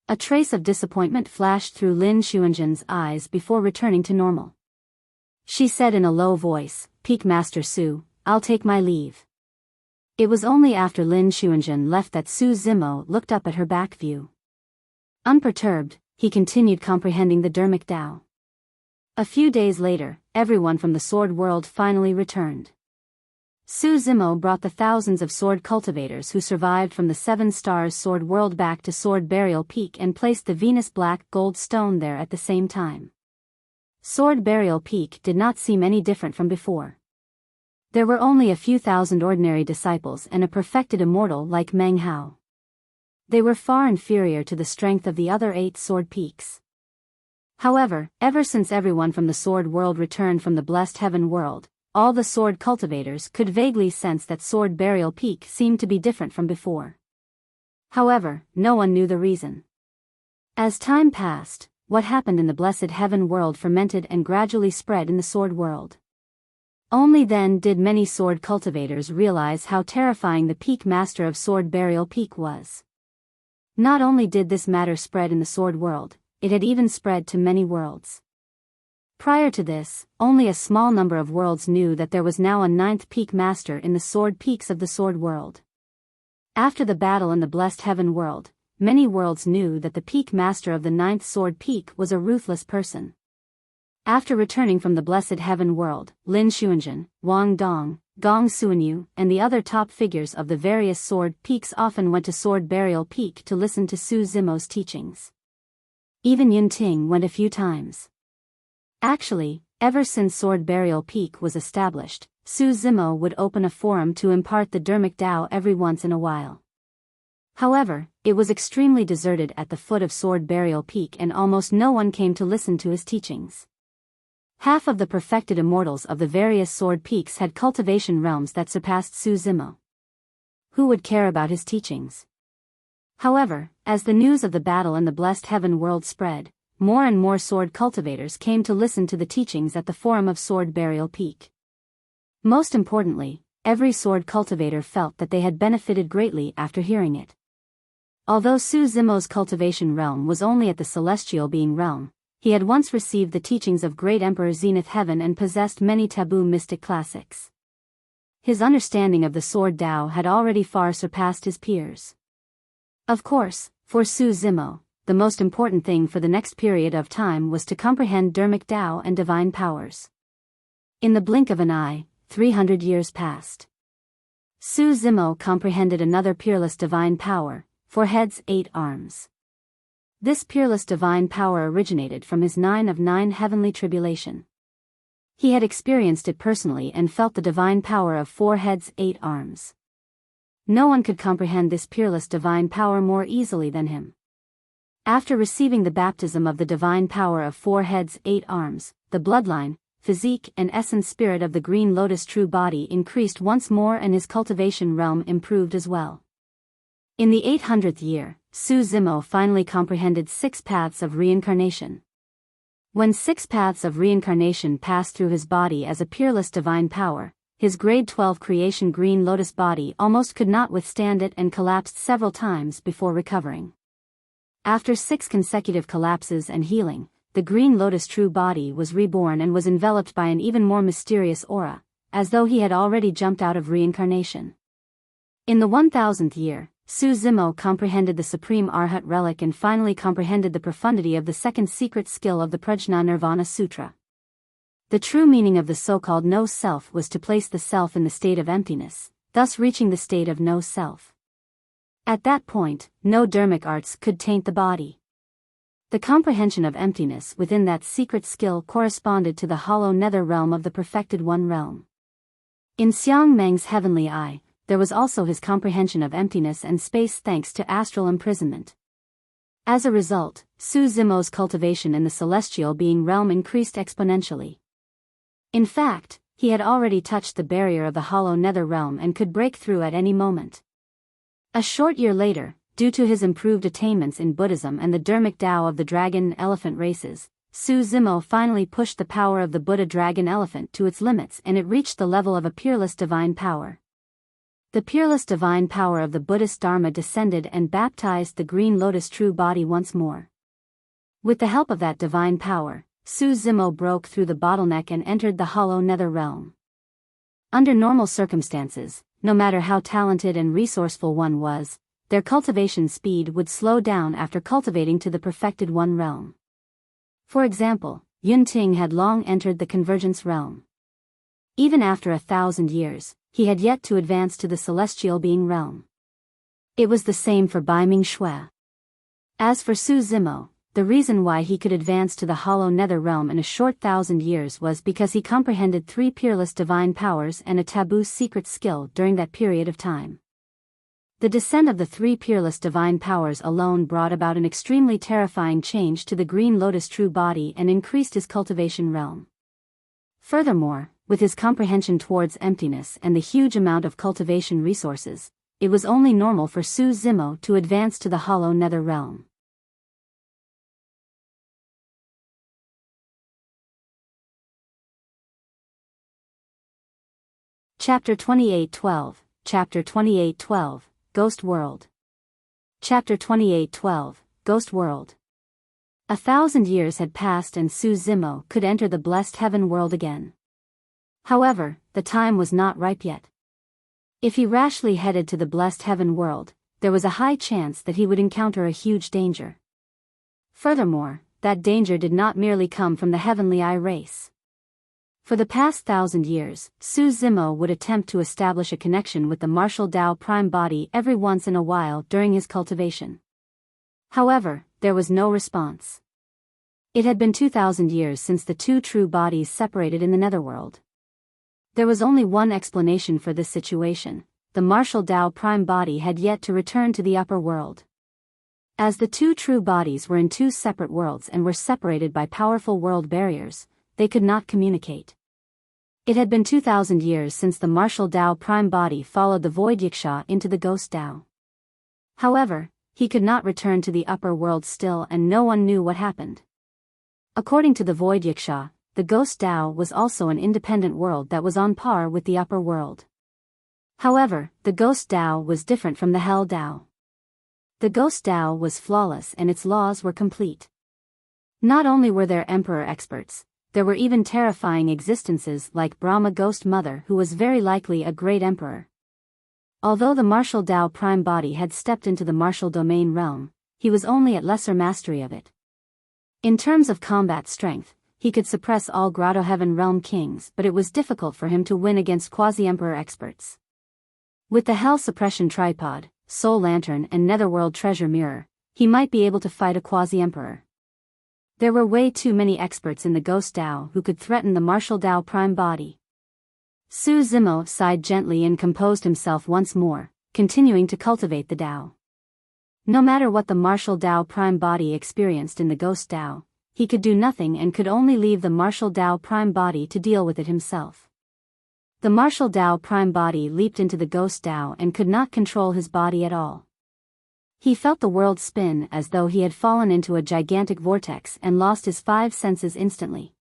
A trace of disappointment flashed through Lin Xuanzhen's eyes before returning to normal. She said in a low voice, Peak Master Su, I'll take my leave. It was only after Lin Xuanzhen left that Su Zimo looked up at her back view. Unperturbed, he continued comprehending the Dermic Dao. A few days later, everyone from the sword world finally returned. Su Zimo brought the thousands of sword cultivators who survived from the 7 Stars Sword World back to Sword Burial Peak and placed the Venus Black Gold Stone there at the same time. Sword Burial Peak did not seem any different from before. There were only a few thousand ordinary disciples and a perfected immortal like Meng Hao. They were far inferior to the strength of the other 8 sword peaks. However, ever since everyone from the sword world returned from the blessed heaven world, all the sword cultivators could vaguely sense that Sword Burial Peak seemed to be different from before. However, no one knew the reason. As time passed, what happened in the blessed heaven world fermented and gradually spread in the sword world. Only then did many sword cultivators realize how terrifying the Peak Master of Sword Burial Peak was. Not only did this matter spread in the sword world, it had even spread to many worlds. Prior to this, only a small number of worlds knew that there was now a 9th Peak Master in the sword peaks of the sword world. After the battle in the blessed heaven world, many worlds knew that the Peak Master of the 9th sword peak was a ruthless person. After returning from the blessed heaven world, Lin Xuanzhen, Wang Dong, Gong Suanyu, and the other top figures of the various sword peaks often went to Sword Burial Peak to listen to Su Zimo's teachings. Even Yun Ting went a few times. Actually, ever since Sword Burial Peak was established, Su Zimo would open a forum to impart the Dermic Dao every once in a while. However, it was extremely deserted at the foot of Sword Burial Peak and almost no one came to listen to his teachings. Half of the perfected immortals of the various sword peaks had cultivation realms that surpassed Su Zimo. Who would care about his teachings? However, as the news of the battle in the blessed heaven world spread, more and more sword cultivators came to listen to the teachings at the forum of Sword Burial Peak. Most importantly, every sword cultivator felt that they had benefited greatly after hearing it. Although Su Zimo's cultivation realm was only at the celestial being realm, he had once received the teachings of great Emperor Zenith Heaven and possessed many taboo mystic classics. His understanding of the sword Tao had already far surpassed his peers. Of course, for Su Zimo, the most important thing for the next period of time was to comprehend Dharmic Tao and divine powers. In the blink of an eye, 300 years passed. Su Zimo comprehended another peerless divine power, 4 heads 8 arms. This peerless divine power originated from his 9 of 9 heavenly tribulation. He had experienced it personally and felt the divine power of 4 heads 8 arms. No one could comprehend this peerless divine power more easily than him. After receiving the baptism of the divine power of 4 heads 8 arms, the bloodline, physique and essence spirit of the green lotus true body increased once more and his cultivation realm improved as well. In the 800th year, Su Zimo finally comprehended 6 paths of reincarnation. When 6 paths of reincarnation passed through his body as a peerless divine power, his grade 12 creation green lotus body almost could not withstand it and collapsed several times before recovering. After 6 consecutive collapses and healing, the green lotus true body was reborn and was enveloped by an even more mysterious aura, as though he had already jumped out of reincarnation. In the 1000th year, Su Zimo comprehended the Supreme Arhat relic and finally comprehended the profundity of the second secret skill of the Prajna Nirvana Sutra. The true meaning of the so-called no-self was to place the self in the state of emptiness, thus reaching the state of no-self. At that point, no dharmic arts could taint the body. The comprehension of emptiness within that secret skill corresponded to the hollow nether realm of the perfected one realm. In Xiang Meng's heavenly eye, there was also his comprehension of emptiness and space thanks to astral imprisonment. As a result, Su Zimo's cultivation in the celestial being realm increased exponentially. In fact, he had already touched the barrier of the hollow nether realm and could break through at any moment. A short year later, due to his improved attainments in Buddhism and the Dharmic Tao of the dragon and elephant races, Su Zimo finally pushed the power of the Buddha dragon elephant to its limits and it reached the level of a peerless divine power. The peerless divine power of the Buddhist Dharma descended and baptized the green lotus true body once more. With the help of that divine power, Su Zimo broke through the bottleneck and entered the hollow nether realm. Under normal circumstances, no matter how talented and resourceful one was, their cultivation speed would slow down after cultivating to the perfected one realm. For example, Yun Ting had long entered the convergence realm. Even after 1,000 years, he had yet to advance to the celestial being realm. It was the same for Bai Ming Shui. As for Su Zimo, the reason why he could advance to the hollow nether realm in a short 1,000 years was because he comprehended 3 peerless divine powers and a taboo secret skill during that period of time. The descent of the 3 peerless divine powers alone brought about an extremely terrifying change to the green lotus true body and increased his cultivation realm. Furthermore, with his comprehension towards emptiness and the huge amount of cultivation resources, it was only normal for Su Zimo to advance to the hollow nether realm. Chapter 28:12, Chapter 28:12, Ghost World. Chapter 28:12, Ghost World. 1,000 years had passed and Su Zimo could enter the blessed heaven world again. However, the time was not ripe yet. If he rashly headed to the blessed heaven world, there was a high chance that he would encounter a huge danger. Furthermore, that danger did not merely come from the heavenly eye race. For the past 1,000 years, Su Zimo would attempt to establish a connection with the martial Tao prime body every once in a while during his cultivation. However, there was no response. It had been 2,000 years since the 2 true bodies separated in the netherworld. There was only one explanation for this situation: the martial Tao prime body had yet to return to the upper world. As the two true bodies were in two separate worlds and were separated by powerful world barriers, they could not communicate. It had been 2,000 years since the martial Tao prime body followed the void Yiksha into the ghost Tao. However, he could not return to the upper world still, and no one knew what happened. According to the void Yiksha, the ghost Tao was also an independent world that was on par with the upper world. However, the ghost Tao was different from the hell Tao. The ghost Tao was flawless and its laws were complete. Not only were there emperor experts, there were even terrifying existences like Brahma Ghost Mother, who was very likely a great emperor. Although the martial Tao prime body had stepped into the martial domain realm, he was only at lesser mastery of it. In terms of combat strength, he could suppress all Grotto Heaven realm kings, but it was difficult for him to win against quasi-emperor experts. With the Hell Suppression Tripod, Soul Lantern and Netherworld Treasure Mirror, he might be able to fight a quasi-emperor. There were way too many experts in the Ghost Tao who could threaten the martial Tao prime body. Su Zimo sighed gently and composed himself once more, continuing to cultivate the Tao. No matter what the martial Tao prime body experienced in the Ghost Tao, he could do nothing and could only leave the martial Tao prime body to deal with it himself. The martial Tao prime body leaped into the Ghost Tao and could not control his body at all. He felt the world spin as though he had fallen into a gigantic vortex and lost his five senses instantly.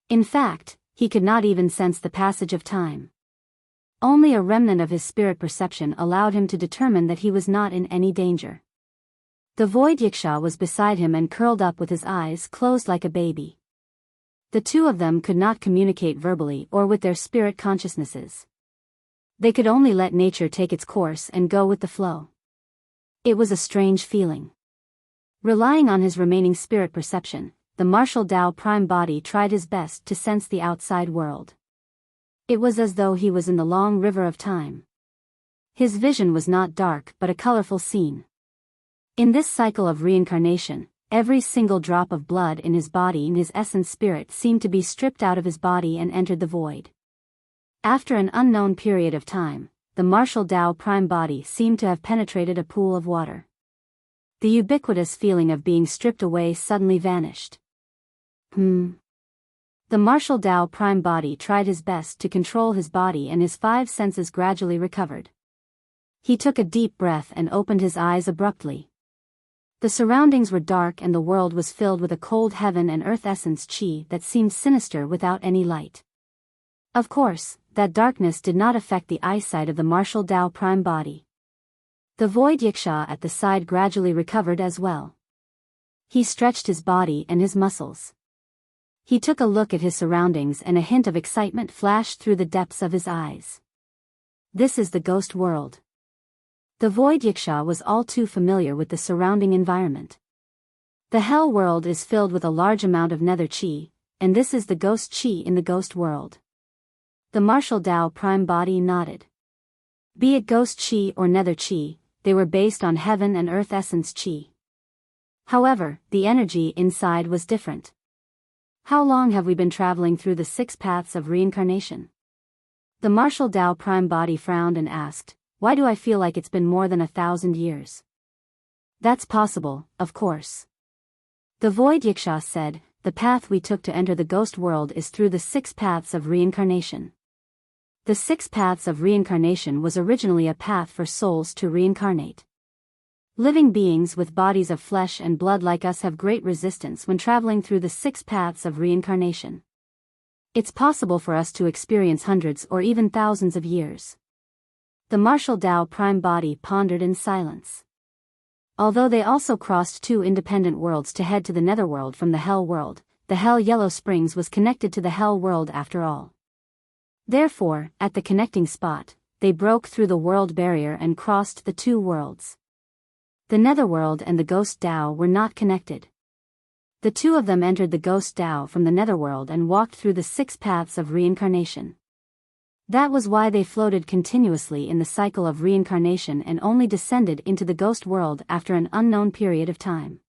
In fact, he could not even sense the passage of time. Only a remnant of his spirit perception allowed him to determine that he was not in any danger. The void Yiksha was beside him and curled up with his eyes closed like a baby. The two of them could not communicate verbally or with their spirit consciousnesses. They could only let nature take its course and go with the flow. It was a strange feeling. Relying on his remaining spirit perception, the martial Tao prime body tried his best to sense the outside world. It was as though he was in the long river of time. His vision was not dark but a colorful scene. In this cycle of reincarnation, every single drop of blood in his body and his essence spirit seemed to be stripped out of his body and entered the void. After an unknown period of time, the martial Tao prime body seemed to have penetrated a pool of water. The ubiquitous feeling of being stripped away suddenly vanished. The martial Tao prime body tried his best to control his body and his five senses gradually recovered. He took a deep breath and opened his eyes abruptly. The surroundings were dark and the world was filled with a cold heaven and earth essence chi that seemed sinister without any light. Of course, that darkness did not affect the eyesight of the martial Tao prime body. The void Yiksha at the side gradually recovered as well. He stretched his body and his muscles. He took a look at his surroundings and a hint of excitement flashed through the depths of his eyes. This is the ghost world. The void Yiksha was all too familiar with the surrounding environment. The hell world is filled with a large amount of nether chi, and this is the ghost chi in the ghost world. The martial Tao prime body nodded. Be it ghost chi or nether chi, they were based on heaven and earth essence chi. However, the energy inside was different. How long have we been traveling through the 6 paths of reincarnation? The martial Tao prime body frowned and asked, why do I feel like it's been more than 1,000 years? That's possible, of course. The void Yiksha said, the path we took to enter the ghost world is through the 6 paths of reincarnation. The 6 paths of reincarnation was originally a path for souls to reincarnate. Living beings with bodies of flesh and blood like us have great resistance when traveling through the 6 paths of reincarnation. It's possible for us to experience hundreds or even thousands of years. The martial Tao prime body pondered in silence. Although they also crossed 2 independent worlds to head to the netherworld from the hell world, the hell Yellow Springs was connected to the hell world after all. Therefore, at the connecting spot, they broke through the world barrier and crossed the 2 worlds. The netherworld and the ghost Tao were not connected. The 2 of them entered the ghost Tao from the netherworld and walked through the 6 paths of reincarnation. That was why they floated continuously in the cycle of reincarnation and only descended into the ghost world after an unknown period of time.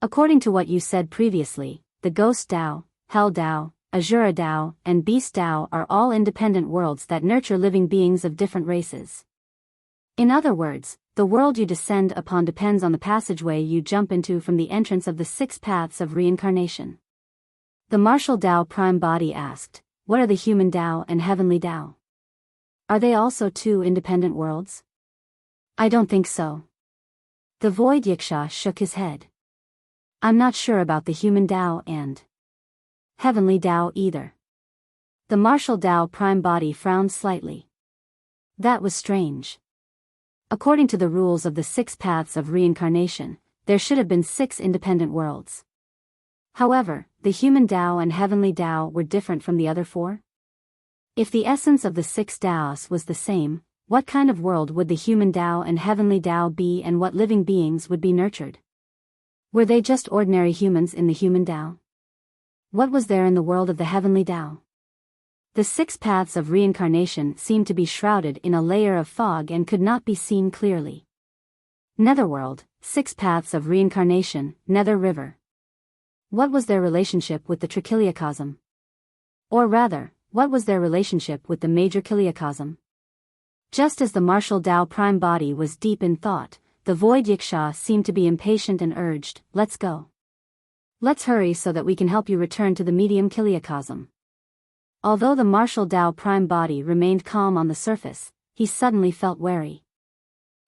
According to what you said previously, the ghost Tao, hell Tao, Azura Dao, and Beast Dao are all independent worlds that nurture living beings of different races. In other words, the world you descend upon depends on the passageway you jump into from the entrance of the 6 paths of reincarnation. The martial Dao Prime Body asked, what are the human Dao and heavenly Dao? Are they also 2 independent worlds? I don't think so. The Void Yiksha shook his head. I'm not sure about the human Dao and heavenly Dao either. The martial Dao Prime Body frowned slightly. That was strange. According to the rules of the 6 paths of reincarnation, there should have been 6 independent worlds. However, the human Dao and heavenly Dao were different from the other 4? If the essence of the 6 Daos was the same, what kind of world would the human Dao and heavenly Dao be, and what living beings would be nurtured? Were they just ordinary humans in the human Dao? What was there in the world of the heavenly Dao? The 6 paths of reincarnation seemed to be shrouded in a layer of fog and could not be seen clearly. Netherworld, 6 paths of reincarnation, Nether River. What was their relationship with the Trichiliocosm? Or rather, what was their relationship with the major Chiliocosm? Just as the martial Dao Prime Body was deep in thought, the Void Yiksha seemed to be impatient and urged, let's go. Let's hurry so that we can help you return to the medium Chiliocosm. Although the martial Dao Prime Body remained calm on the surface, he suddenly felt wary.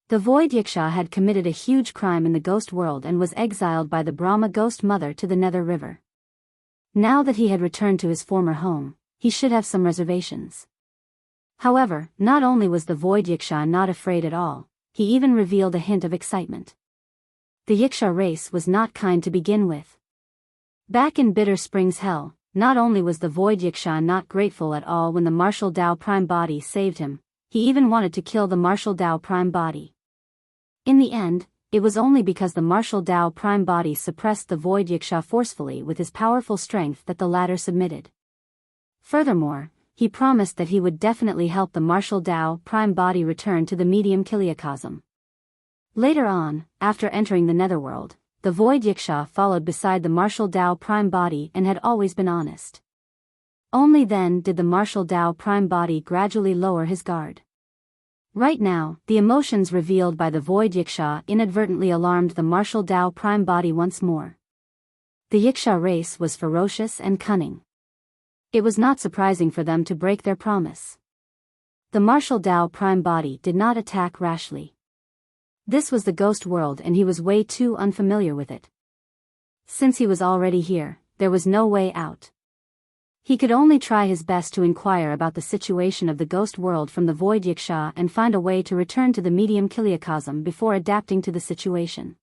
The Void Yiksha had committed a huge crime in the ghost world and was exiled by the Brahma Ghost Mother to the Nether River. Now that he had returned to his former home, he should have some reservations. However, not only was the Void Yiksha not afraid at all, he even revealed a hint of excitement. The Yiksha race was not kind to begin with. Back in Bitter Springs Hell, not only was the Void Yiksha not grateful at all when the martial Dao Prime Body saved him, he even wanted to kill the martial Dao Prime Body. In the end, it was only because the martial Dao Prime Body suppressed the Void Yiksha forcefully with his powerful strength that the latter submitted. Furthermore, he promised that he would definitely help the martial Dao Prime Body return to the medium Chiliocosm. Later on, after entering the Netherworld, the Void Yiksha followed beside the martial Dao Prime Body and had always been honest. Only then did the martial Dao Prime Body gradually lower his guard. Right now, the emotions revealed by the Void Yiksha inadvertently alarmed the martial Dao Prime Body once more. The Yiksha race was ferocious and cunning. It was not surprising for them to break their promise. The martial Dao Prime Body did not attack rashly. This was the ghost world and he was way too unfamiliar with it. Since he was already here, there was no way out. He could only try his best to inquire about the situation of the ghost world from the Void Yiksha and find a way to return to the medium Chiliocosm before adapting to the situation.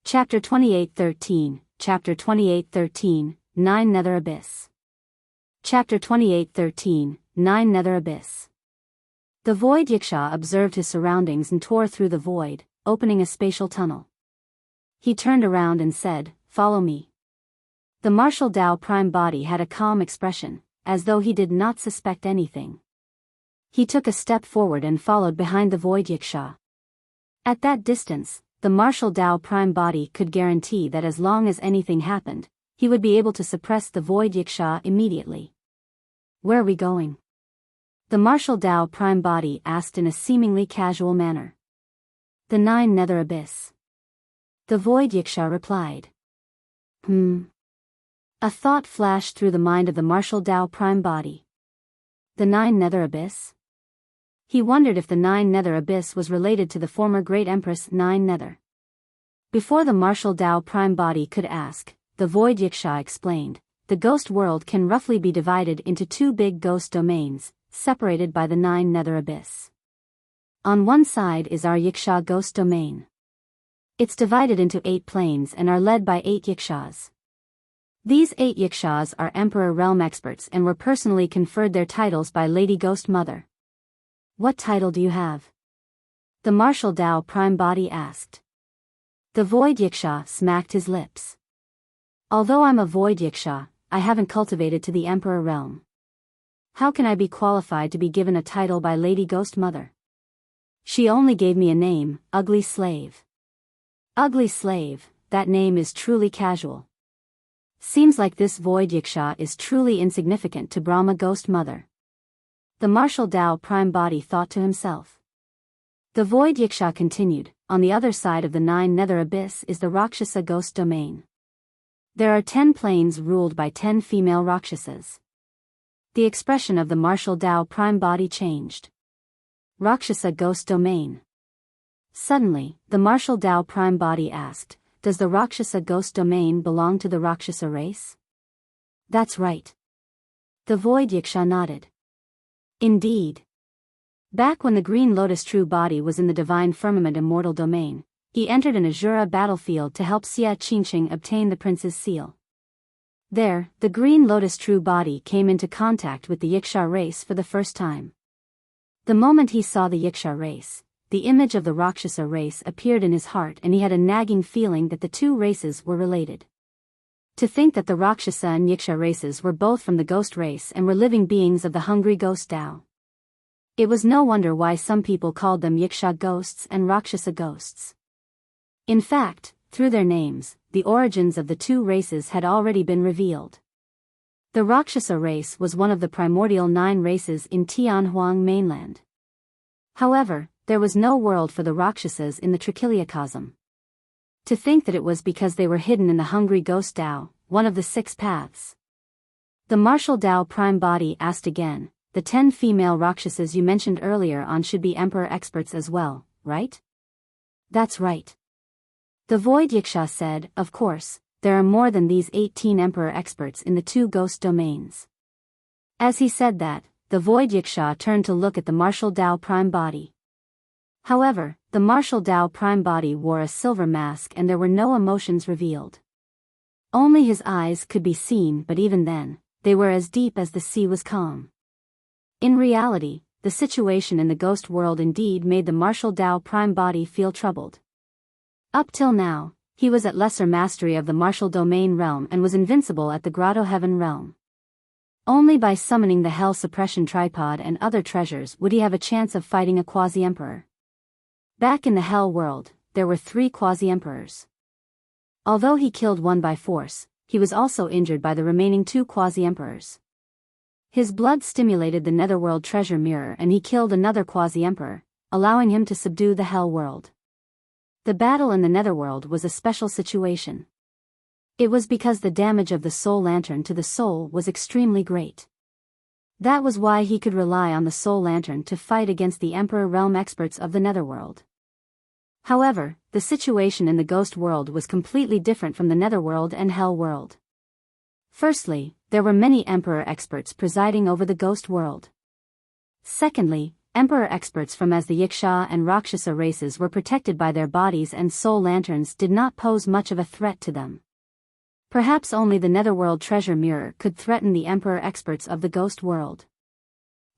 Chapter 28:13, Chapter 28:13, 9 Nether Abyss. Chapter 28:13, 9 Nether Abyss. The Void Yiksha observed his surroundings and tore through the void, opening a spatial tunnel. He turned around and said, "Follow me." The martial Dao Prime Body had a calm expression, as though he did not suspect anything. He took a step forward and followed behind the Void Yiksha. At that distance, the martial Dao Prime Body could guarantee that as long as anything happened, he would be able to suppress the Void Yiksha immediately. "Where are we going?" the martial Dao Prime Body asked in a seemingly casual manner. "The 9 Nether Abyss." The Void Yiksha replied. A thought flashed through the mind of the martial Dao Prime Body. The 9 Nether Abyss? He wondered if the 9 Nether Abyss was related to the former Great Empress 9 Nether. Before the martial Dao Prime Body could ask, the Void Yiksha explained, the ghost world can roughly be divided into 2 big ghost domains, separated by the 9 Nether Abyss. On one side is our Yiksha ghost domain. It's divided into 8 planes and are led by 8 Yikshas. These 8 Yikshas are Emperor Realm experts and were personally conferred their titles by Lady Ghost Mother. "What title do you have?" the martial Dao Prime Body asked. The Void Yiksha smacked his lips. "Although I'm a Void Yiksha, I haven't cultivated to the Emperor Realm. How can I be qualified to be given a title by Lady Ghost Mother?" She only gave me a name, Ugly Slave. Ugly Slave, that name is truly casual. Seems like this void Yiksha is truly insignificant to Brahma Ghost Mother. The martial Tao Prime Body thought to himself. The void Yiksha continued, on the other side of the 9 nether abyss is the Rakshasa ghost domain. There are 10 planes ruled by 10 female Rakshasas. The expression of the martial Tao Prime Body changed. Rakshasa ghost domain. Suddenly, the martial Tao Prime Body asked, does the Rakshasa ghost domain belong to the Rakshasa race? That's right. The void Yiksha nodded. Indeed. Back when the Green Lotus True Body was in the Divine Firmament Immortal Domain, he entered an Azura battlefield to help Xia Qingqing obtain the Prince's Seal. There, the Green Lotus True Body came into contact with the Yiksha race for the first time. The moment he saw the Yiksha race, the image of the Rakshasa race appeared in his heart and he had a nagging feeling that the two races were related. To think that the Rakshasa and Yiksha races were both from the ghost race and were living beings of the hungry ghost Tao. It was no wonder why some people called them Yiksha ghosts and Rakshasa ghosts. In fact, through their names, the origins of the two races had already been revealed. The Rakshasa race was one of the primordial 9 races in Tianhuang mainland. However, there was no world for the Rakshasas in the Trichiliacosm. To think that it was because they were hidden in the hungry ghost Tao, one of the 6 paths. The martial Tao Prime Body asked again, the 10 female Rakshasas you mentioned earlier on should be Emperor experts as well, right? That's right. The void Yiksha said, of course, there are more than these 18 Emperor experts in the 2 ghost domains. As he said that, the void Yiksha turned to look at the martial Tao Prime Body. However, the martial Tao Prime Body wore a silver mask and there were no emotions revealed. Only his eyes could be seen, but even then, they were as deep as the sea was calm. In reality, the situation in the ghost world indeed made the martial Tao Prime Body feel troubled. Up till now, he was at lesser mastery of the martial domain realm and was invincible at the Grotto Heaven realm. Only by summoning the Hell Suppression Tripod and other treasures would he have a chance of fighting a quasi-emperor. Back in the Hell world, there were 3 quasi-emperors. Although he killed one by force, he was also injured by the remaining 2 quasi-emperors. His blood stimulated the Netherworld treasure mirror and he killed another quasi-emperor, allowing him to subdue the Hell world. The battle in the Netherworld was a special situation. It was because the damage of the soul lantern to the soul was extremely great. That was why he could rely on the soul lantern to fight against the Emperor realm experts of the Netherworld. However, the situation in the ghost world was completely different from the Netherworld and Hell world. Firstly, there were many Emperor experts presiding over the ghost world. Secondly, Emperor experts from as the Yiksha and Rakshasa races were protected by their bodies and soul lanterns did not pose much of a threat to them. Perhaps only the Netherworld treasure mirror could threaten the Emperor experts of the ghost world.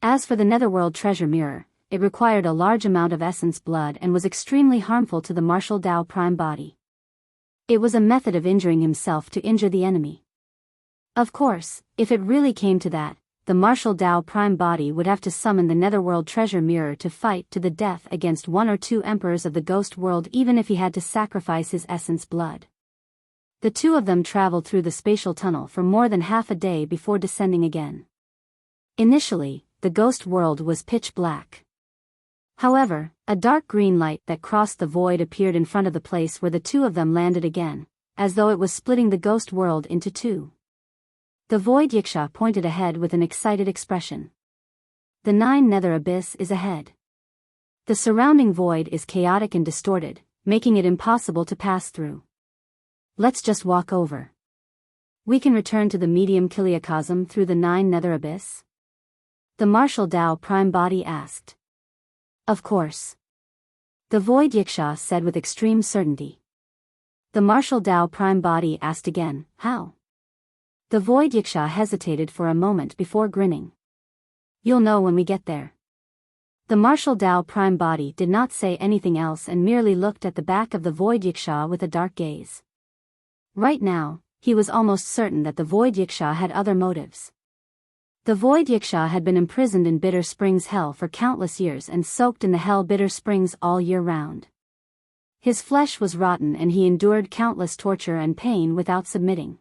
As for the Netherworld treasure mirror, it required a large amount of essence blood and was extremely harmful to the martial Tao Prime Body. It was a method of injuring himself to injure the enemy. Of course, if it really came to that, the martial Tao Prime Body would have to summon the Netherworld treasure mirror to fight to the death against 1 or 2 emperors of the ghost world even if he had to sacrifice his essence blood. The 2 of them traveled through the spatial tunnel for more than half a day before descending again. Initially, the ghost world was pitch black. However, a dark green light that crossed the void appeared in front of the place where the 2 of them landed again, as though it was splitting the ghost world into 2. The void Yiksha pointed ahead with an excited expression. The 9 nether abyss is ahead. The surrounding void is chaotic and distorted, making it impossible to pass through. Let's just walk over. We can return to the medium Kiliacosm through the 9 nether abyss? The martial Tao Prime Body asked. Of course. The void Yiksha said with extreme certainty. The martial Tao Prime Body asked again, how? The void Yiksha hesitated for a moment before grinning. You'll know when we get there. The martial Tao Prime Body did not say anything else and merely looked at the back of the void Yiksha with a dark gaze. Right now, he was almost certain that the void Yiksha had other motives. The void Yiksha had been imprisoned in Bitter Springs Hell for countless years and soaked in the hell bitter springs all year round. His flesh was rotten and he endured countless torture and pain without submitting.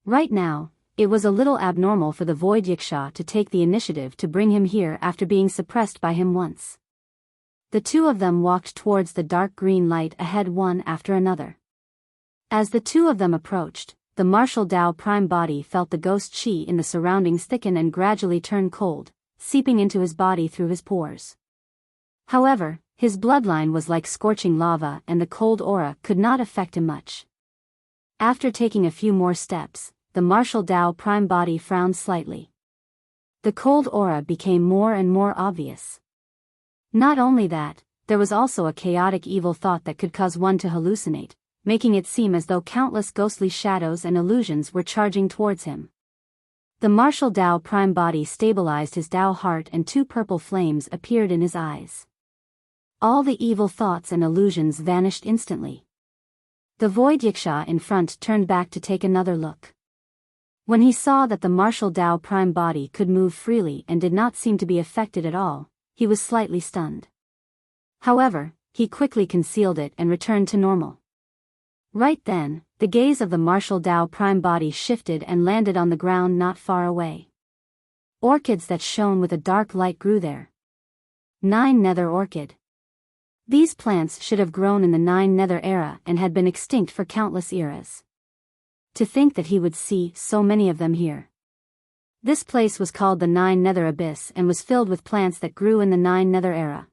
Right now, it was a little abnormal for the void Yiksha to take the initiative to bring him here after being suppressed by him once. The two of them walked towards the dark green light ahead one after another. As the two of them approached, the martial Tao prime body felt the ghost chi in the surroundings thicken and gradually turn cold, seeping into his body through his pores. However, his bloodline was like scorching lava and the cold aura could not affect him much. After taking a few more steps, the martial Tao prime body frowned slightly. The cold aura became more and more obvious. Not only that, there was also a chaotic evil thought that could cause one to hallucinate, making it seem as though countless ghostly shadows and illusions were charging towards him. The martial Tao prime body stabilized his Tao heart and two purple flames appeared in his eyes. All the evil thoughts and illusions vanished instantly. The void Yiksha in front turned back to take another look. When he saw that the martial Tao prime body could move freely and did not seem to be affected at all, he was slightly stunned. However, he quickly concealed it and returned to normal. Right then, the gaze of the martial Tao prime body shifted and landed on the ground not far away. Orchids that shone with a dark light grew there. 9 Nether Orchid. These plants should have grown in the 9 Nether era and had been extinct for countless eras. To think that he would see so many of them here. This place was called the 9 Nether Abyss and was filled with plants that grew in the 9 Nether era.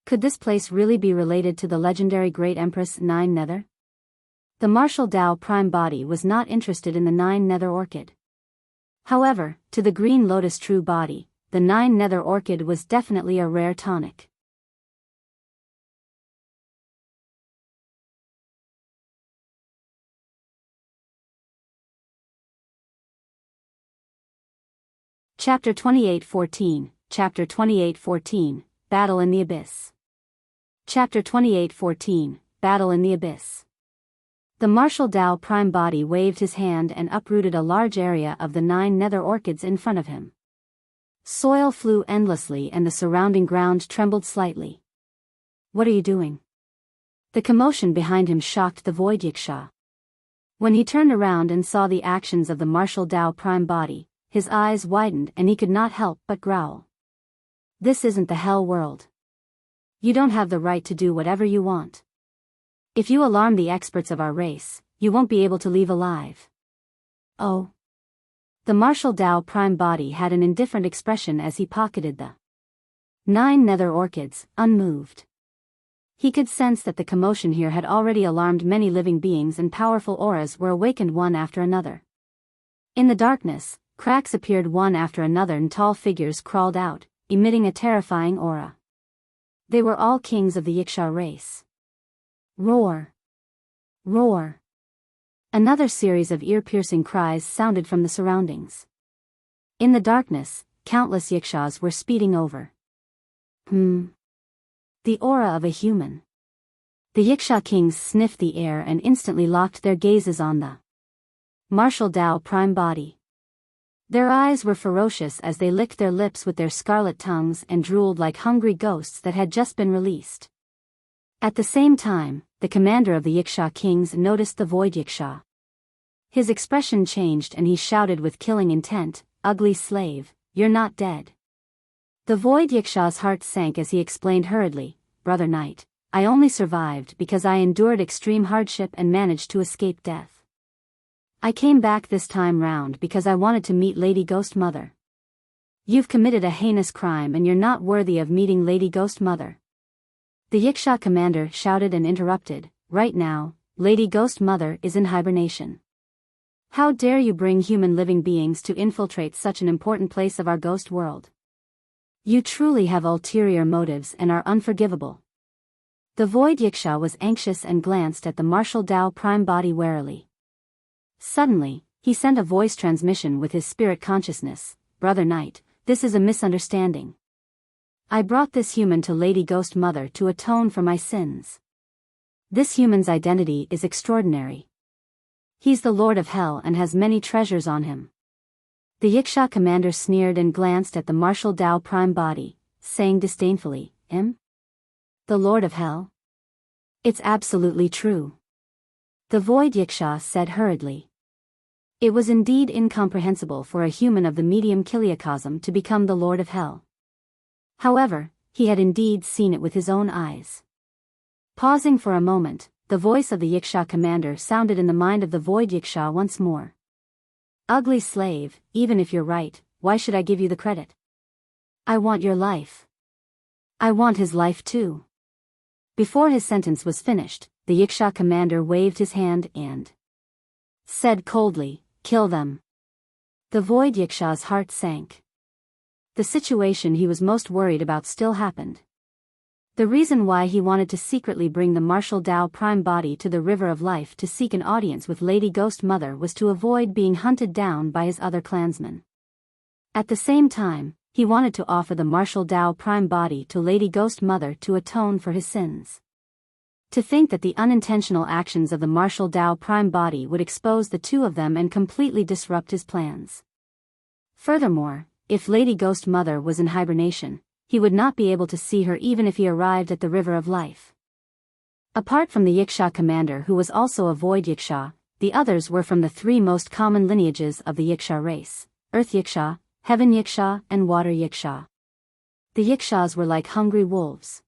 Could this place really be related to the legendary Great Empress 9 Nether? The martial Tao prime body was not interested in the 9 Nether Orchid. However, to the Green Lotus true body, the 9 Nether Orchid was definitely a rare tonic. Chapter 28:14, Chapter 28:14, Battle in the Abyss. Chapter 28:14, Battle in the Abyss. The martial Tao prime body waved his hand and uprooted a large area of the 9 Nether Orchids in front of him. Soil flew endlessly and the surrounding ground trembled slightly. What are you doing? The commotion behind him shocked the void Yiksha. When he turned around and saw the actions of the martial Tao prime body, his eyes widened and he could not help but growl. This isn't the hell world. You don't have the right to do whatever you want. If you alarm the experts of our race, you won't be able to leave alive. Oh. The martial Tao prime body had an indifferent expression as he pocketed the 9 Nether Orchids, unmoved. He could sense that the commotion here had already alarmed many living beings and powerful auras were awakened one after another. In the darkness, cracks appeared one after another and tall figures crawled out, emitting a terrifying aura. They were all kings of the Yiksha race. Roar! Roar! Another series of ear-piercing cries sounded from the surroundings. In the darkness, countless Yikshas were speeding over. The aura of a human. The Yiksha kings sniffed the air and instantly locked their gazes on the martial Tao prime body. Their eyes were ferocious as they licked their lips with their scarlet tongues and drooled like hungry ghosts that had just been released. At the same time, the commander of the Yiksha kings noticed the void Yiksha. His expression changed and he shouted with killing intent, "Ugly slave, you're not dead." The void Yiksha's heart sank as he explained hurriedly, "Brother Knight, I only survived because I endured extreme hardship and managed to escape death. I came back this time round because I wanted to meet Lady Ghost Mother. You've committed a heinous crime and you're not worthy of meeting Lady Ghost Mother." The Yiksha commander shouted and interrupted, "Right now, Lady Ghost Mother is in hibernation. How dare you bring human living beings to infiltrate such an important place of our ghost world? You truly have ulterior motives and are unforgivable." The void Yiksha was anxious and glanced at the martial Tao prime body warily. Suddenly, he sent a voice transmission with his spirit consciousness, "Brother Knight, this is a misunderstanding. I brought this human to Lady Ghost Mother to atone for my sins. This human's identity is extraordinary. He's the Lord of Hell and has many treasures on him." The The Yiksha commander sneered and glanced at the martial Tao prime body, saying disdainfully, The Lord of Hell? It's absolutely true. The void Yiksha said hurriedly. It was indeed incomprehensible for a human of the medium kiliacosm to become the Lord of Hell. However, he had indeed seen it with his own eyes. Pausing for a moment, the voice of the Yiksha commander sounded in the mind of the void Yiksha once more. Ugly slave, even if you're right, why should I give you the credit? I want your life. I want his life too. Before his sentence was finished, the Yiksha commander waved his hand and said coldly, Kill them. The void Yiksha's heart sank. The situation he was most worried about still happened. The reason why he wanted to secretly bring the martial Tao prime body to the River of Life to seek an audience with Lady Ghost Mother was to avoid being hunted down by his other clansmen. At the same time, he wanted to offer the martial Tao prime body to Lady Ghost Mother to atone for his sins. To think that the unintentional actions of the martial Tao prime body would expose the two of them and completely disrupt his plans. Furthermore, if Lady Ghost Mother was in hibernation, he would not be able to see her even if he arrived at the River of Life. Apart from the Yiksha commander who was also a void Yiksha, the others were from the three most common lineages of the Yiksha race, Earth Yiksha, Heaven Yiksha, and Water Yiksha. The Yikshas were like hungry wolves.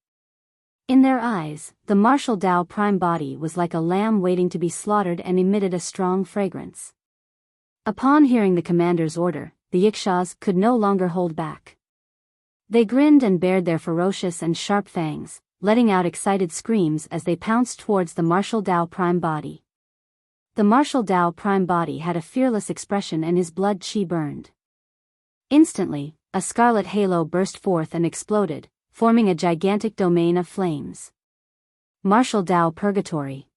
In their eyes, the martial Tao prime body was like a lamb waiting to be slaughtered and emitted a strong fragrance. Upon hearing the commander's order, the Yikshas could no longer hold back. They grinned and bared their ferocious and sharp fangs, letting out excited screams as they pounced towards the martial Tao prime body. The martial Tao prime body had a fearless expression and his blood chi burned. Instantly, a scarlet halo burst forth and exploded, forming a gigantic domain of flames. Martial Tao Purgatory.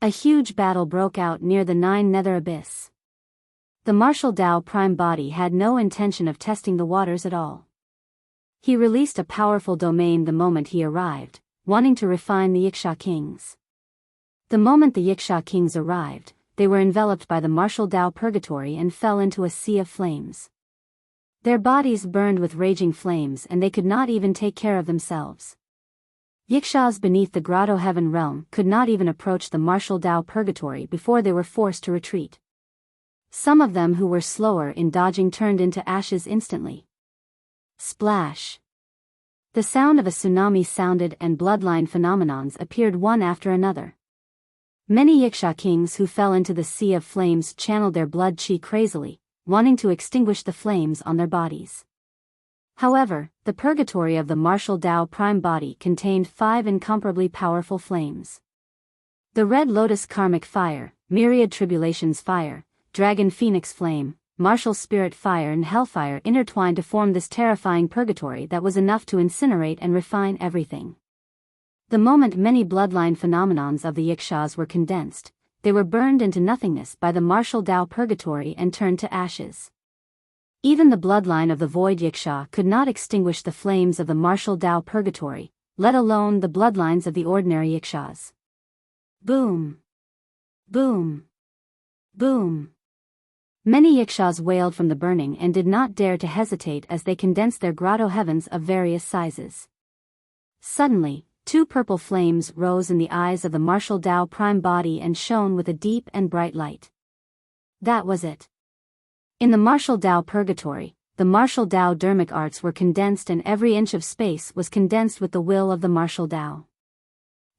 A huge battle broke out near the Nine Nether Abyss. The martial Tao prime body had no intention of testing the waters at all. He released a powerful domain the moment he arrived, wanting to refine the Yiksha kings. The moment the Yiksha kings arrived, they were enveloped by the martial Tao Purgatory and fell into a sea of flames. Their bodies burned with raging flames and they could not even take care of themselves. Yikshas beneath the Grotto Heaven realm could not even approach the martial Tao Purgatory before they were forced to retreat. Some of them who were slower in dodging turned into ashes instantly. Splash! The sound of a tsunami sounded and bloodline phenomenons appeared one after another. Many Yiksha kings who fell into the sea of flames channeled their blood chi crazily, wanting to extinguish the flames on their bodies. However, the purgatory of the martial Tao prime body contained 5 incomparably powerful flames. The Red Lotus Karmic Fire, Myriad Tribulations Fire, Dragon Phoenix Flame, Martial Spirit Fire and Hellfire intertwined to form this terrifying purgatory that was enough to incinerate and refine everything. The moment many bloodline phenomenons of the Yikshas were condensed, they were burned into nothingness by the martial Tao Purgatory and turned to ashes. Even the bloodline of the Void Yiksha could not extinguish the flames of the martial Tao Purgatory, let alone the bloodlines of the ordinary Yikshas. Boom! Boom! Boom! Many Yikshas wailed from the burning and did not dare to hesitate as they condensed their grotto heavens of various sizes. Suddenly, 2 purple flames rose in the eyes of the martial Tao prime body and shone with a deep and bright light. That was it. In the martial Tao Purgatory, the martial Tao dermic arts were condensed and every inch of space was condensed with the will of the martial Tao.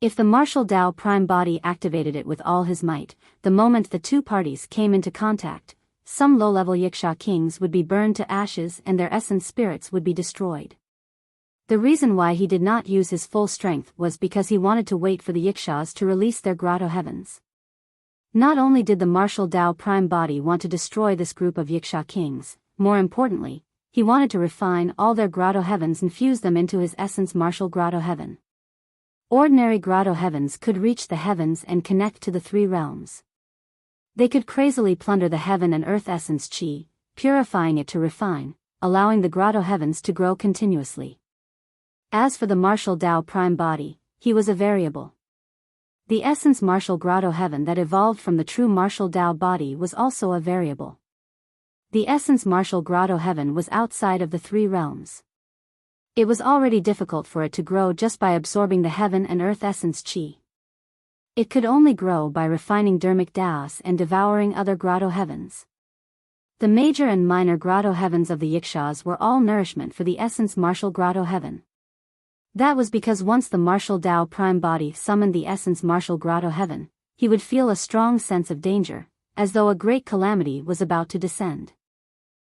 If the martial Tao prime body activated it with all his might, the moment the 2 parties came into contact, some low-level Yiksha kings would be burned to ashes and their essence spirits would be destroyed. The reason why he did not use his full strength was because he wanted to wait for the Yikshas to release their grotto heavens. Not only did the martial Tao prime body want to destroy this group of Yiksha kings, more importantly, he wanted to refine all their grotto heavens and fuse them into his essence martial grotto heaven. Ordinary grotto heavens could reach the heavens and connect to the 3 realms. They could crazily plunder the heaven and earth essence chi, purifying it to refine, allowing the grotto heavens to grow continuously. As for the martial Tao prime body, he was a variable. The essence martial grotto heaven that evolved from the true martial Tao body was also a variable. The essence martial grotto heaven was outside of the three realms. It was already difficult for it to grow just by absorbing the heaven and earth essence chi. It could only grow by refining dermic daos and devouring other grotto heavens. The major and minor grotto heavens of the Yikshas were all nourishment for the essence martial grotto heaven. That was because once the martial Tao prime body summoned the essence martial grotto heaven, he would feel a strong sense of danger, as though a great calamity was about to descend.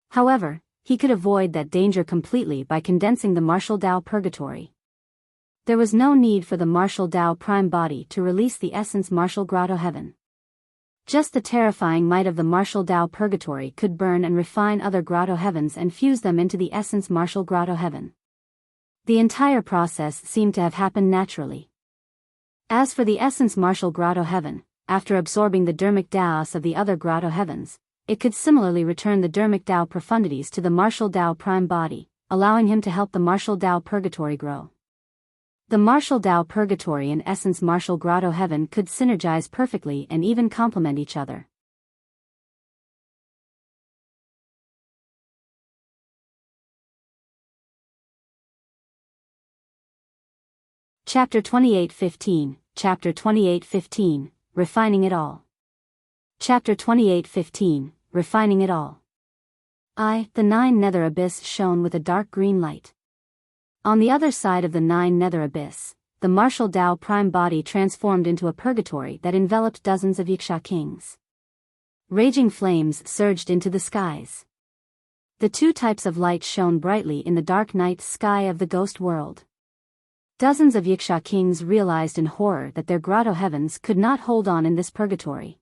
However, he could avoid that danger completely by condensing the martial Tao purgatory. There was no need for the martial Tao prime body to release the essence martial grotto heaven. Just the terrifying might of the martial Tao purgatory could burn and refine other grotto heavens and fuse them into the essence martial grotto heaven. The entire process seemed to have happened naturally. As for the essence martial grotto heaven, after absorbing the dermic daos of the other grotto heavens, it could similarly return the dermic Tao profundities to the martial Tao prime body, allowing him to help the martial Tao purgatory grow. The martial Tao purgatory and essence martial grotto heaven could synergize perfectly and even complement each other. Chapter 28:15, Chapter 28:15, Refining It All. Chapter 28:15, Refining It All. The nine nether abyss shone with a dark green light. On the other side of the nine nether abyss, the martial Tao prime body transformed into a purgatory that enveloped dozens of Yiksha kings. Raging flames surged into the skies. The two types of light shone brightly in the dark night sky of the ghost world. Dozens of Yiksha kings realized in horror that their grotto heavens could not hold on in this purgatory.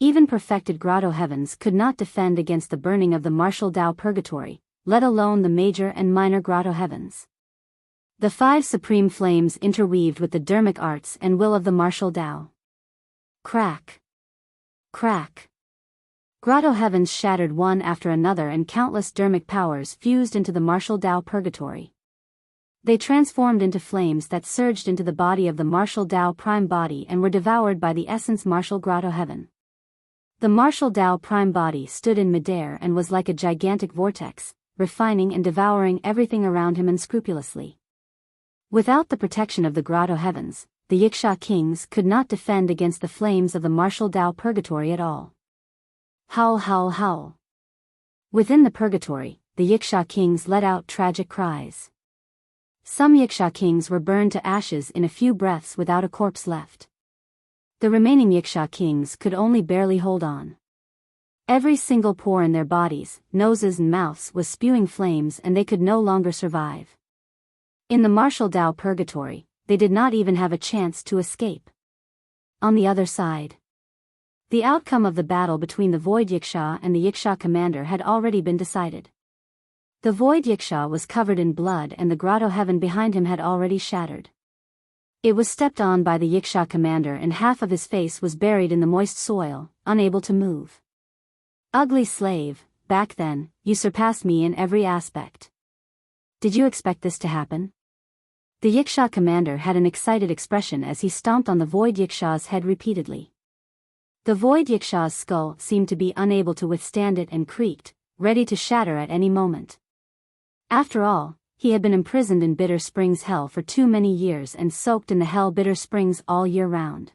Even perfected grotto heavens could not defend against the burning of the martial Tao purgatory, let alone the major and minor grotto heavens. The five supreme flames interweaved with the dermic arts and will of the martial Tao. Crack! Crack! Grotto heavens shattered one after another and countless dermic powers fused into the martial Tao purgatory. They transformed into flames that surged into the body of the martial Tao prime body and were devoured by the essence martial grotto heaven. The martial Tao prime body stood in midair and was like a gigantic vortex, refining and devouring everything around him unscrupulously. Without the protection of the grotto heavens, the Yiksha kings could not defend against the flames of the martial Tao purgatory at all. Howl, howl, howl. Within the purgatory, the Yiksha kings let out tragic cries. Some Yiksha kings were burned to ashes in a few breaths without a corpse left. The remaining Yiksha kings could only barely hold on. Every single pore in their bodies, noses and mouths was spewing flames and they could no longer survive. In the martial Tao purgatory, they did not even have a chance to escape. On the other side, the outcome of the battle between the Void Yiksha and the Yiksha commander had already been decided. The Void Yiksha was covered in blood and the grotto heaven behind him had already shattered. It was stepped on by the Yiksha commander and half of his face was buried in the moist soil, unable to move. Ugly slave, back then, you surpassed me in every aspect. Did you expect this to happen? The Yiksha commander had an excited expression as he stomped on the Void Yiksha's head repeatedly. The Void Yiksha's skull seemed to be unable to withstand it and creaked, ready to shatter at any moment. After all, he had been imprisoned in Bitter Springs Hell for too many years and soaked in the Hell Bitter Springs all year round.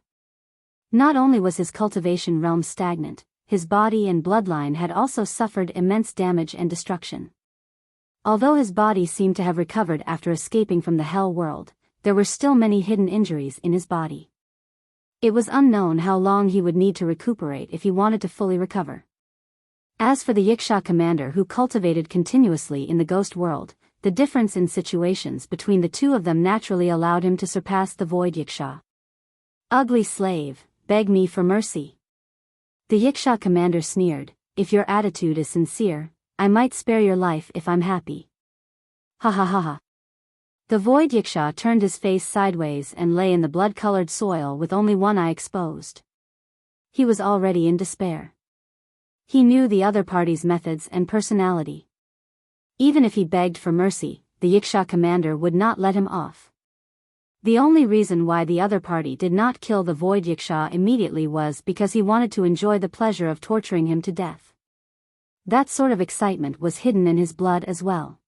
Not only was his cultivation realm stagnant, his body and bloodline had also suffered immense damage and destruction. Although his body seemed to have recovered after escaping from the Hell world, there were still many hidden injuries in his body. It was unknown how long he would need to recuperate if he wanted to fully recover. As for the Yiksha commander who cultivated continuously in the ghost world, the difference in situations between the two of them naturally allowed him to surpass the Void Yiksha. Ugly slave, beg me for mercy. The Yiksha commander sneered, if your attitude is sincere, I might spare your life if I'm happy. Ha ha ha ha. The Void Yiksha turned his face sideways and lay in the blood-colored soil with only one eye exposed. He was already in despair. He knew the other party's methods and personality. Even if he begged for mercy, the Yiksha commander would not let him off. The only reason why the other party did not kill the Void Yiksha immediately was because he wanted to enjoy the pleasure of torturing him to death. That sort of excitement was hidden in his blood as well.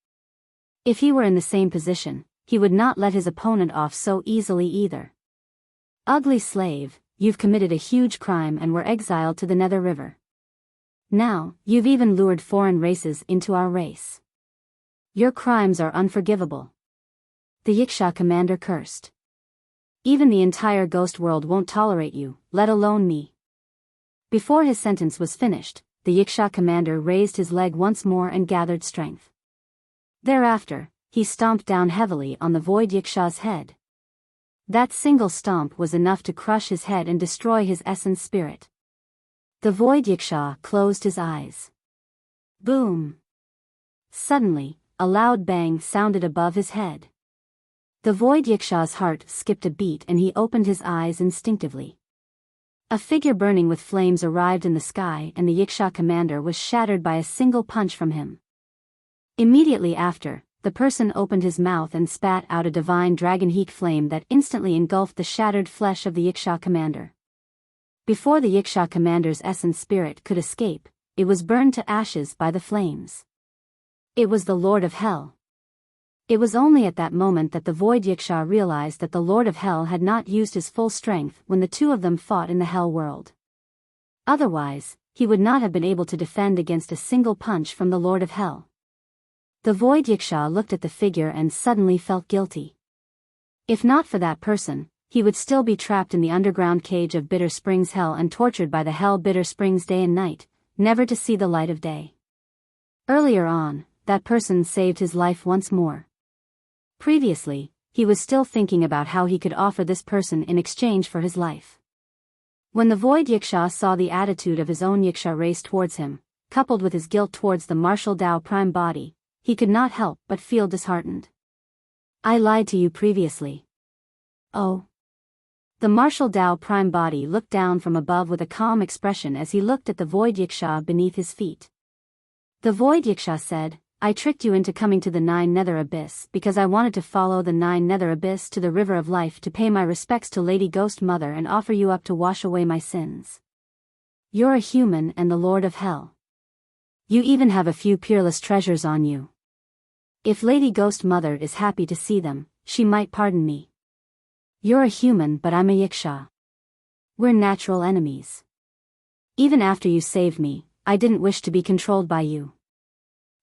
If he were in the same position, he would not let his opponent off so easily either. Ugly slave, you've committed a huge crime and were exiled to the Nether River. Now, you've even lured foreign races into our race. Your crimes are unforgivable. The Yiksha commander cursed. Even the entire ghost world won't tolerate you, let alone me. Before his sentence was finished, the Yiksha commander raised his leg once more and gathered strength. Thereafter, he stomped down heavily on the void Yiksha's head. That single stomp was enough to crush his head and destroy his essence spirit. The void Yiksha closed his eyes. Boom! Suddenly, a loud bang sounded above his head. The void Yiksha's heart skipped a beat and he opened his eyes instinctively. A figure burning with flames arrived in the sky and the Yiksha commander was shattered by a single punch from him. Immediately after, the person opened his mouth and spat out a divine dragon heat flame that instantly engulfed the shattered flesh of the Yiksha commander. Before the Yiksha commander's essence spirit could escape, it was burned to ashes by the flames. It was the Lord of Hell. It was only at that moment that the void Yiksha realized that the Lord of Hell had not used his full strength when the two of them fought in the Hell world. Otherwise, he would not have been able to defend against a single punch from the Lord of Hell. The void Yiksha looked at the figure and suddenly felt guilty. If not for that person, he would still be trapped in the underground cage of Bitter Springs Hell and tortured by the Hell Bitter Springs day and night, never to see the light of day. Earlier on, that person saved his life once more. Previously, he was still thinking about how he could offer this person in exchange for his life. When the void Yiksha saw the attitude of his own Yiksha race towards him, coupled with his guilt towards the martial Tao prime body, he could not help but feel disheartened. I lied to you previously. Oh. The martial Tao prime body looked down from above with a calm expression as he looked at the void Yiksha beneath his feet. The void Yiksha said, I tricked you into coming to the Nine Nether Abyss because I wanted to follow the Nine Nether Abyss to the River of Life to pay my respects to Lady Ghost Mother and offer you up to wash away my sins. You're a human and the Lord of Hell. You even have a few peerless treasures on you. If Lady Ghost Mother is happy to see them, she might pardon me. You're a human but I'm a Yiksha. We're natural enemies. Even after you saved me, I didn't wish to be controlled by you.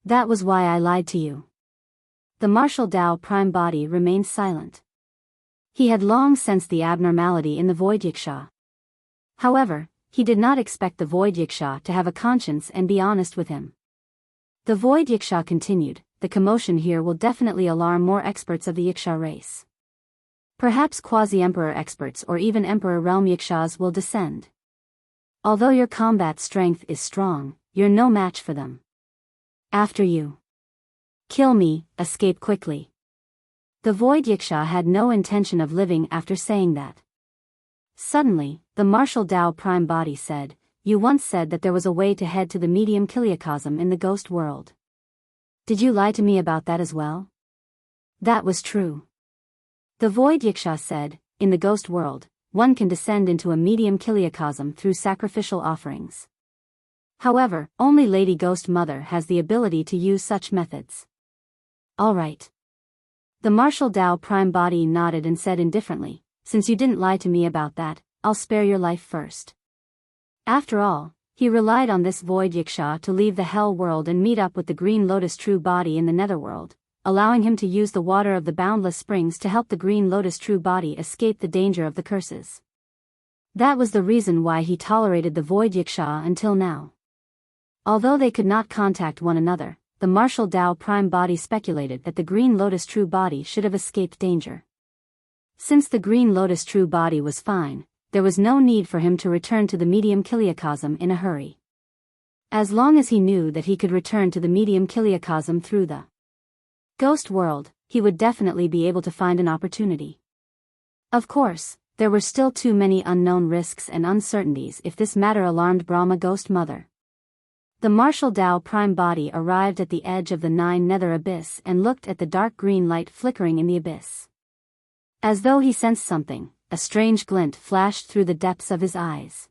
That was why I lied to you. The martial Tao prime body remained silent. He had long sensed the abnormality in the void Yiksha. However, he did not expect the void Yiksha to have a conscience and be honest with him. The void Yiksha continued, the commotion here will definitely alarm more experts of the Yiksha race. Perhaps quasi-emperor experts or even emperor realm Yikshas will descend. Although your combat strength is strong, you're no match for them. After you. Kill me, escape quickly. The void Yiksha had no intention of living after saying that. Suddenly, the martial Tao prime body said, you once said that there was a way to head to the medium kiliacosm in the ghost world. Did you lie to me about that as well? That was true. The void Yiksha said, in the ghost world, one can descend into a medium kiliacosm through sacrificial offerings. However, only Lady Ghost Mother has the ability to use such methods. Alright. The martial Tao prime body nodded and said indifferently, since you didn't lie to me about that, I'll spare your life first. After all, he relied on this void Yiksha to leave the Hell world and meet up with the Green Lotus true body in the Netherworld, allowing him to use the water of the boundless springs to help the Green Lotus true body escape the danger of the curses. That was the reason why he tolerated the void Yiksha until now. Although they could not contact one another, the martial Tao prime body speculated that the Green Lotus true body should have escaped danger. Since the Green Lotus true body was fine, there was no need for him to return to the medium kiliacosm in a hurry. As long as he knew that he could return to the medium kiliacosm through the ghost world, he would definitely be able to find an opportunity. Of course, there were still too many unknown risks and uncertainties if this matter alarmed Brahma Ghost Mother. The martial Tao prime body arrived at the edge of the Nine Nether Abyss and looked at the dark green light flickering in the abyss. As though he sensed something, a strange glint flashed through the depths of his eyes.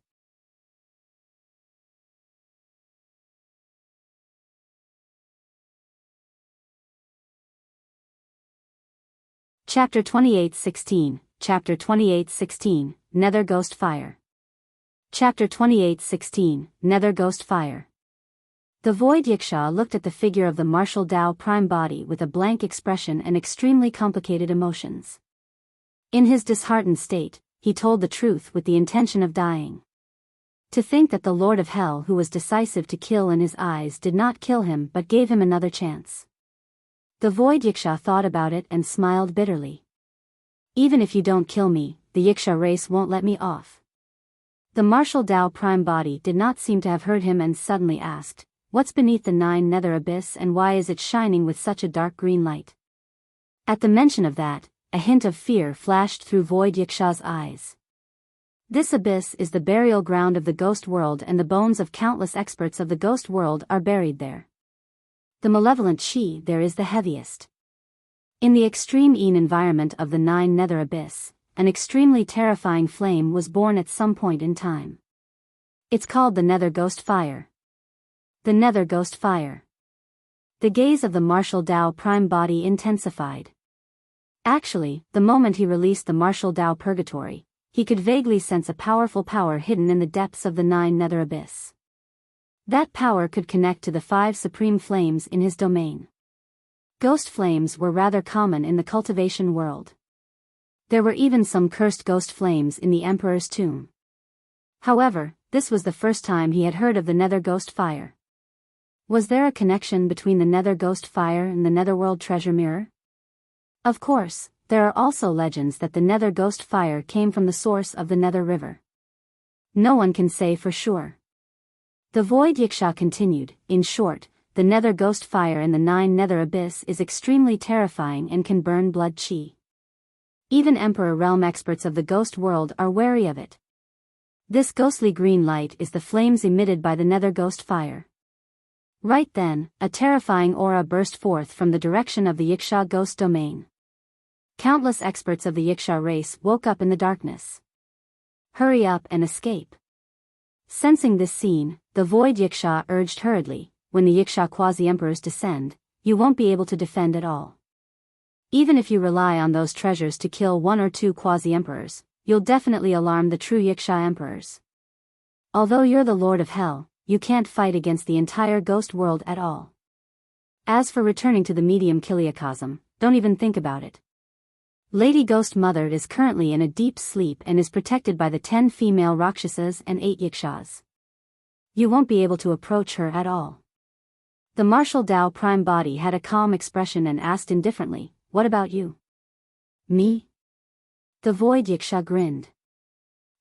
Chapter 28:16, Chapter 28:16, Nether Ghost Fire. Chapter 28:16, Nether Ghost Fire. The Void Yiksha looked at the figure of the martial Tao prime body with a blank expression and extremely complicated emotions. In his disheartened state, he told the truth with the intention of dying. To think that the Lord of Hell, who was decisive to kill in his eyes, did not kill him but gave him another chance. The Void Yiksha thought about it and smiled bitterly. Even if you don't kill me, the Yiksha race won't let me off. The martial Tao prime body did not seem to have heard him and suddenly asked, "What's beneath the 9 nether abyss and why is it shining with such a dark green light?" At the mention of that, a hint of fear flashed through Void Yiksha's eyes. This abyss is the burial ground of the ghost world, and the bones of countless experts of the ghost world are buried there. The malevolent chi there is the heaviest. In the extreme environment of the 9 nether abyss, an extremely terrifying flame was born at some point in time. It's called the Nether Ghost Fire. The Nether Ghost Fire. The gaze of the martial Tao prime body intensified. Actually, the moment he released the martial Tao purgatory, he could vaguely sense a powerful power hidden in the depths of the 9 nether abyss. That power could connect to the 5 supreme flames in his domain. Ghost flames were rather common in the cultivation world. There were even some cursed ghost flames in the Emperor's tomb. However, this was the first time he had heard of the Nether Ghost Fire. Was there a connection between the Nether Ghost Fire and the Netherworld Treasure Mirror? Of course, there are also legends that the Nether Ghost Fire came from the source of the Nether River. No one can say for sure. The Void Yiksha continued, "In short, the Nether Ghost Fire in the 9 nether abyss is extremely terrifying and can burn blood chi. Even Emperor Realm experts of the ghost world are wary of it. This ghostly green light is the flames emitted by the Nether Ghost Fire." Right then, a terrifying aura burst forth from the direction of the Yiksha ghost domain. Countless experts of the Yiksha race woke up in the darkness. "Hurry up and escape." Sensing this scene, the Void Yiksha urged hurriedly, "When the Yiksha quasi-emperors descend, you won't be able to defend at all. Even if you rely on those treasures to kill 1 or 2 quasi-emperors, you'll definitely alarm the true Yiksha emperors. Although you're the Lord of Hell, you can't fight against the entire ghost world at all. As for returning to the medium Kiliakosm, don't even think about it. Lady Ghost Mother is currently in a deep sleep and is protected by the 10 female Rakshasas and 8 Yikshas. You won't be able to approach her at all." The martial Tao prime body had a calm expression and asked indifferently, "What about you?" "Me?" The Void Yiksha grinned.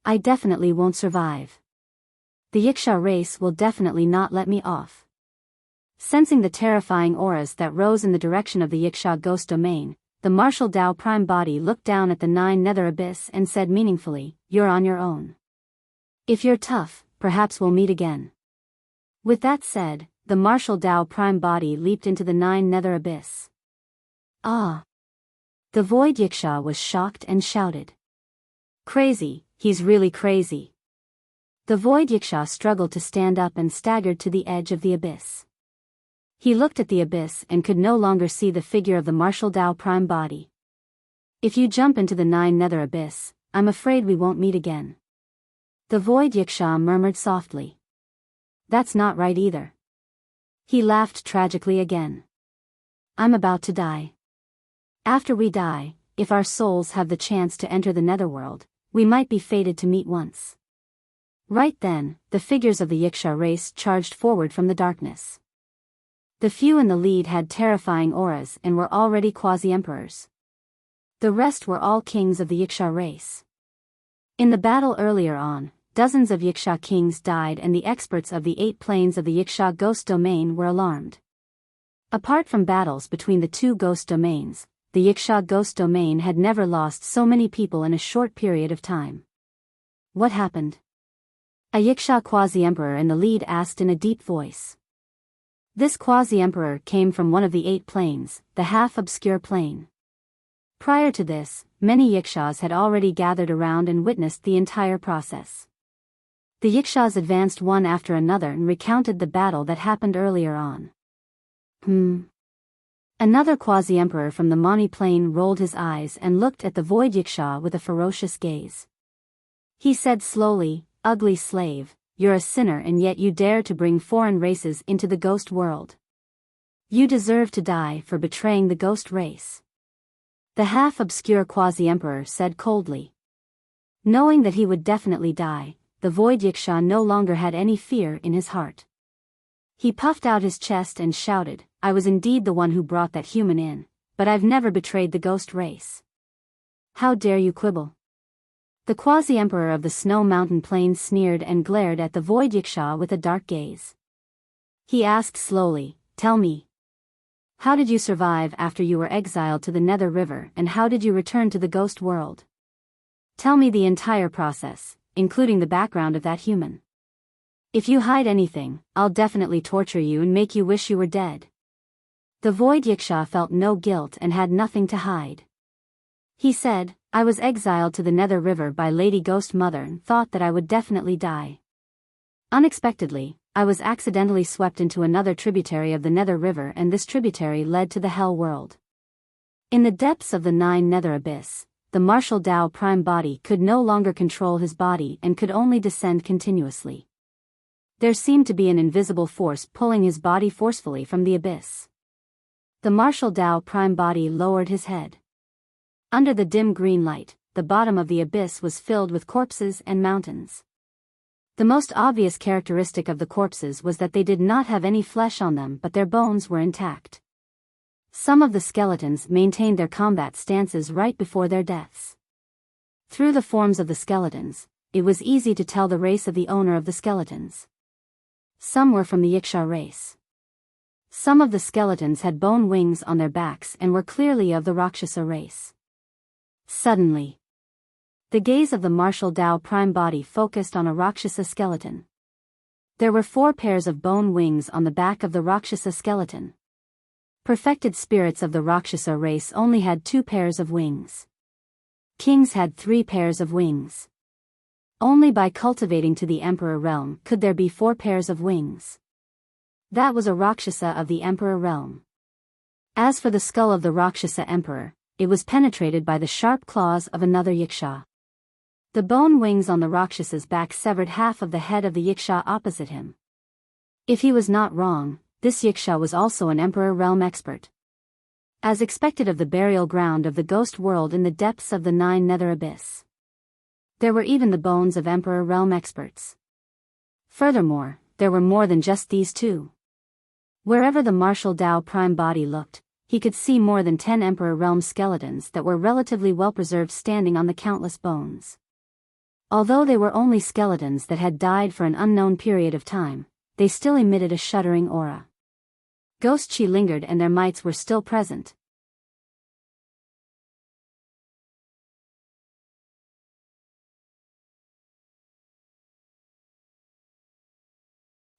"I definitely won't survive. The Yiksha race will definitely not let me off." Sensing the terrifying auras that rose in the direction of the Yiksha ghost domain, the martial Tao prime body looked down at the 9 nether abyss and said meaningfully, "You're on your own. If you're tough, perhaps we'll meet again." With that said, the martial Tao prime body leaped into the 9 nether abyss. "Ah!" The Void Yiksha was shocked and shouted. "Crazy, he's really crazy." The Void Yiksha struggled to stand up and staggered to the edge of the abyss. He looked at the abyss and could no longer see the figure of the martial Tao prime body. "If you jump into the 9 nether abyss, I'm afraid we won't meet again." The Void Yiksha murmured softly. "That's not right either." He laughed tragically again. "I'm about to die. After we die, if our souls have the chance to enter the netherworld, we might be fated to meet once." Right then, the figures of the Yiksha race charged forward from the darkness. The few in the lead had terrifying auras and were already quasi-emperors. The rest were all kings of the Yiksha race. In the battle earlier on, dozens of Yiksha kings died and the experts of the 8 planes of the Yiksha ghost domain were alarmed. Apart from battles between the 2 ghost domains, the Yiksha ghost domain had never lost so many people in a short period of time. What happened? A Yiksha quasi-emperor in the lead asked in a deep voice. This quasi-emperor came from one of the 8 planes, the half-obscure plane. Prior to this, many Yikshas had already gathered around and witnessed the entire process. The Yikshas advanced one after another and recounted the battle that happened earlier on. Another quasi-emperor from the Mani Plain rolled his eyes and looked at the void Yiksha with a ferocious gaze. He said slowly, "Ugly slave, you're a sinner and yet you dare to bring foreign races into the ghost world. You deserve to die for betraying the ghost race." The half-obscure quasi-emperor said coldly. Knowing that he would definitely die, the void Yiksha no longer had any fear in his heart. He puffed out his chest and shouted, "I was indeed the one who brought that human in, but I've never betrayed the ghost race. How dare you quibble?" The quasi-emperor of the Snow Mountain Plains sneered and glared at the void Yiksha with a dark gaze. He asked slowly, "Tell me. How did you survive after you were exiled to the Nether River, and how did you return to the ghost world? Tell me the entire process, including the background of that human. If you hide anything, I'll definitely torture you and make you wish you were dead." The void Yiksha felt no guilt and had nothing to hide. He said, "I was exiled to the Nether River by Lady Ghost Mother and thought that I would definitely die. Unexpectedly, I was accidentally swept into another tributary of the Nether River, and this tributary led to the Hell World. In the depths of the Nine Nether Abyss, the martial Tao Prime Body could no longer control his body and could only descend continuously. There seemed to be an invisible force pulling his body forcefully from the abyss. The martial Tao Prime Body lowered his head. Under the dim green light, the bottom of the abyss was filled with corpses and mountains. The most obvious characteristic of the corpses was that they did not have any flesh on them, but their bones were intact. Some of the skeletons maintained their combat stances right before their deaths. Through the forms of the skeletons, it was easy to tell the race of the owner of the skeletons. Some were from the Yiksha race. Some of the skeletons had bone wings on their backs and were clearly of the Rakshasa race. Suddenly, the gaze of the martial Tao Prime Body focused on a Rakshasa skeleton. There were 4 pairs of bone wings on the back of the Rakshasa skeleton. Perfected spirits of the Rakshasa race only had 2 pairs of wings. Kings had 3 pairs of wings. Only by cultivating to the Emperor realm could there be 4 pairs of wings. That was a Rakshasa of the Emperor realm. As for the skull of the Rakshasa Emperor, it was penetrated by the sharp claws of another Yiksha. The bone wings on the Rakshasa's back severed half of the head of the Yiksha opposite him. If he was not wrong, this Yiksha was also an Emperor realm expert. As expected of the burial ground of the ghost world in the depths of the Nine Nether Abyss. There were even the bones of Emperor realm experts. Furthermore, there were more than just these 2. Wherever the martial Tao Prime Body looked, he could see more than 10 Emperor realm skeletons that were relatively well preserved standing on the countless bones. Although they were only skeletons that had died for an unknown period of time, they still emitted a shuddering aura. Ghost chi lingered and their mites were still present.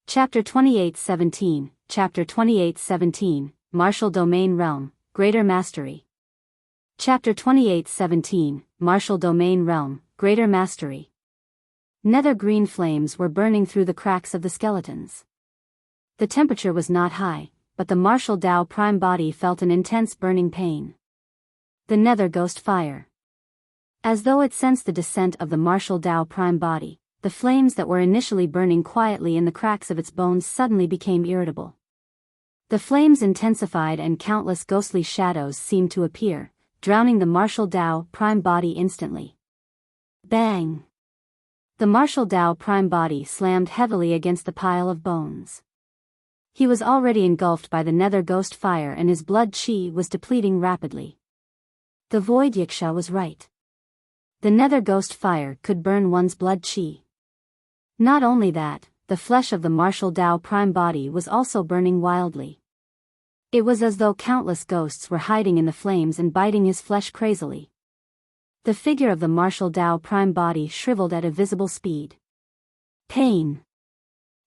Chapter 28:17, Chapter 28:17, Martial Domain Realm, Greater Mastery. Chapter 28:17, Martial Domain Realm, Greater Mastery. Nether green flames were burning through the cracks of the skeletons. The temperature was not high, but the martial Tao Prime Body felt an intense burning pain. The Nether Ghost Fire. As though it sensed the descent of the martial Tao Prime Body, the flames that were initially burning quietly in the cracks of its bones suddenly became irritable. The flames intensified and countless ghostly shadows seemed to appear, drowning the martial Tao Prime Body instantly. Bang! The martial Tao Prime Body slammed heavily against the pile of bones. He was already engulfed by the Nether Ghost Fire and his blood chi was depleting rapidly. The void Yiksha was right. The Nether Ghost Fire could burn one's blood chi. Not only that, the flesh of the martial Tao Prime Body was also burning wildly. It was as though countless ghosts were hiding in the flames and biting his flesh crazily. The figure of the martial Tao Prime Body shriveled at a visible speed. Pain.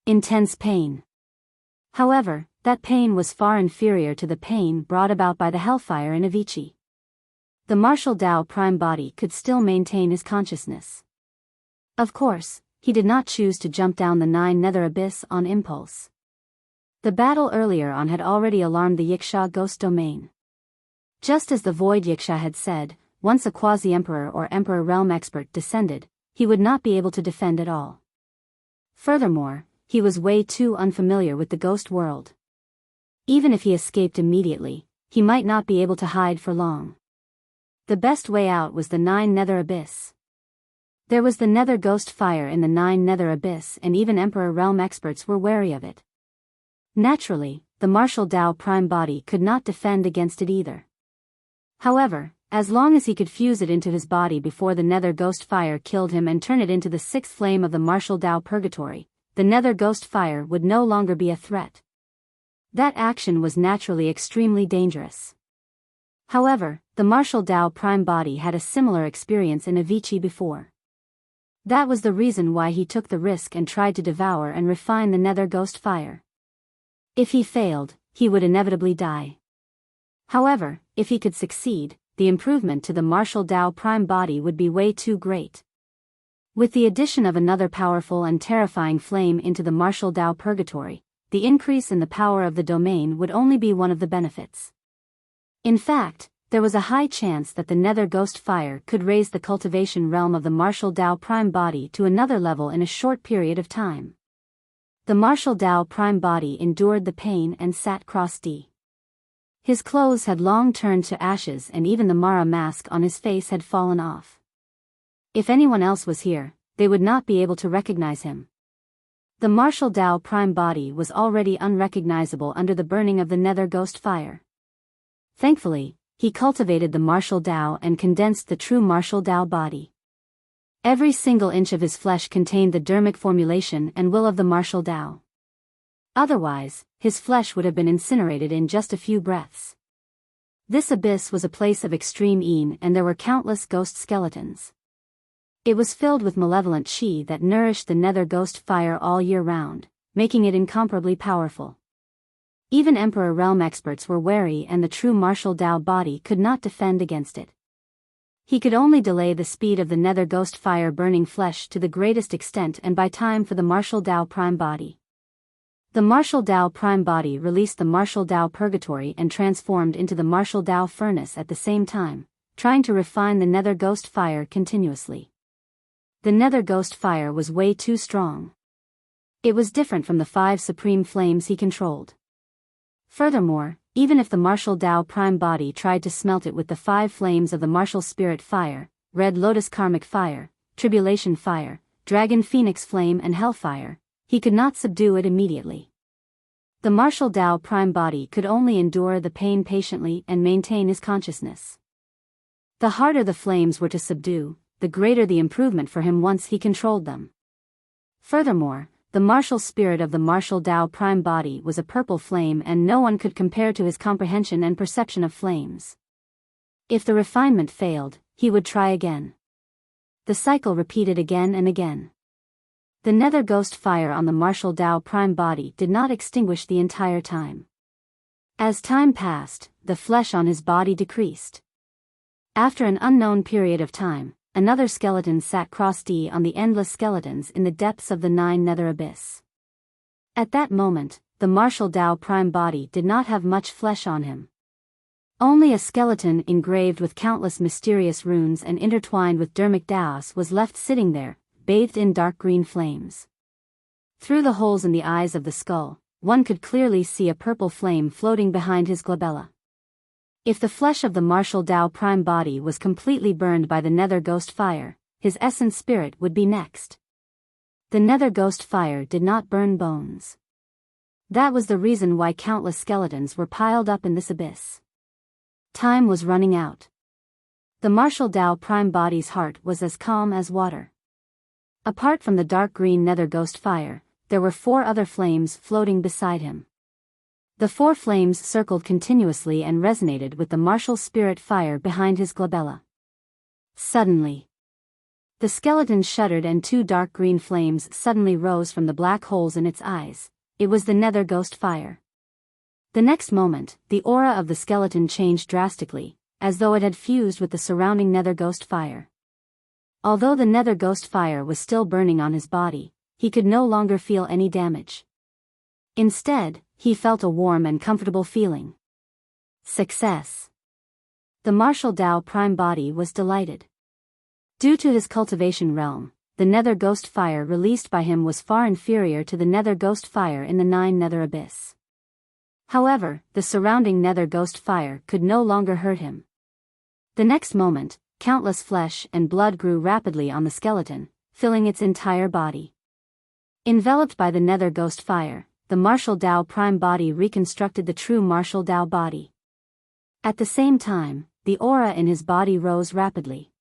Intense pain. However, that pain was far inferior to the pain brought about by the hellfire in Avicii. The martial Tao Prime Body could still maintain his consciousness. Of course, he did not choose to jump down the Nine Nether Abyss on impulse. The battle earlier on had already alarmed the Yiksha ghost domain. Just as the Void Yiksha had said, once a quasi-emperor or emperor realm expert descended, he would not be able to defend at all. Furthermore, he was way too unfamiliar with the ghost world. Even if he escaped immediately, he might not be able to hide for long. The best way out was the Nine Nether Abyss. There was the Nether Ghost Fire in the Nine Nether Abyss, and even Emperor Realm experts were wary of it. Naturally, the Martial Dao Prime Body could not defend against it either. However, as long as he could fuse it into his body before the Nether Ghost Fire killed him and turn it into the sixth flame of the Martial Dao Purgatory, the Nether Ghost Fire would no longer be a threat. That action was naturally extremely dangerous. However, the Martial Dao Prime Body had a similar experience in Avicii before. That was the reason why he took the risk and tried to devour and refine the Nether Ghost Fire. If he failed, he would inevitably die. However, if he could succeed, the improvement to the Martial Dao Prime Body would be way too great. With the addition of another powerful and terrifying flame into the Martial Dao Purgatory, the increase in the power of the domain would only be one of the benefits. In fact, there was a high chance that the Nether Ghost Fire could raise the cultivation realm of the Martial Dao Prime Body to another level in a short period of time. The Martial Dao Prime Body endured the pain and sat cross-D. His clothes had long turned to ashes and even the Mara mask on his face had fallen off. If anyone else was here, they would not be able to recognize him. The Martial Dao Prime Body was already unrecognizable under the burning of the Nether Ghost Fire. Thankfully, he cultivated the Martial Dao and condensed the true Martial Dao body. Every single inch of his flesh contained the dermic formulation and will of the Martial Dao. Otherwise, his flesh would have been incinerated in just a few breaths. This abyss was a place of extreme een and there were countless ghost skeletons. It was filled with malevolent chi that nourished the Nether Ghost Fire all year round, making it incomparably powerful. Even Emperor Realm experts were wary and the true Martial Dao body could not defend against it. He could only delay the speed of the Nether Ghost Fire burning flesh to the greatest extent and buy time for the Martial Dao Prime Body. The Martial Dao Prime Body released the Martial Dao Purgatory and transformed into the Martial Dao Furnace at the same time, trying to refine the Nether Ghost Fire continuously. The Nether Ghost Fire was way too strong. It was different from the 5 supreme flames he controlled. Furthermore, even if the Martial Dao Prime Body tried to smelt it with the 5 flames of the Martial Spirit Fire, Red Lotus Karmic Fire, Tribulation Fire, Dragon Phoenix Flame and Hellfire, he could not subdue it immediately. The Martial Dao Prime Body could only endure the pain patiently and maintain his consciousness. The harder the flames were to subdue, the greater the improvement for him once he controlled them. Furthermore, the martial spirit of the Martial Dao Prime Body was a purple flame and no one could compare to his comprehension and perception of flames. If the refinement failed, he would try again. The cycle repeated again and again. The Nether Ghost Fire on the Martial Dao Prime Body did not extinguish the entire time. As time passed, the flesh on his body decreased. After an unknown period of time, another skeleton sat cross-D on the endless skeletons in the depths of the 9 Nether Abyss. At that moment, the Martial Dao Prime Body did not have much flesh on him. Only a skeleton engraved with countless mysterious runes and intertwined with dermic Daos was left sitting there, bathed in dark green flames. Through the holes in the eyes of the skull, one could clearly see a purple flame floating behind his glabella. If the flesh of the Martial Dao Prime Body was completely burned by the Nether Ghost Fire, his essence spirit would be next. The Nether Ghost Fire did not burn bones. That was the reason why countless skeletons were piled up in this abyss. Time was running out. The Martial Dao Prime Body's heart was as calm as water. Apart from the dark green Nether Ghost Fire, there were 4 other flames floating beside him. The 4 flames circled continuously and resonated with the Martial Spirit Fire behind his glabella. Suddenly, the skeleton shuddered and 2 dark green flames suddenly rose from the black holes in its eyes. It was the Nether Ghost Fire. The next moment, the aura of the skeleton changed drastically, as though it had fused with the surrounding Nether Ghost Fire. Although the Nether Ghost Fire was still burning on his body, he could no longer feel any damage. Instead, he felt a warm and comfortable feeling. Success. The martial Tao prime body was delighted. Due to his cultivation realm, the nether ghost fire released by him was far inferior to the nether ghost fire in the 9 nether abyss. However, the surrounding nether ghost fire could no longer hurt him. The next moment, countless flesh and blood grew rapidly on the skeleton, filling its entire body. Enveloped by the nether ghost fire, the martial Tao prime body reconstructed the true martial Tao body. At the same time, the aura in his body rose rapidly.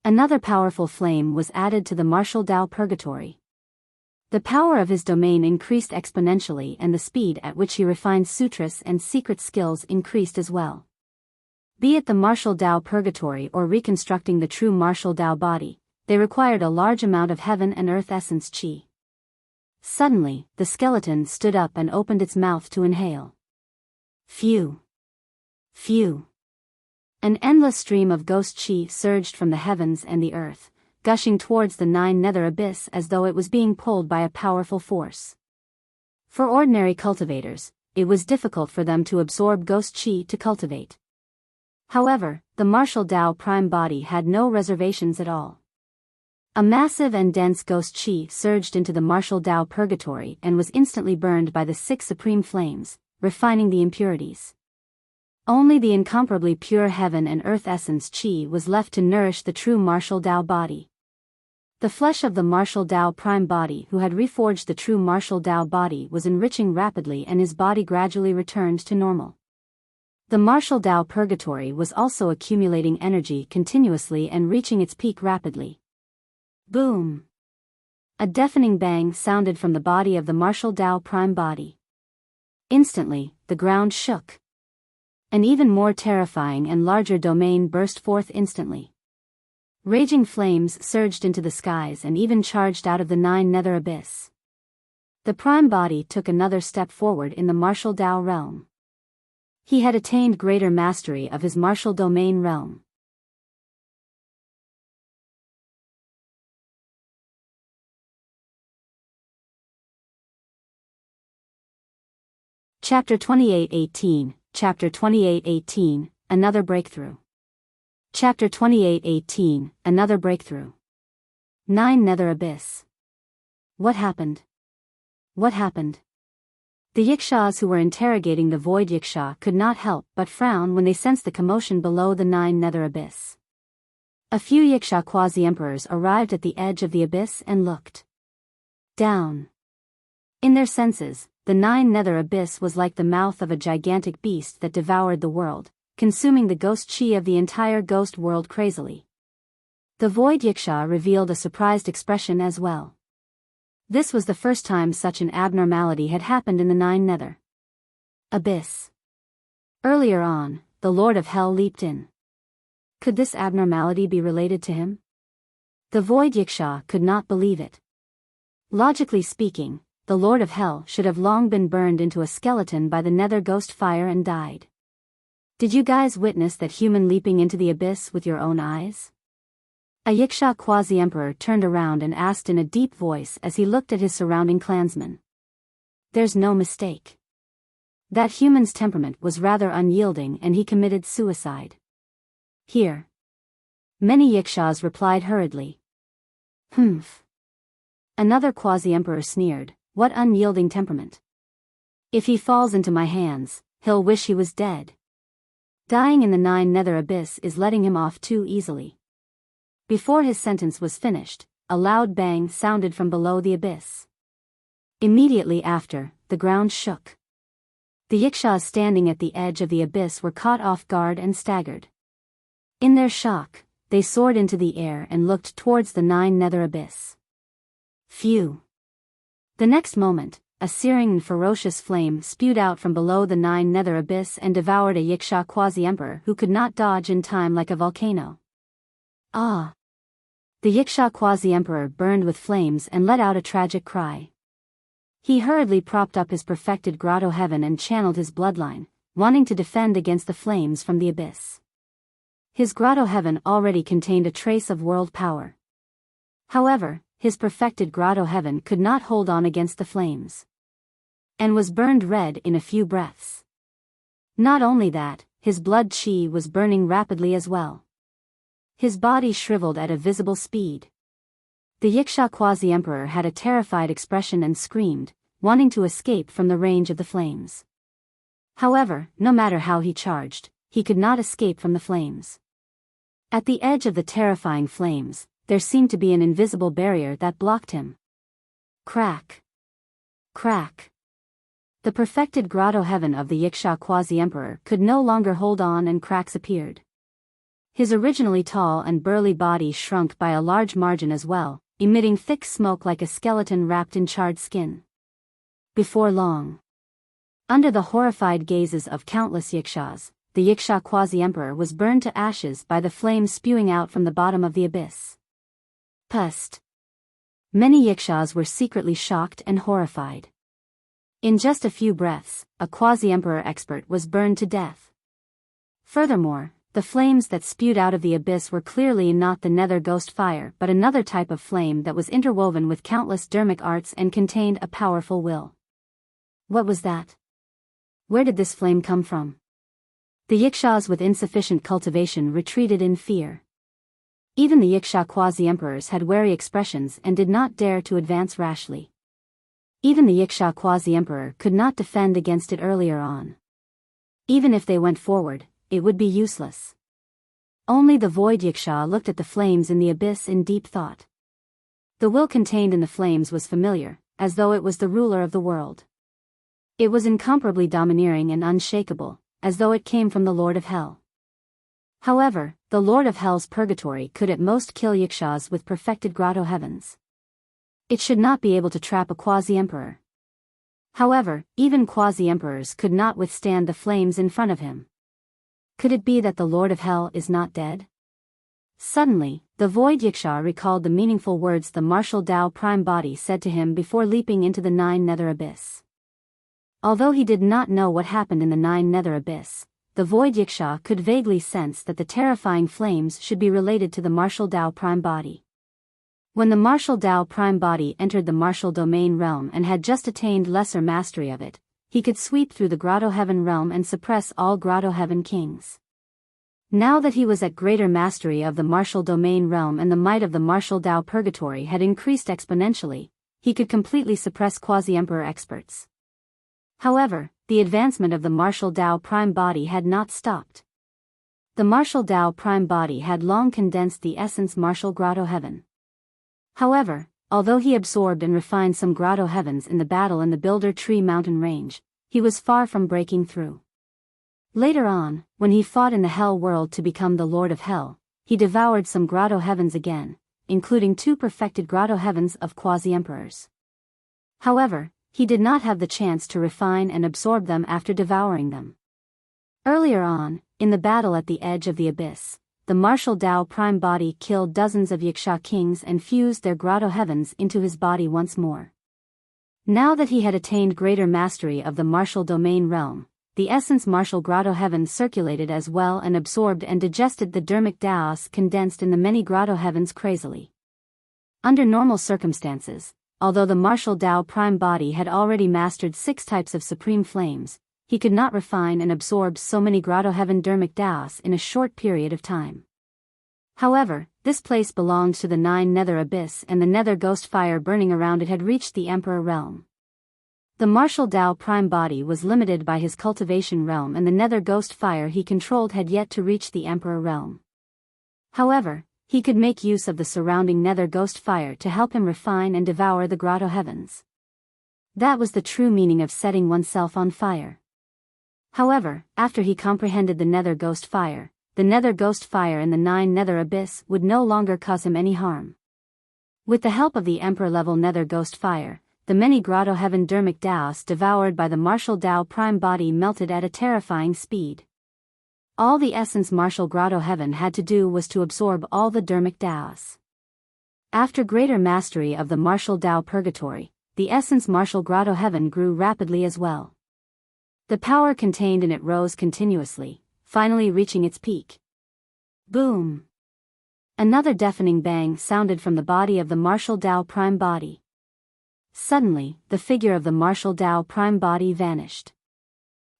Another powerful flame was added to the martial Tao purgatory. The power of his domain increased exponentially, and the speed at which he refined sutras and secret skills increased as well. Be it the martial Tao purgatory or reconstructing the true martial Tao body, they required a large amount of heaven and earth essence chi. Suddenly, the skeleton stood up and opened its mouth to inhale. Phew! Phew! An endless stream of ghost chi surged from the heavens and the earth, gushing towards the 9 nether abyss as though it was being pulled by a powerful force. For ordinary cultivators, it was difficult for them to absorb ghost chi to cultivate. However, the martial Tao prime body had no reservations at all. A massive and dense ghost chi surged into the martial Tao purgatory and was instantly burned by the 6 supreme flames, refining the impurities. Only the incomparably pure heaven and earth essence chi was left to nourish the true martial Tao body. The flesh of the martial Tao prime body who had reforged the true martial Tao body was enriching rapidly, and his body gradually returned to normal. The martial Tao purgatory was also accumulating energy continuously and reaching its peak rapidly. Boom! A deafening bang sounded from the body of the martial Tao prime body. Instantly, the ground shook. An even more terrifying and larger domain burst forth instantly. Raging flames surged into the skies and even charged out of the 9 nether abyss. The prime body took another step forward in the martial Tao realm. He had attained greater mastery of his martial domain realm. Chapter 28:18, Chapter 28:18, Another Breakthrough. Chapter 28:18, Another Breakthrough. 9 nether abyss. What happened? What happened? The Yikshas who were interrogating the void Yiksha could not help but frown when they sensed the commotion below the 9 nether abyss. A few Yiksha quasi-emperors arrived at the edge of the abyss and looked down. In their senses, the 9 nether abyss was like the mouth of a gigantic beast that devoured the world, consuming the ghost chi of the entire ghost world crazily. The void Yiksha revealed a surprised expression as well. This was the first time such an abnormality had happened in the 9 nether abyss. Earlier on, the Lord of Hell leaped in. Could this abnormality be related to him? The void Yiksha could not believe it. Logically speaking, the Lord of Hell should have long been burned into a skeleton by the nether ghost fire and died. Did you guys witness that human leaping into the abyss with your own eyes? A Yiksha quasi-emperor turned around and asked in a deep voice as he looked at his surrounding clansmen. There's no mistake. That human's temperament was rather unyielding and he committed suicide. Here. Many Yikshas replied hurriedly. Humph. Another quasi-emperor sneered, what unyielding temperament. If he falls into my hands, he'll wish he was dead. Dying in the 9 nether abyss is letting him off too easily. Before his sentence was finished, a loud bang sounded from below the abyss. Immediately after, the ground shook. The Yikshas standing at the edge of the abyss were caught off guard and staggered. In their shock, they soared into the air and looked towards the 9 nether abyss. Phew! The next moment, a searing and ferocious flame spewed out from below the 9 nether abyss and devoured a Yiksha quasi-emperor who could not dodge in time like a volcano. Ah! The Yiksha quasi-emperor burned with flames and let out a tragic cry. He hurriedly propped up his perfected grotto heaven and channeled his bloodline, wanting to defend against the flames from the abyss. His grotto heaven already contained a trace of world power. However, his perfected grotto heaven could not hold on against the flames. and was burned red in a few breaths. Not only that, his blood chi was burning rapidly as well. His body shriveled at a visible speed. The Yiksha quasi-emperor had a terrified expression and screamed, wanting to escape from the range of the flames. However, no matter how he charged, he could not escape from the flames. At the edge of the terrifying flames, there seemed to be an invisible barrier that blocked him. Crack! Crack! The perfected grotto heaven of the Yiksha quasi-emperor could no longer hold on, and cracks appeared. His originally tall and burly body shrunk by a large margin as well, emitting thick smoke like a skeleton wrapped in charred skin. Before long, under the horrified gazes of countless Yikshas, the Yiksha quasi-emperor was burned to ashes by the flames spewing out from the bottom of the abyss. Pust. Many Yikshas were secretly shocked and horrified. In just a few breaths, a quasi-emperor expert was burned to death. Furthermore, the flames that spewed out of the abyss were clearly not the nether ghost fire but another type of flame that was interwoven with countless dermic arts and contained a powerful will. What was that? Where did this flame come from? The Yikshas with insufficient cultivation retreated in fear. Even the Yiksha quasi-emperors had wary expressions and did not dare to advance rashly. Even the Yiksha quasi-emperor could not defend against it earlier on. Even if they went forward, it would be useless. Only the void Yiksha looked at the flames in the abyss in deep thought. The will contained in the flames was familiar, as though it was the ruler of the world. It was incomparably domineering and unshakable, as though it came from the Lord of Hell. However, the Lord of Hell's purgatory could at most kill Yikshas with perfected grotto heavens. It should not be able to trap a quasi-emperor. However, even quasi-emperors could not withstand the flames in front of him. Could it be that the Lord of Hell is not dead? Suddenly, the void Yiksha recalled the meaningful words the martial Tao prime body said to him before leaping into the nine nether abyss. Although he did not know what happened in the nine nether abyss, the void Yiksha could vaguely sense that the terrifying flames should be related to the martial Tao prime body. When the martial Tao prime body entered the martial domain realm and had just attained lesser mastery of it, he could sweep through the grotto heaven realm and suppress all grotto heaven kings. Now that he was at greater mastery of the martial domain realm and the might of the martial Tao purgatory had increased exponentially, he could completely suppress quasi-emperor experts. However, the advancement of the martial Tao prime body had not stopped. The martial Tao prime body had long condensed the essence martial grotto heaven. However, although he absorbed and refined some grotto heavens in the battle in the Builder Tree mountain range, he was far from breaking through. Later on, when he fought in the Hell world to become the Lord of Hell, he devoured some grotto heavens again, including 2 perfected grotto heavens of quasi-emperors. However, he did not have the chance to refine and absorb them after devouring them. Earlier on, in the battle at the edge of the abyss, the martial Tao prime body killed dozens of Yiksha kings and fused their grotto heavens into his body once more. Now that he had attained greater mastery of the martial domain realm, the essence martial grotto heavens circulated as well and absorbed and digested the dermic Taos condensed in the many grotto heavens crazily. Under normal circumstances, although the martial Tao prime body had already mastered 6 types of supreme flames, he could not refine and absorb so many grotto heaven dermic Taos in a short period of time. However, this place belonged to the 9 nether abyss and the nether ghost fire burning around it had reached the emperor realm. The martial Tao prime body was limited by his cultivation realm and the nether ghost fire he controlled had yet to reach the emperor realm. However, he could make use of the surrounding nether ghost fire to help him refine and devour the grotto heavens. That was the true meaning of setting oneself on fire. However, after he comprehended the nether ghost fire in the 9 nether abyss would no longer cause him any harm. With the help of the emperor-level nether ghost fire, the many grotto heaven dermic Taos devoured by the martial Tao prime body melted at a terrifying speed. All the essence martial grotto heaven had to do was to absorb all the dermic Taos. After greater mastery of the martial Tao purgatory, the essence martial grotto heaven grew rapidly as well. The power contained in it rose continuously, finally reaching its peak. Boom! Another deafening bang sounded from the body of the martial Tao prime body. Suddenly, the figure of the martial Tao prime body vanished.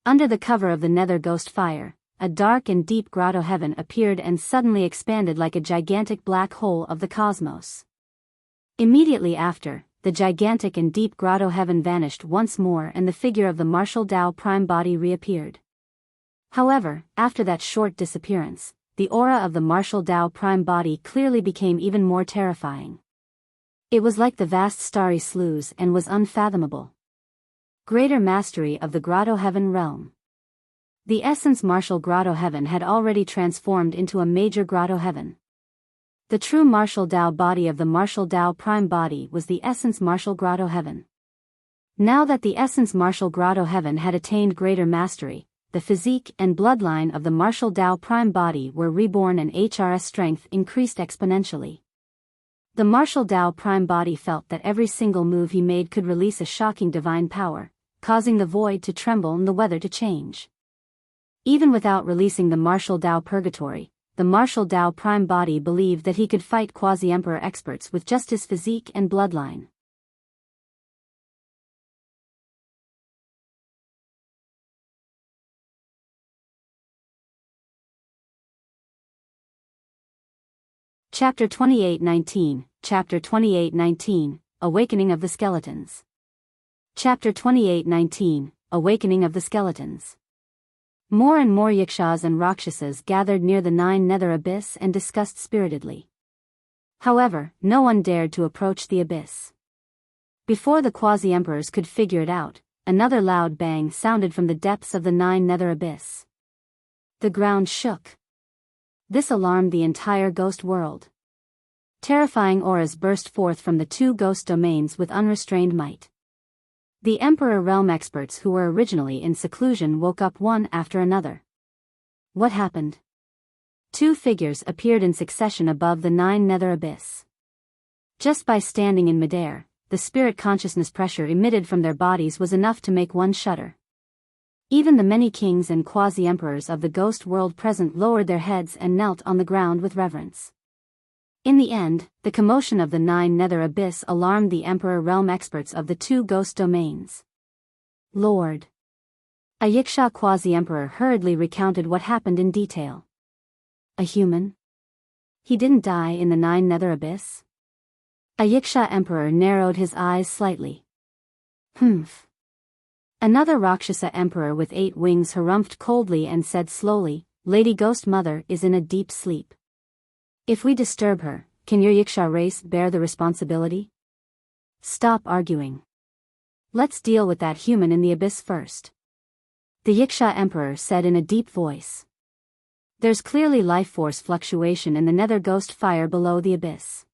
Under the cover of the nether ghost fire, a dark and deep grotto heaven appeared and suddenly expanded like a gigantic black hole of the cosmos. Immediately after, the gigantic and deep grotto heaven vanished once more and the figure of the martial Tao prime body reappeared. However, after that short disappearance, the aura of the martial Tao prime body clearly became even more terrifying. It was like the vast starry sloughs and was unfathomable. Greater mastery of the grotto heaven realm. The essence martial grotto heaven had already transformed into a major grotto heaven. The true martial Tao body of the martial Tao prime body was the essence martial grotto heaven. Now that the essence martial grotto heaven had attained greater mastery, the physique and bloodline of the martial Tao prime body were reborn and HRS strength increased exponentially. The martial Tao prime body felt that every single move he made could release a shocking divine power, causing the void to tremble and the weather to change. Even without releasing the martial Tao purgatory, the martial Tao prime body believed that he could fight quasi-emperor experts with just his physique and bloodline. Chapter 28:19, Chapter 28:19, Awakening of the Skeletons. Chapter 28:19, Awakening of the Skeletons. More and more Yakshas and Rakshasas gathered near the nine nether abyss and discussed spiritedly. However, no one dared to approach the abyss. Before the quasi-emperors could figure it out, another loud bang sounded from the depths of the nine nether abyss. The ground shook. This alarmed the entire ghost world. Terrifying auras burst forth from the two ghost domains with unrestrained might. The Emperor Realm experts who were originally in seclusion woke up one after another. What happened? Two figures appeared in succession above the nine nether abyss. Just by standing in midair, the spirit consciousness pressure emitted from their bodies was enough to make one shudder. Even the many kings and quasi-emperors of the ghost world present lowered their heads and knelt on the ground with reverence. In the end, the commotion of the nine nether abyss alarmed the Emperor Realm experts of the two ghost domains. Lord. A Yiksha quasi-emperor hurriedly recounted what happened in detail. A human? He didn't die in the nine nether abyss? A Yiksha emperor narrowed his eyes slightly. Humph. Another Rakshasa emperor with 8 wings harumphed coldly and said slowly, Lady Ghost Mother is in a deep sleep. If we disturb her, can your Yiksha race bear the responsibility? Stop arguing. Let's deal with that human in the abyss first. The Yiksha emperor said in a deep voice. There's clearly life force fluctuation in the nether ghost fire below the abyss.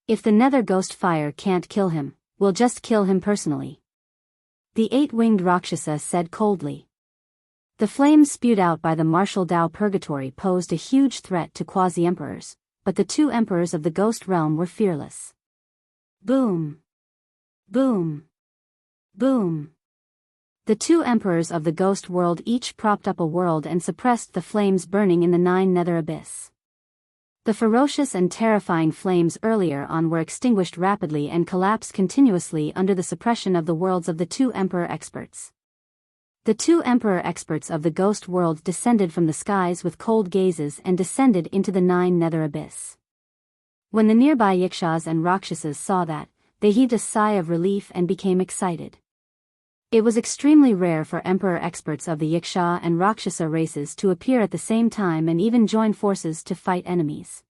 If the nether ghost fire can't kill him, we'll just kill him personally. The 8-winged Rakshasa said coldly. The flames spewed out by the martial Tao purgatory posed a huge threat to quasi-emperors, but the two emperors of the ghost realm were fearless. Boom! Boom! Boom! The two emperors of the ghost world each propped up a world and suppressed the flames burning in the nine nether abyss. The ferocious and terrifying flames earlier on were extinguished rapidly and collapsed continuously under the suppression of the worlds of the two emperor experts. The two emperor experts of the ghost world descended from the skies with cold gazes and descended into the nine nether abyss. When the nearby Yikshas and Rakshasas saw that, they heaved a sigh of relief and became excited. It was extremely rare for emperor experts of the Yiksha and Rakshasa races to appear at the same time and even join forces to fight enemies.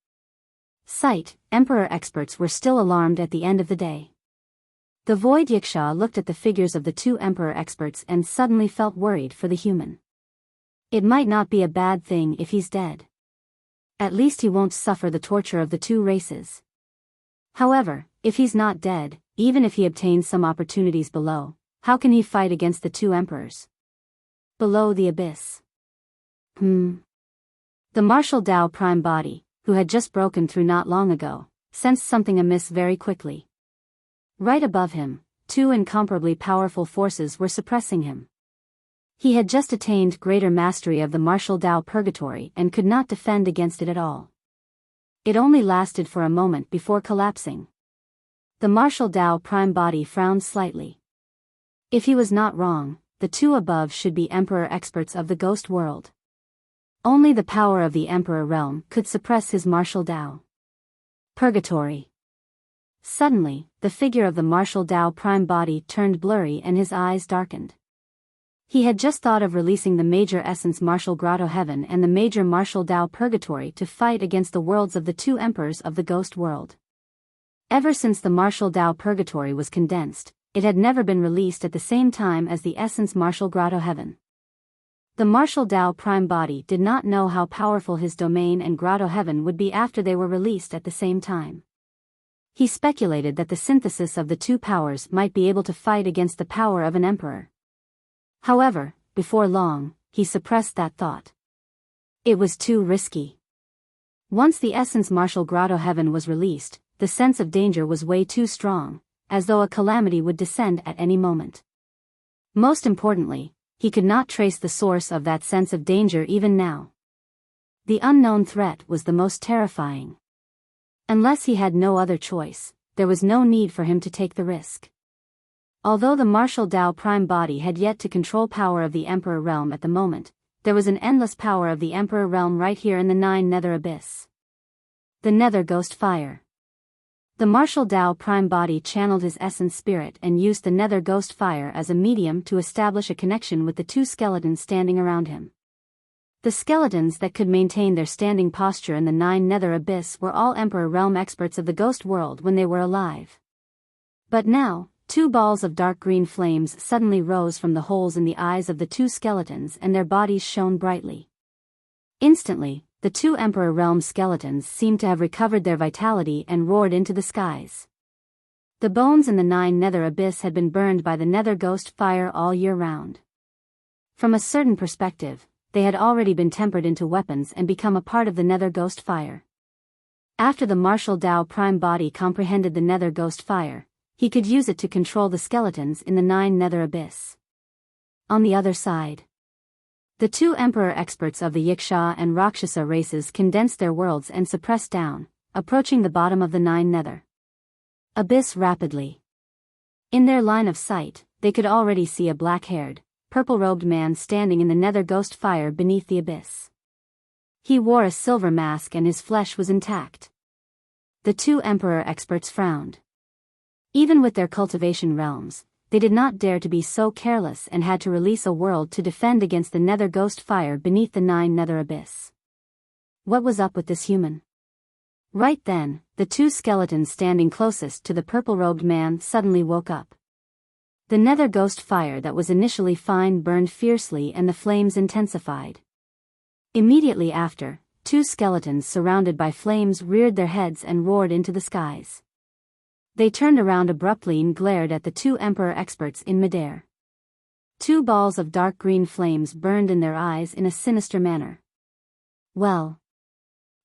Emperor experts were still alarmed at the end of the day. The Void Yiksha looked at the figures of the two emperor experts and suddenly felt worried for the human. It might not be a bad thing if he's dead. At least he won't suffer the torture of the two races. However, if he's not dead, even if he obtains some opportunities below, how can he fight against the two emperors? Below the abyss. The martial Tao prime body, who had just broken through not long ago, sensed something amiss very quickly. Right above him, two incomparably powerful forces were suppressing him. He had just attained greater mastery of the martial Tao purgatory and could not defend against it at all. It only lasted for a moment before collapsing. The martial Tao prime body frowned slightly. If he was not wrong, the two above should be emperor experts of the ghost world. Only the power of the emperor realm could suppress his martial Tao. Purgatory. Suddenly, the figure of the martial Tao prime body turned blurry and his eyes darkened. He had just thought of releasing the major essence martial grotto heaven and the major martial Tao purgatory to fight against the worlds of the two emperors of the ghost world. Ever since the martial Tao purgatory was condensed, it had never been released at the same time as the essence martial grotto heaven. The martial Tao prime body did not know how powerful his domain and grotto heaven would be after they were released at the same time. He speculated that the synthesis of the two powers might be able to fight against the power of an emperor. However, before long, he suppressed that thought. It was too risky. Once the essence martial grotto heaven was released, the sense of danger was way too strong, as though a calamity would descend at any moment. Most importantly, he could not trace the source of that sense of danger even now. The unknown threat was the most terrifying. Unless he had no other choice, there was no need for him to take the risk. Although the martial Tao prime body had yet to control power of the emperor realm at the moment, there was an endless power of the emperor realm right here in the 9 nether abyss. The nether ghost fire. The martial Tao prime body channeled his essence spirit and used the nether ghost fire as a medium to establish a connection with the two skeletons standing around him. The skeletons that could maintain their standing posture in the 9 nether abyss were all emperor realm experts of the ghost world when they were alive. But now, 2 balls of dark green flames suddenly rose from the holes in the eyes of the two skeletons and their bodies shone brightly. Instantly, the 2 emperor realm skeletons seemed to have recovered their vitality and roared into the skies. The bones in the 9 nether abyss had been burned by the nether ghost fire all year round. From a certain perspective, they had already been tempered into weapons and become a part of the nether ghost fire. After the martial Tao prime body comprehended the nether ghost fire, he could use it to control the skeletons in the 9 nether abyss. On the other side, the 2 emperor experts of the Wuxia and Rakshasa races condensed their worlds and suppressed down, approaching the bottom of the 9 nether abyss rapidly. In their line of sight, they could already see a black-haired, purple-robed man standing in the nether ghost fire beneath the abyss. He wore a silver mask and his flesh was intact. The 2 emperor experts frowned. Even with their cultivation realms, they did not dare to be so careless and had to release a world to defend against the nether ghost fire beneath the 9 nether abyss. What was up with this human? Right then, the 2 skeletons standing closest to the purple-robed man suddenly woke up. The nether ghost fire that was initially fine burned fiercely and the flames intensified. Immediately after, 2 skeletons surrounded by flames reared their heads and roared into the skies. They turned around abruptly and glared at the 2 emperor experts in midair. 2 balls of dark green flames burned in their eyes in a sinister manner. Well,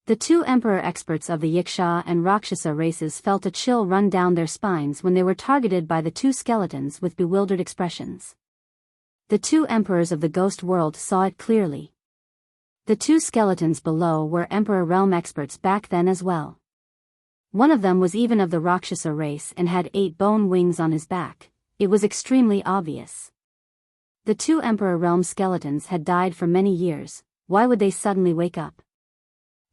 the 2 emperor experts of the Wuxia and Rakshasa races felt a chill run down their spines when they were targeted by the 2 skeletons with bewildered expressions. The 2 emperors of the ghost world saw it clearly. The 2 skeletons below were emperor realm experts back then as well. One of them was even of the Rakshasa race and had 8 bone wings on his back. It was extremely obvious. The 2 emperor realm skeletons had died for many years. Why would they suddenly wake up?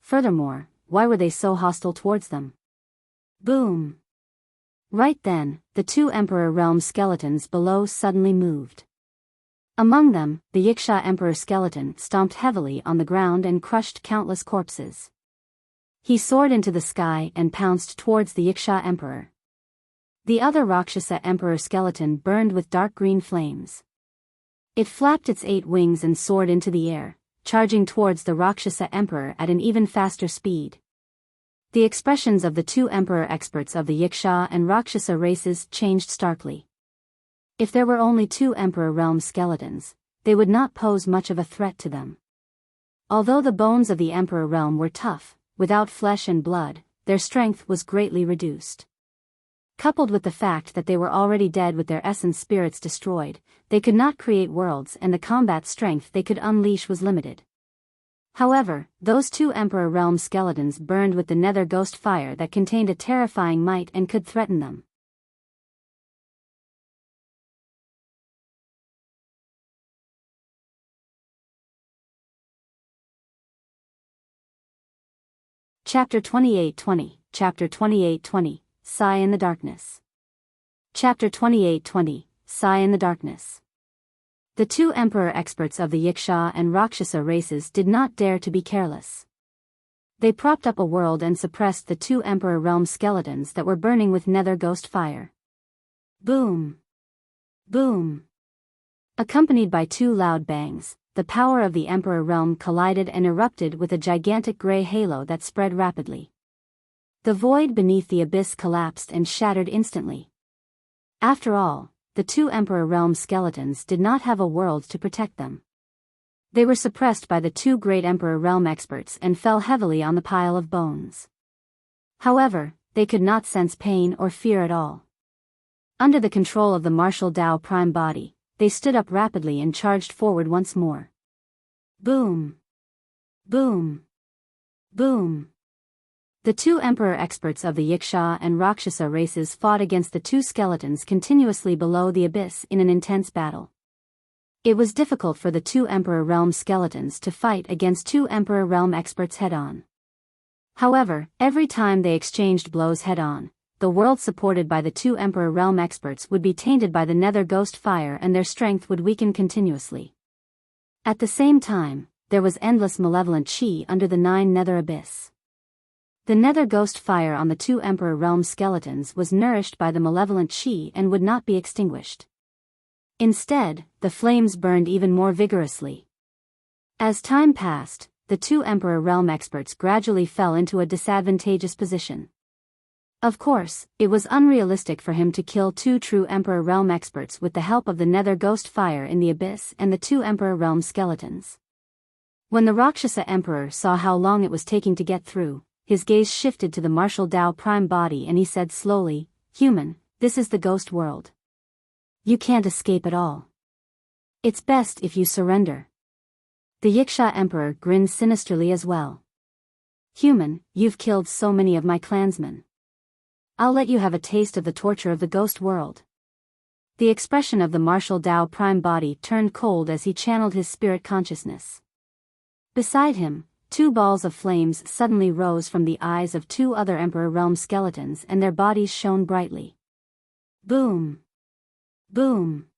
Furthermore, why were they so hostile towards them? Boom! Right then, the 2 emperor realm skeletons below suddenly moved. Among them, the Wuxia emperor skeleton stomped heavily on the ground and crushed countless corpses. He soared into the sky and pounced towards the Wuxia emperor. The other Rakshasa emperor skeleton burned with dark green flames. It flapped its 8 wings and soared into the air, charging towards the Rakshasa emperor at an even faster speed. The expressions of the 2 emperor experts of the Wuxia and Rakshasa races changed starkly. If there were only 2 emperor realm skeletons, they would not pose much of a threat to them. Although the bones of the emperor realm were tough, without flesh and blood, their strength was greatly reduced. Coupled with the fact that they were already dead with their essence spirits destroyed, they could not create worlds and the combat strength they could unleash was limited. However, those 2 emperor realm skeletons burned with the nether ghost fire that contained a terrifying might and could threaten them. Chapter 28:20, Chapter 28:20, Sigh in the Darkness. Chapter 28:20, Sigh in the Darkness. The two emperor experts of the Yiksha and Rakshasa races did not dare to be careless. They propped up a world and suppressed the two emperor realm skeletons that were burning with nether ghost fire. Boom! Boom! Accompanied by two loud bangs, the power of the emperor realm collided and erupted with a gigantic gray halo that spread rapidly. The void beneath the abyss collapsed and shattered instantly. After all, the two emperor realm skeletons did not have a world to protect them. They were suppressed by the two great emperor realm experts and fell heavily on the pile of bones. However, they could not sense pain or fear at all. Under the control of the martial Tao prime body, they stood up rapidly and charged forward once more. Boom! Boom! Boom! The two emperor experts of the Yiksha and Rakshasa races fought against the two skeletons continuously below the abyss in an intense battle. It was difficult for the two emperor realm skeletons to fight against two emperor realm experts head-on. However, every time they exchanged blows head-on, the world supported by the two emperor realm experts would be tainted by the nether ghost fire and their strength would weaken continuously. At the same time, there was endless malevolent chi under the nine nether abyss. The nether ghost fire on the two emperor realm skeletons was nourished by the malevolent chi and would not be extinguished. Instead, the flames burned even more vigorously. As time passed, the two emperor realm experts gradually fell into a disadvantageous position. Of course, it was unrealistic for him to kill two true emperor realm experts with the help of the nether ghost fire in the abyss and the two emperor realm skeletons. When the Rakshasa emperor saw how long it was taking to get through, his gaze shifted to the martial Tao prime body and he said slowly, "Human, this is the ghost world. You can't escape at all. It's best if you surrender." The Yiksha emperor grinned sinisterly as well. "Human, you've killed so many of my clansmen. I'll let you have a taste of the torture of the ghost world." The expression of the martial Tao prime body turned cold as he channeled his spirit consciousness. Beside him, two balls of flames suddenly rose from the eyes of two other emperor realm skeletons and their bodies shone brightly. Boom! Boom!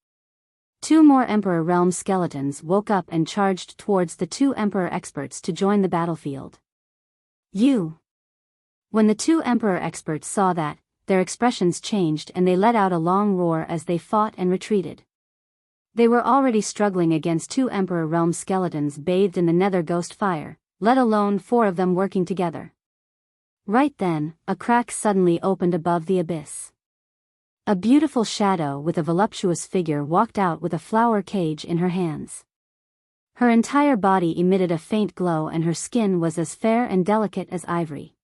Two more emperor realm skeletons woke up and charged towards the two emperor experts to join the battlefield. You! When the two emperor experts saw that, their expressions changed and they let out a long roar as they fought and retreated. They were already struggling against two emperor realm skeletons bathed in the nether ghost fire, let alone four of them working together. Right then, a crack suddenly opened above the abyss. A beautiful shadow with a voluptuous figure walked out with a flower cage in her hands. Her entire body emitted a faint glow and her skin was as fair and delicate as ivory.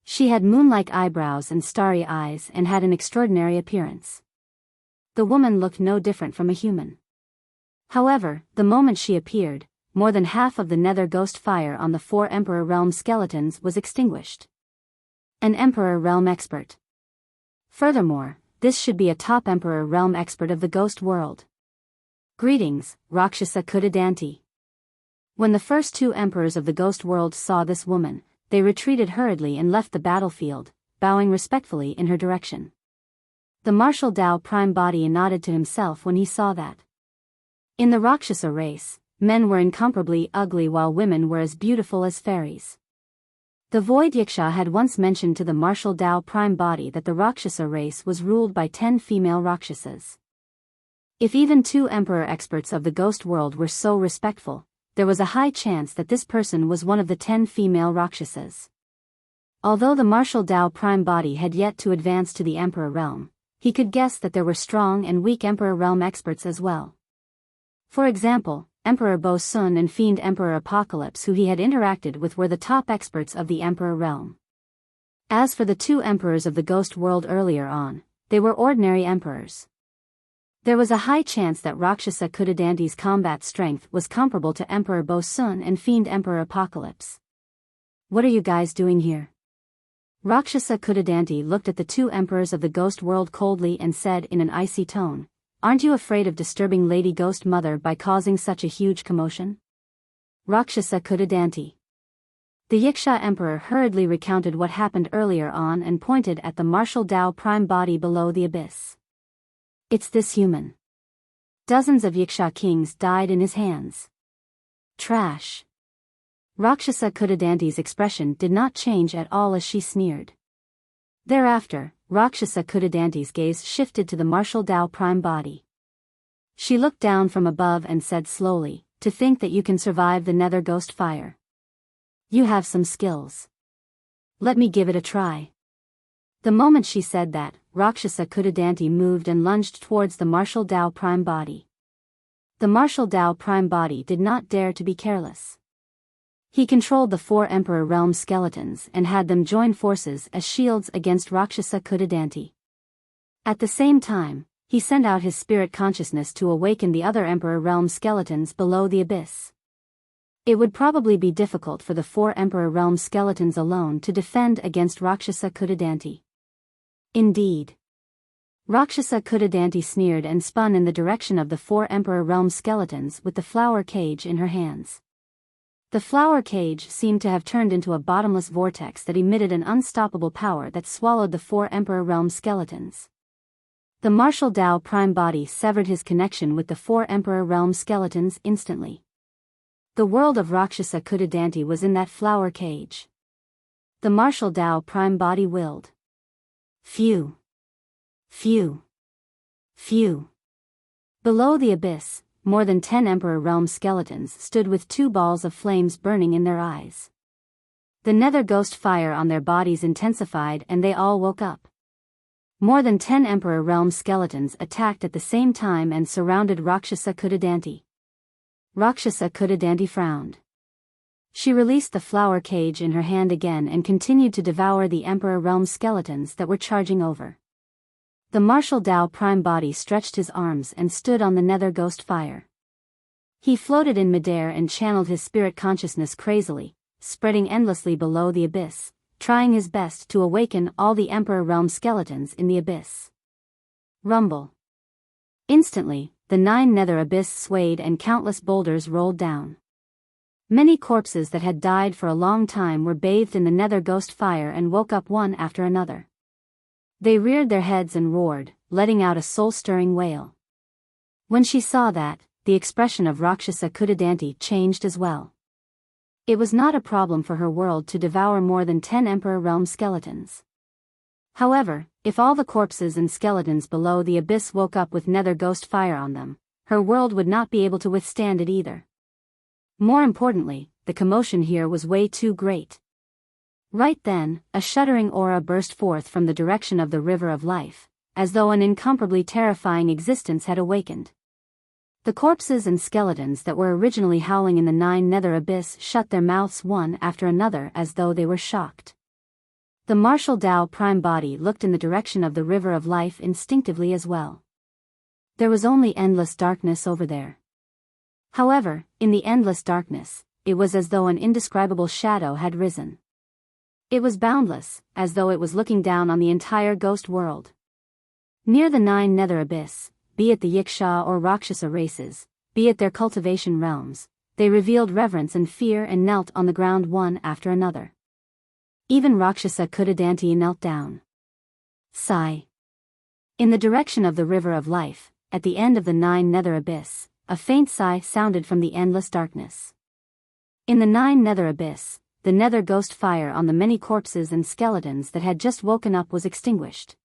She had moon-like eyebrows and starry eyes and had an extraordinary appearance. The woman looked no different from a human. However, the moment she appeared, more than half of the nether ghost fire on the four emperor realm skeletons was extinguished. An emperor realm expert. Furthermore, this should be a top emperor realm expert of the ghost world. Greetings, Rakshasa Kudadanti. When the first two emperors of the ghost world saw this woman, they retreated hurriedly and left the battlefield, bowing respectfully in her direction. The martial Tao prime body nodded to himself when he saw that. In the Rakshasa race, men were incomparably ugly while women were as beautiful as fairies. The Void Yiksha had once mentioned to the martial Tao prime body that the Rakshasa race was ruled by 10 female Rakshasas. If even two emperor experts of the ghost world were so respectful, there was a high chance that this person was one of the 10 female Rakshasas. Although the martial Tao prime body had yet to advance to the emperor realm, he could guess that there were strong and weak emperor realm experts as well. For example, Emperor Bo Sun and Fiend Emperor Apocalypse who he had interacted with were the top experts of the emperor realm. As for the two emperors of the ghost world earlier on, they were ordinary emperors. There was a high chance that Rakshasa Kudadanti's combat strength was comparable to Emperor Bo Sun and Fiend Emperor Apocalypse. "What are you guys doing here?" Rakshasa Kudadanti looked at the two emperors of the ghost world coldly and said in an icy tone, "Aren't you afraid of disturbing Lady Ghost Mother by causing such a huge commotion?" Rakshasa Kudadanti. The Yiksha Emperor hurriedly recounted what happened earlier on and pointed at the martial Tao prime body below the abyss. It's this human. Dozens of Yiksha kings died in his hands. Trash. Rakshasa Kudadanti's expression did not change at all as she sneered. Thereafter, Rakshasa Kudadanti's gaze shifted to the martial Tao prime body. She looked down from above and said slowly, "To think that you can survive the nether ghost fire. You have some skills. Let me give it a try." The moment she said that, Rakshasa Kudadanti moved and lunged towards the martial Tao prime body. The martial Tao prime body did not dare to be careless. He controlled the 4 Emperor Realm skeletons and had them join forces as shields against Rakshasa Kudadanti. At the same time, he sent out his spirit consciousness to awaken the other Emperor Realm skeletons below the abyss. It would probably be difficult for the 4 Emperor Realm skeletons alone to defend against Rakshasa Kudadanti. Indeed. Rakshasa Kudadanti sneered and spun in the direction of the 4 Emperor Realm skeletons with the flower cage in her hands. The flower cage seemed to have turned into a bottomless vortex that emitted an unstoppable power that swallowed the 4 Emperor Realm skeletons. The martial Tao prime body severed his connection with the 4 Emperor Realm skeletons instantly. The world of Rakshasa Kudadanti was in that flower cage. The martial Tao prime body willed. Phew. Phew. Phew. Below the abyss, more than 10 Emperor Realm skeletons stood with 2 balls of flames burning in their eyes. The nether ghost fire on their bodies intensified and they all woke up. More than 10 Emperor Realm skeletons attacked at the same time and surrounded Rakshasa Kudadanti. Rakshasa Kudadanti frowned. She released the flower cage in her hand again and continued to devour the Emperor Realm skeletons that were charging over. The martial Tao prime body stretched his arms and stood on the nether ghost fire. He floated in midair and channeled his spirit consciousness crazily, spreading endlessly below the abyss, trying his best to awaken all the Emperor Realm skeletons in the abyss. Rumble. Instantly, the 9 nether abyss swayed and countless boulders rolled down. Many corpses that had died for a long time were bathed in the nether ghost fire and woke up one after another. They reared their heads and roared, letting out a soul-stirring wail. When she saw that, the expression of Rakshasa Kudadanti changed as well. It was not a problem for her world to devour more than 10 Emperor Realm skeletons. However, if all the corpses and skeletons below the abyss woke up with nether ghost fire on them, her world would not be able to withstand it either. More importantly, the commotion here was way too great. Right then, a shuddering aura burst forth from the direction of the river of life, as though an incomparably terrifying existence had awakened. The corpses and skeletons that were originally howling in the 9 nether abyss shut their mouths one after another as though they were shocked. The martial Tao prime body looked in the direction of the river of life instinctively as well. There was only endless darkness over there. However, in the endless darkness, it was as though an indescribable shadow had risen. It was boundless, as though it was looking down on the entire ghost world. Near the 9 nether abyss, be it the Yiksha or Rakshasa races, be it their cultivation realms, they revealed reverence and fear and knelt on the ground one after another. Even Rakshasa Kudadanti knelt down. Sigh. In the direction of the river of life, at the end of the 9 nether abyss, a faint sigh sounded from the endless darkness. In the 9 nether abyss, the nether ghost fire on the many corpses and skeletons that had just woken up was extinguished.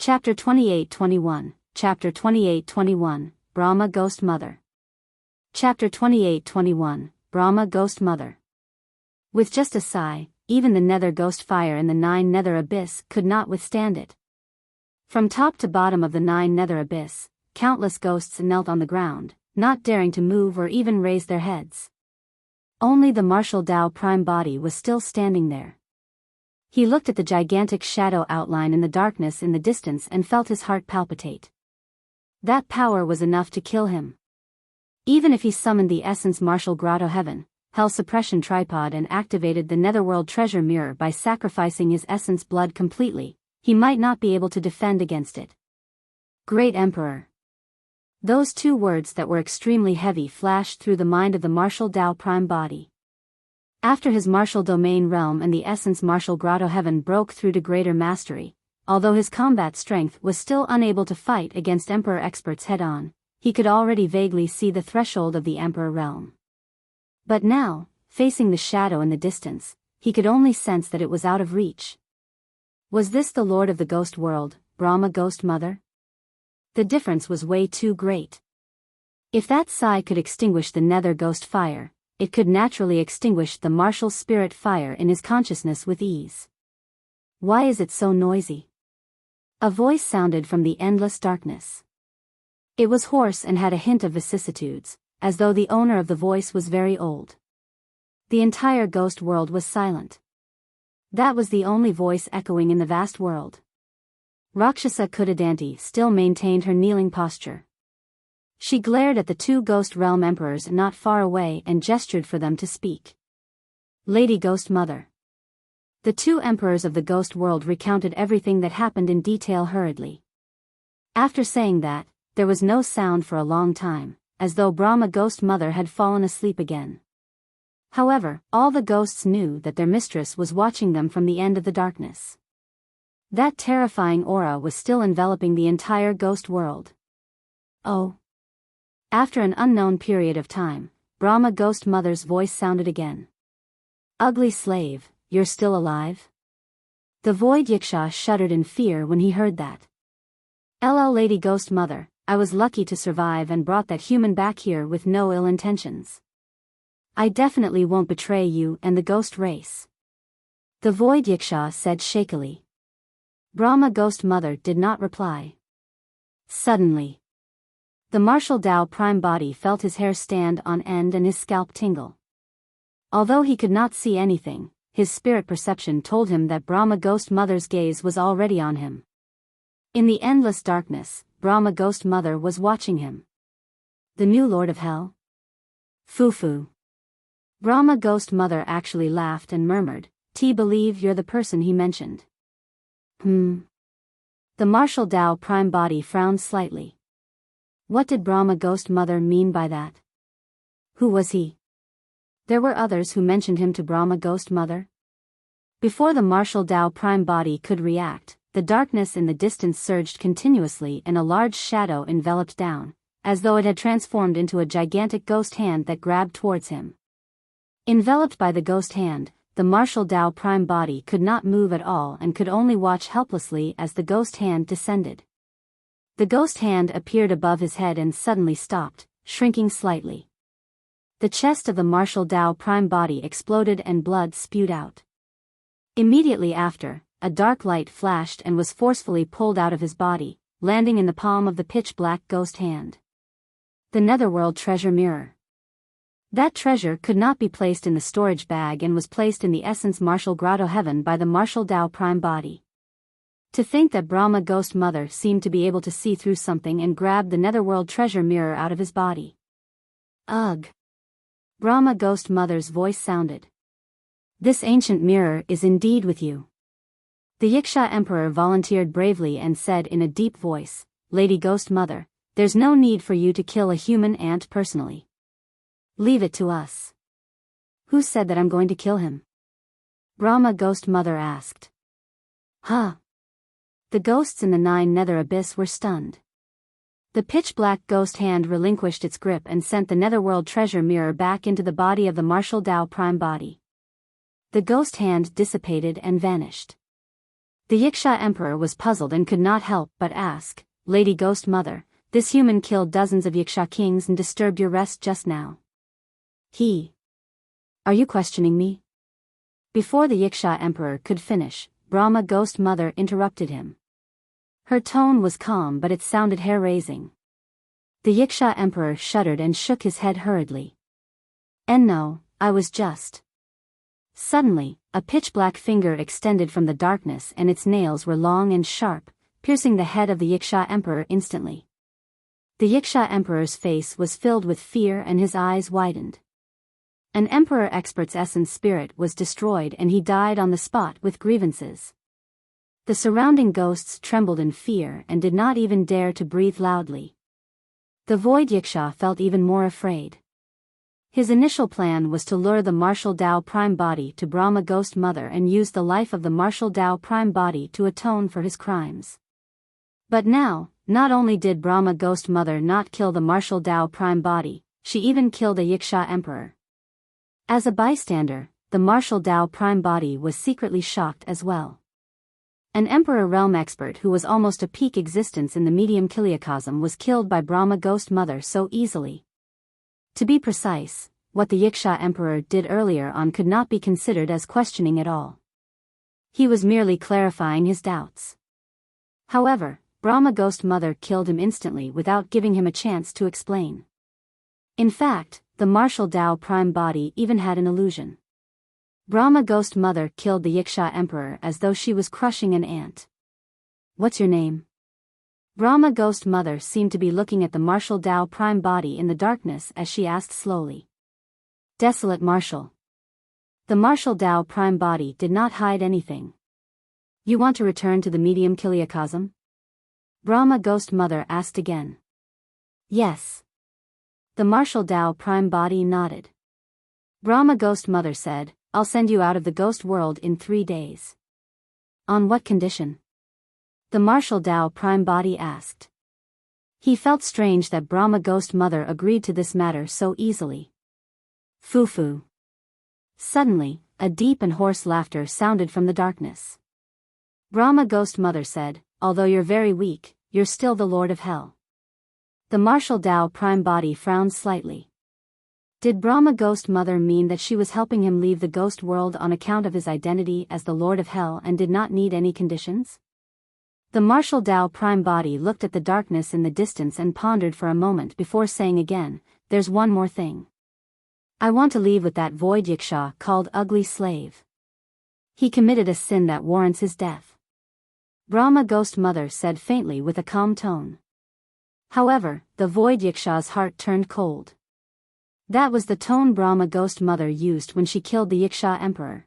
Chapter 28-21, Chapter 28-21, Brahma Ghost Mother. Chapter 28-21, Brahma Ghost Mother. With just a sigh, even the nether ghost fire in the 9 nether abyss could not withstand it. From top to bottom of the 9 nether abyss, countless ghosts knelt on the ground, not daring to move or even raise their heads. Only the martial Tao prime body was still standing there. He looked at the gigantic shadow outline in the darkness in the distance and felt his heart palpitate. That power was enough to kill him. Even if he summoned the Essence Martial Grotto Heaven, Hell Suppression Tripod and activated the Netherworld Treasure Mirror by sacrificing his essence blood completely, he might not be able to defend against it. Great Emperor. Those two words that were extremely heavy flashed through the mind of the martial Tao prime body. After his martial domain realm and the essence martial grotto heaven broke through to greater mastery, although his combat strength was still unable to fight against Emperor experts head-on, he could already vaguely see the threshold of the Emperor realm. But now, facing the shadow in the distance, he could only sense that it was out of reach. Was this the Lord of the Ghost World, Brahma Ghost Mother? The difference was way too great. If that sigh could extinguish the nether ghost fire, it could naturally extinguish the martial spirit fire in his consciousness with ease. Why is it so noisy? A voice sounded from the endless darkness. It was hoarse and had a hint of vicissitudes, as though the owner of the voice was very old. The entire ghost world was silent. That was the only voice echoing in the vast world. Rakshasa Kudadanti still maintained her kneeling posture. She glared at the two ghost realm emperors not far away and gestured for them to speak. Lady Ghost Mother. The two emperors of the ghost world recounted everything that happened in detail hurriedly. After saying that, there was no sound for a long time, as though Brahma Ghost Mother had fallen asleep again. However, all the ghosts knew that their mistress was watching them from the end of the darkness. That terrifying aura was still enveloping the entire ghost world. Oh. After an unknown period of time, Brahma Ghost Mother's voice sounded again. Ugly slave, you're still alive? The void Yiksha shuddered in fear when he heard that. LL Lady Ghost Mother, I was lucky to survive and brought that human back here with no ill intentions. I definitely won't betray you and the ghost race. The void Yiksha said shakily. Brahma Ghost Mother did not reply. Suddenly, the martial Tao prime body felt his hair stand on end and his scalp tingle. Although he could not see anything, his spirit perception told him that Brahma Ghost Mother's gaze was already on him. In the endless darkness, Brahma Ghost Mother was watching him. The new Lord of Hell? Foo-foo. Brahma Ghost Mother actually laughed and murmured, believe you're the person he mentioned. The martial Tao prime body frowned slightly. What did Brahma Ghost Mother mean by that? Who was he? There were others who mentioned him to Brahma Ghost Mother. Before the martial Tao prime body could react, the darkness in the distance surged continuously and a large shadow enveloped down, as though it had transformed into a gigantic ghost hand that grabbed towards him. Enveloped by the ghost hand, the martial Tao prime body could not move at all and could only watch helplessly as the ghost hand descended. The ghost hand appeared above his head and suddenly stopped, shrinking slightly. The chest of the martial Tao prime body exploded and blood spewed out. Immediately after, a dark light flashed and was forcefully pulled out of his body, landing in the palm of the pitch-black ghost hand. The Netherworld Treasure Mirror. That treasure could not be placed in the storage bag and was placed in the Essence Martial Grotto Heaven by the martial Tao prime body. To think that Brahma Ghost Mother seemed to be able to see through something and grabbed the Netherworld Treasure Mirror out of his body. Ugh. Brahma Ghost Mother's voice sounded. This ancient mirror is indeed with you. The Yiksha Emperor volunteered bravely and said in a deep voice, Lady Ghost Mother, there's no need for you to kill a human ant personally. Leave it to us. Who said that I'm going to kill him? Brahma Ghost Mother asked. Huh. The ghosts in the 9 nether abyss were stunned. The pitch-black ghost hand relinquished its grip and sent the Netherworld Treasure Mirror back into the body of the martial Tao prime body. The ghost hand dissipated and vanished. The Yiksha Emperor was puzzled and could not help but ask, Lady Ghost Mother, this human killed dozens of Yiksha kings and disturbed your rest just now. Are you questioning me? Before the Yiksha Emperor could finish, Brahma Ghost Mother interrupted him. Her tone was calm but it sounded hair-raising. The Yiksha Emperor shuddered and shook his head hurriedly. And no, I was just. Suddenly, a pitch-black finger extended from the darkness and its nails were long and sharp, piercing the head of the Yiksha Emperor instantly. The Yiksha Emperor's face was filled with fear and his eyes widened. An Emperor expert's essence spirit was destroyed and he died on the spot with grievances. The surrounding ghosts trembled in fear and did not even dare to breathe loudly. The void Yiksha felt even more afraid. His initial plan was to lure the martial Tao Prime Body to Brahma Ghost Mother and use the life of the martial Tao Prime Body to atone for his crimes. But now, not only did Brahma Ghost Mother not kill the martial Tao Prime Body, she even killed a Yiksha Emperor. As a bystander, the martial Tao Prime Body was secretly shocked as well. An Emperor Realm expert who was almost a peak existence in the medium Kiliacosm was killed by Brahma Ghost Mother so easily. To be precise, what the Yiksha Emperor did earlier on could not be considered as questioning at all. He was merely clarifying his doubts. However, Brahma Ghost Mother killed him instantly without giving him a chance to explain. In fact, the martial Tao Prime Body even had an illusion. Brahma Ghost Mother killed the Yiksha Emperor as though she was crushing an ant. "What's your name?" Brahma Ghost Mother seemed to be looking at the martial Tao Prime Body in the darkness as she asked slowly. "Desolate Martial." The martial Tao Prime Body did not hide anything. "You want to return to the medium Kiliacosm?" Brahma Ghost Mother asked again. "Yes." The martial Tao Prime Body nodded. Brahma Ghost Mother said, "I'll send you out of the ghost world in 3 days." "On what condition?" the martial Tao Prime Body asked. He felt strange that Brahma Ghost Mother agreed to this matter so easily. "Foo-foo." Suddenly, a deep and hoarse laughter sounded from the darkness. Brahma Ghost Mother said, "Although you're very weak, you're still the Lord of Hell." The martial Tao Prime Body frowned slightly. Did Brahma Ghost Mother mean that she was helping him leave the ghost world on account of his identity as the Lord of Hell and did not need any conditions? The martial Tao Prime Body looked at the darkness in the distance and pondered for a moment before saying again, "There's one more thing. I want to leave with that void Yiksha called Ugly Slave. He committed a sin that warrants his death." Brahma Ghost Mother said faintly with a calm tone. However, the void Yiksha's heart turned cold. That was the tone Brahma Ghost Mother used when she killed the Yiksha Emperor.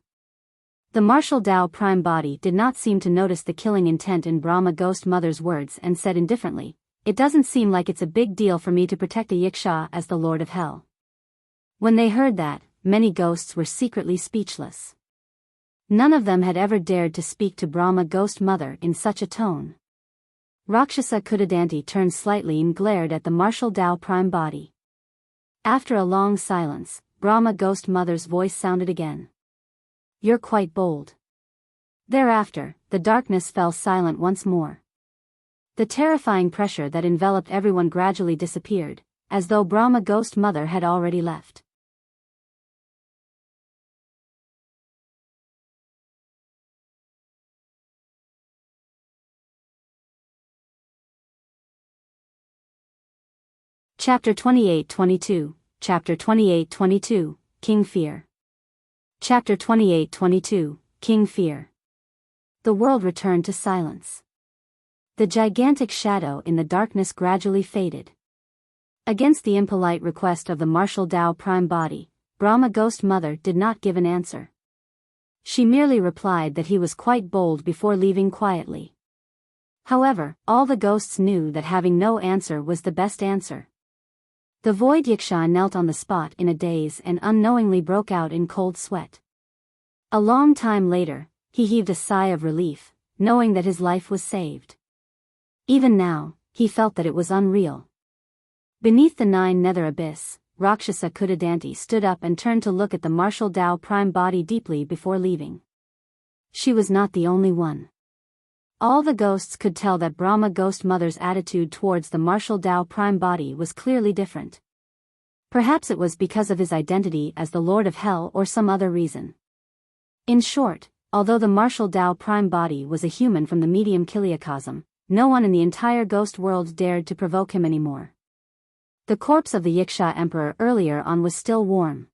The martial Tao Prime Body did not seem to notice the killing intent in Brahma Ghost Mother's words and said indifferently, "It doesn't seem like it's a big deal for me to protect a Yiksha as the Lord of Hell." When they heard that, many ghosts were secretly speechless. None of them had ever dared to speak to Brahma Ghost Mother in such a tone. Rakshasa Kudadanti turned slightly and glared at the martial Tao Prime Body. After a long silence, Brahma Ghost Mother's voice sounded again. "You're quite bold." Thereafter, the darkness fell silent once more. The terrifying pressure that enveloped everyone gradually disappeared, as though Brahma Ghost Mother had already left. Chapter 28-22, Chapter 28-22, King Fear. Chapter 28-22, King Fear. The world returned to silence. The gigantic shadow in the darkness gradually faded. Against the impolite request of the martial Tao Prime Body, Brahma Ghost Mother did not give an answer. She merely replied that he was quite bold before leaving quietly. However, all the ghosts knew that having no answer was the best answer. The void Yiksha knelt on the spot in a daze and unknowingly broke out in cold sweat. A long time later, he heaved a sigh of relief, knowing that his life was saved. Even now, he felt that it was unreal. Beneath the 9 nether abyss, Rakshasa Kudadanti stood up and turned to look at the martial Tao Prime Body deeply before leaving. She was not the only one. All the ghosts could tell that Brahma Ghost Mother's attitude towards the martial Tao Prime Body was clearly different. Perhaps it was because of his identity as the Lord of Hell or some other reason. In short, although the martial Tao Prime Body was a human from the medium Kiliacosm, no one in the entire ghost world dared to provoke him anymore. The corpse of the Yiksha Emperor earlier on was still warm.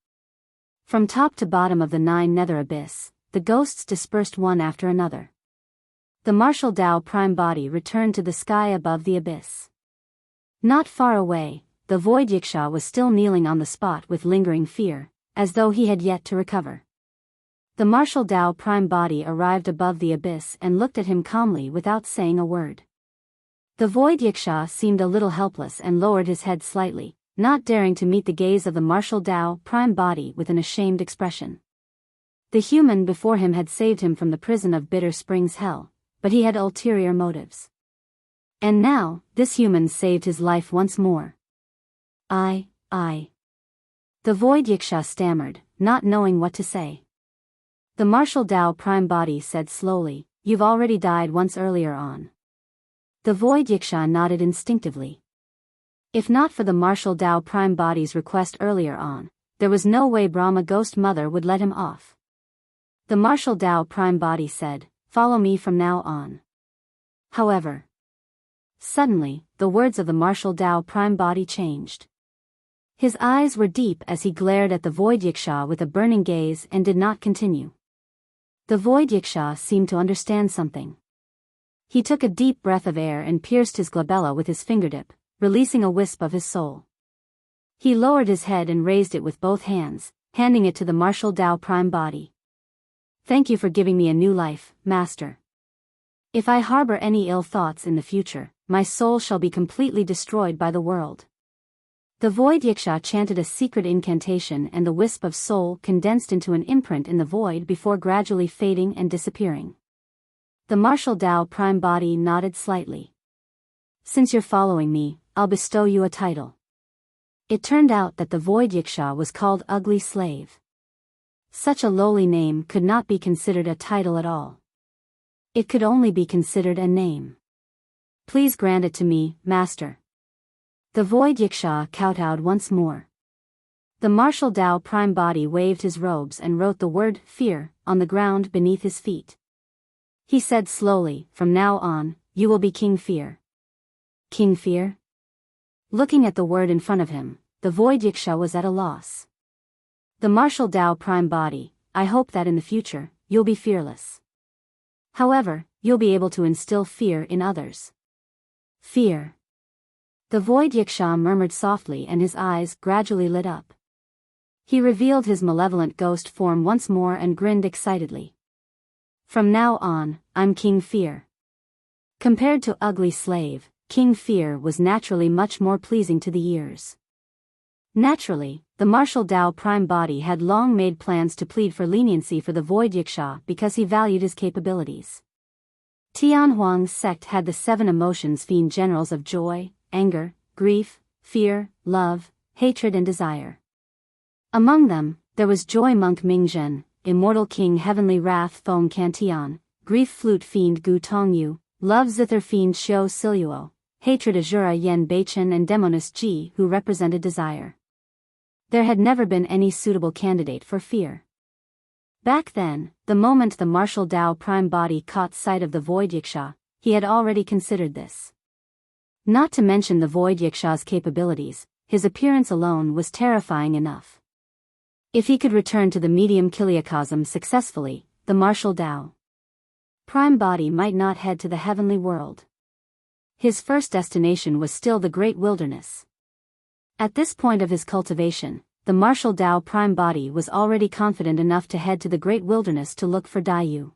From top to bottom of the 9 nether abyss, the ghosts dispersed one after another. The martial Tao Prime Body returned to the sky above the abyss. Not far away, the void Yiksha was still kneeling on the spot with lingering fear, as though he had yet to recover. The martial Tao prime body arrived above the abyss and looked at him calmly without saying a word. The void Yiksha seemed a little helpless and lowered his head slightly, not daring to meet the gaze of the martial Tao prime body with an ashamed expression. The human before him had saved him from the prison of Bitter Springs Hell, but he had ulterior motives. And now, this human saved his life once more. I. The void Yiksha stammered, not knowing what to say. The martial Tao prime body said slowly, "You've already died once earlier on." The void Yiksha nodded instinctively. If not for the martial Tao prime body's request earlier on, there was no way Brahma Ghost Mother would let him off. The martial Tao prime body said, "Follow me from now on." However, suddenly, the words of the martial Tao prime body changed. His eyes were deep as he glared at the void Yiksha with a burning gaze and did not continue. The void Yiksha seemed to understand something. He took a deep breath of air and pierced his glabella with his fingertip, releasing a wisp of his soul. He lowered his head and raised it with both hands, handing it to the martial Tao prime body. "Thank you for giving me a new life, Master. If I harbor any ill thoughts in the future, my soul shall be completely destroyed by the world." The void Yiksha chanted a secret incantation and the wisp of soul condensed into an imprint in the void before gradually fading and disappearing. The martial Tao prime body nodded slightly. "Since you're following me, I'll bestow you a title." It turned out that the void Yiksha was called Ugly Slave. Such a lowly name could not be considered a title at all. It could only be considered a name. "Please grant it to me, Master." The void Yiksha kowtowed once more. The martial Tao prime body waved his robes and wrote the word "fear" on the ground beneath his feet. He said slowly, "From now on, you will be King Fear." King Fear? Looking at the word in front of him, the void Yiksha was at a loss. The martial Tao prime body, "I hope that in the future, you'll be fearless. However, you'll be able to instill fear in others." Fear. The void Yiksha murmured softly and his eyes gradually lit up. He revealed his malevolent ghost form once more and grinned excitedly. "From now on, I'm King Fear." Compared to Ugly Slave, King Fear was naturally much more pleasing to the ears. Naturally, the martial Tao prime body had long made plans to plead for leniency for the void Yiksha because he valued his capabilities. Tianhuang's sect had the 7 emotions fiend generals of joy, anger, grief, fear, love, hatred and desire. Among them, there was Joy Monk Mingzhen, Immortal King Heavenly Wrath Feng Cantian, Grief Flute Fiend Gu Tongyu, Love Zither Fiend Xiao Siluo, Hatred Azura Yen Beichen and Demoness Ji who represented desire. There had never been any suitable candidate for fear. Back then, the moment the martial Tao prime body caught sight of the void Yiksha, he had already considered this. Not to mention the void Yiksha's capabilities, his appearance alone was terrifying enough. If he could return to the medium Kiliacosm successfully, the martial Tao prime body might not head to the heavenly world. His first destination was still the great wilderness. At this point of his cultivation, the martial Tao prime body was already confident enough to head to the great wilderness to look for Daiyu.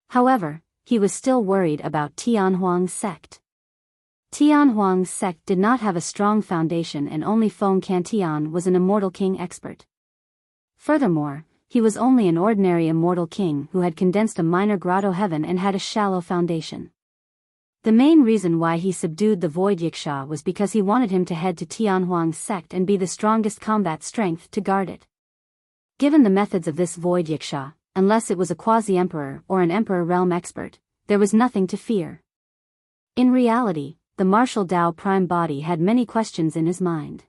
However, he was still worried about Tianhuang's sect. Tianhuang's sect did not have a strong foundation and only Feng Cantian was an immortal king expert. Furthermore, he was only an ordinary immortal king who had condensed a minor grotto heaven and had a shallow foundation. The main reason why he subdued the void Yiksha was because he wanted him to head to Tianhuang's sect and be the strongest combat strength to guard it. Given the methods of this void Yiksha, unless it was a quasi-emperor or an emperor realm expert, there was nothing to fear. In reality, the martial Tao prime body had many questions in his mind.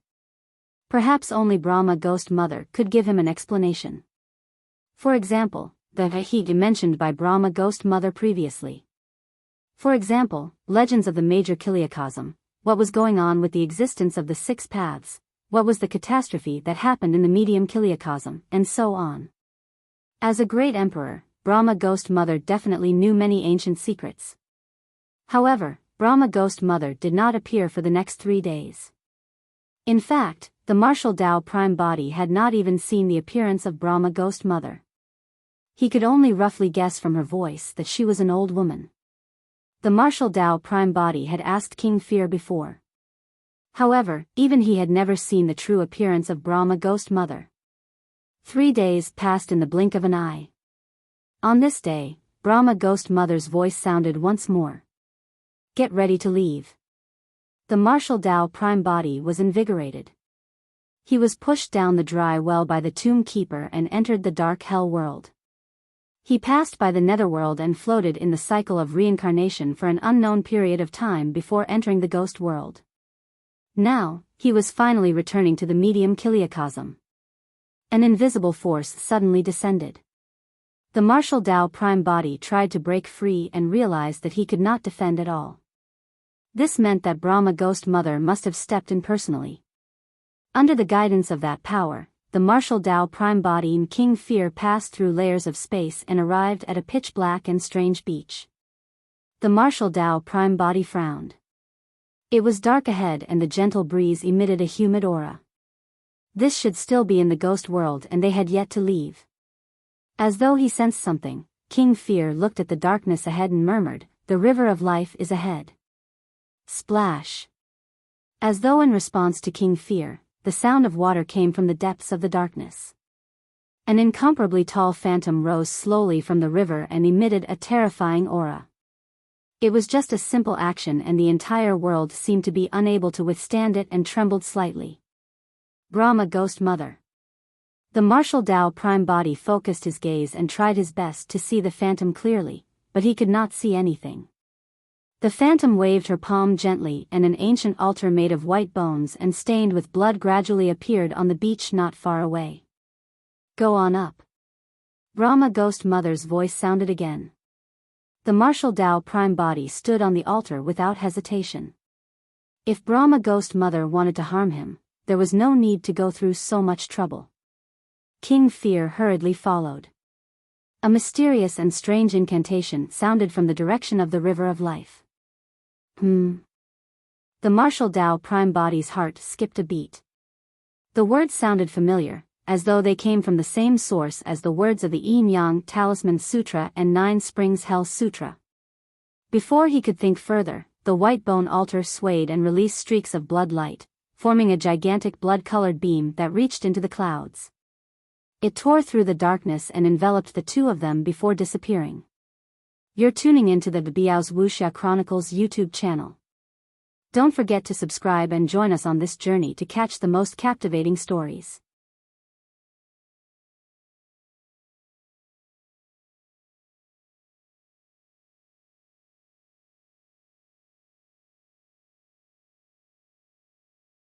Perhaps only Brahma Ghost Mother could give him an explanation. For example, the Hahiti mentioned by Brahma Ghost Mother previously. For example, legends of the major Kiliacosm, what was going on with the existence of the 6 paths, what was the catastrophe that happened in the medium Kiliacosm, and so on. As a great emperor, Brahma Ghost Mother definitely knew many ancient secrets. However, Brahma Ghost Mother did not appear for the next 3 days. In fact, the martial Tao prime body had not even seen the appearance of Brahma Ghost Mother. He could only roughly guess from her voice that she was an old woman. The martial Dao prime body had asked King Fear before. However, even he had never seen the true appearance of Brahma Ghost Mother. 3 days passed in the blink of an eye. On this day, Brahma Ghost Mother's voice sounded once more. Get ready to leave. The martial Dao prime body was invigorated. He was pushed down the dry well by the tomb keeper and entered the dark hell world. He passed by the netherworld and floated in the cycle of reincarnation for an unknown period of time before entering the ghost world. Now, he was finally returning to the medium Kiliakosm. An invisible force suddenly descended. The martial Dao prime body tried to break free and realized that he could not defend at all. This meant that Brahma Ghost Mother must have stepped in personally. Under the guidance of that power, the martial Dao prime body in King Fear passed through layers of space and arrived at a pitch-black and strange beach. The martial Dao prime body frowned. It was dark ahead and the gentle breeze emitted a humid aura. This should still be in the ghost world and they had yet to leave. As though he sensed something, King Fear looked at the darkness ahead and murmured, "The river of life is ahead." Splash! As though in response to King Fear, the sound of water came from the depths of the darkness. An incomparably tall phantom rose slowly from the river and emitted a terrifying aura. It was just a simple action and the entire world seemed to be unable to withstand it and trembled slightly. Brahma Ghost Mother. The martial Dao prime body focused his gaze and tried his best to see the phantom clearly, but he could not see anything. The phantom waved her palm gently and an ancient altar made of white bones and stained with blood gradually appeared on the beach not far away. Go on up. Brahma Ghost Mother's voice sounded again. The martial Dao prime body stood on the altar without hesitation. If Brahma Ghost Mother wanted to harm him, there was no need to go through so much trouble. King Fear hurriedly followed. A mysterious and strange incantation sounded from the direction of the river of life. The martial Dao prime body's heart skipped a beat. The words sounded familiar, as though they came from the same source as the words of the Yin Yang Talisman Sutra and 9 Springs Hell Sutra. Before he could think further, the white bone altar swayed and released streaks of blood light, forming a gigantic blood-colored beam that reached into the clouds. It tore through the darkness and enveloped the two of them before disappearing. You're tuning into the Biyao's Wuxia Chronicles YouTube channel. Don't forget to subscribe and join us on this journey to catch the most captivating stories.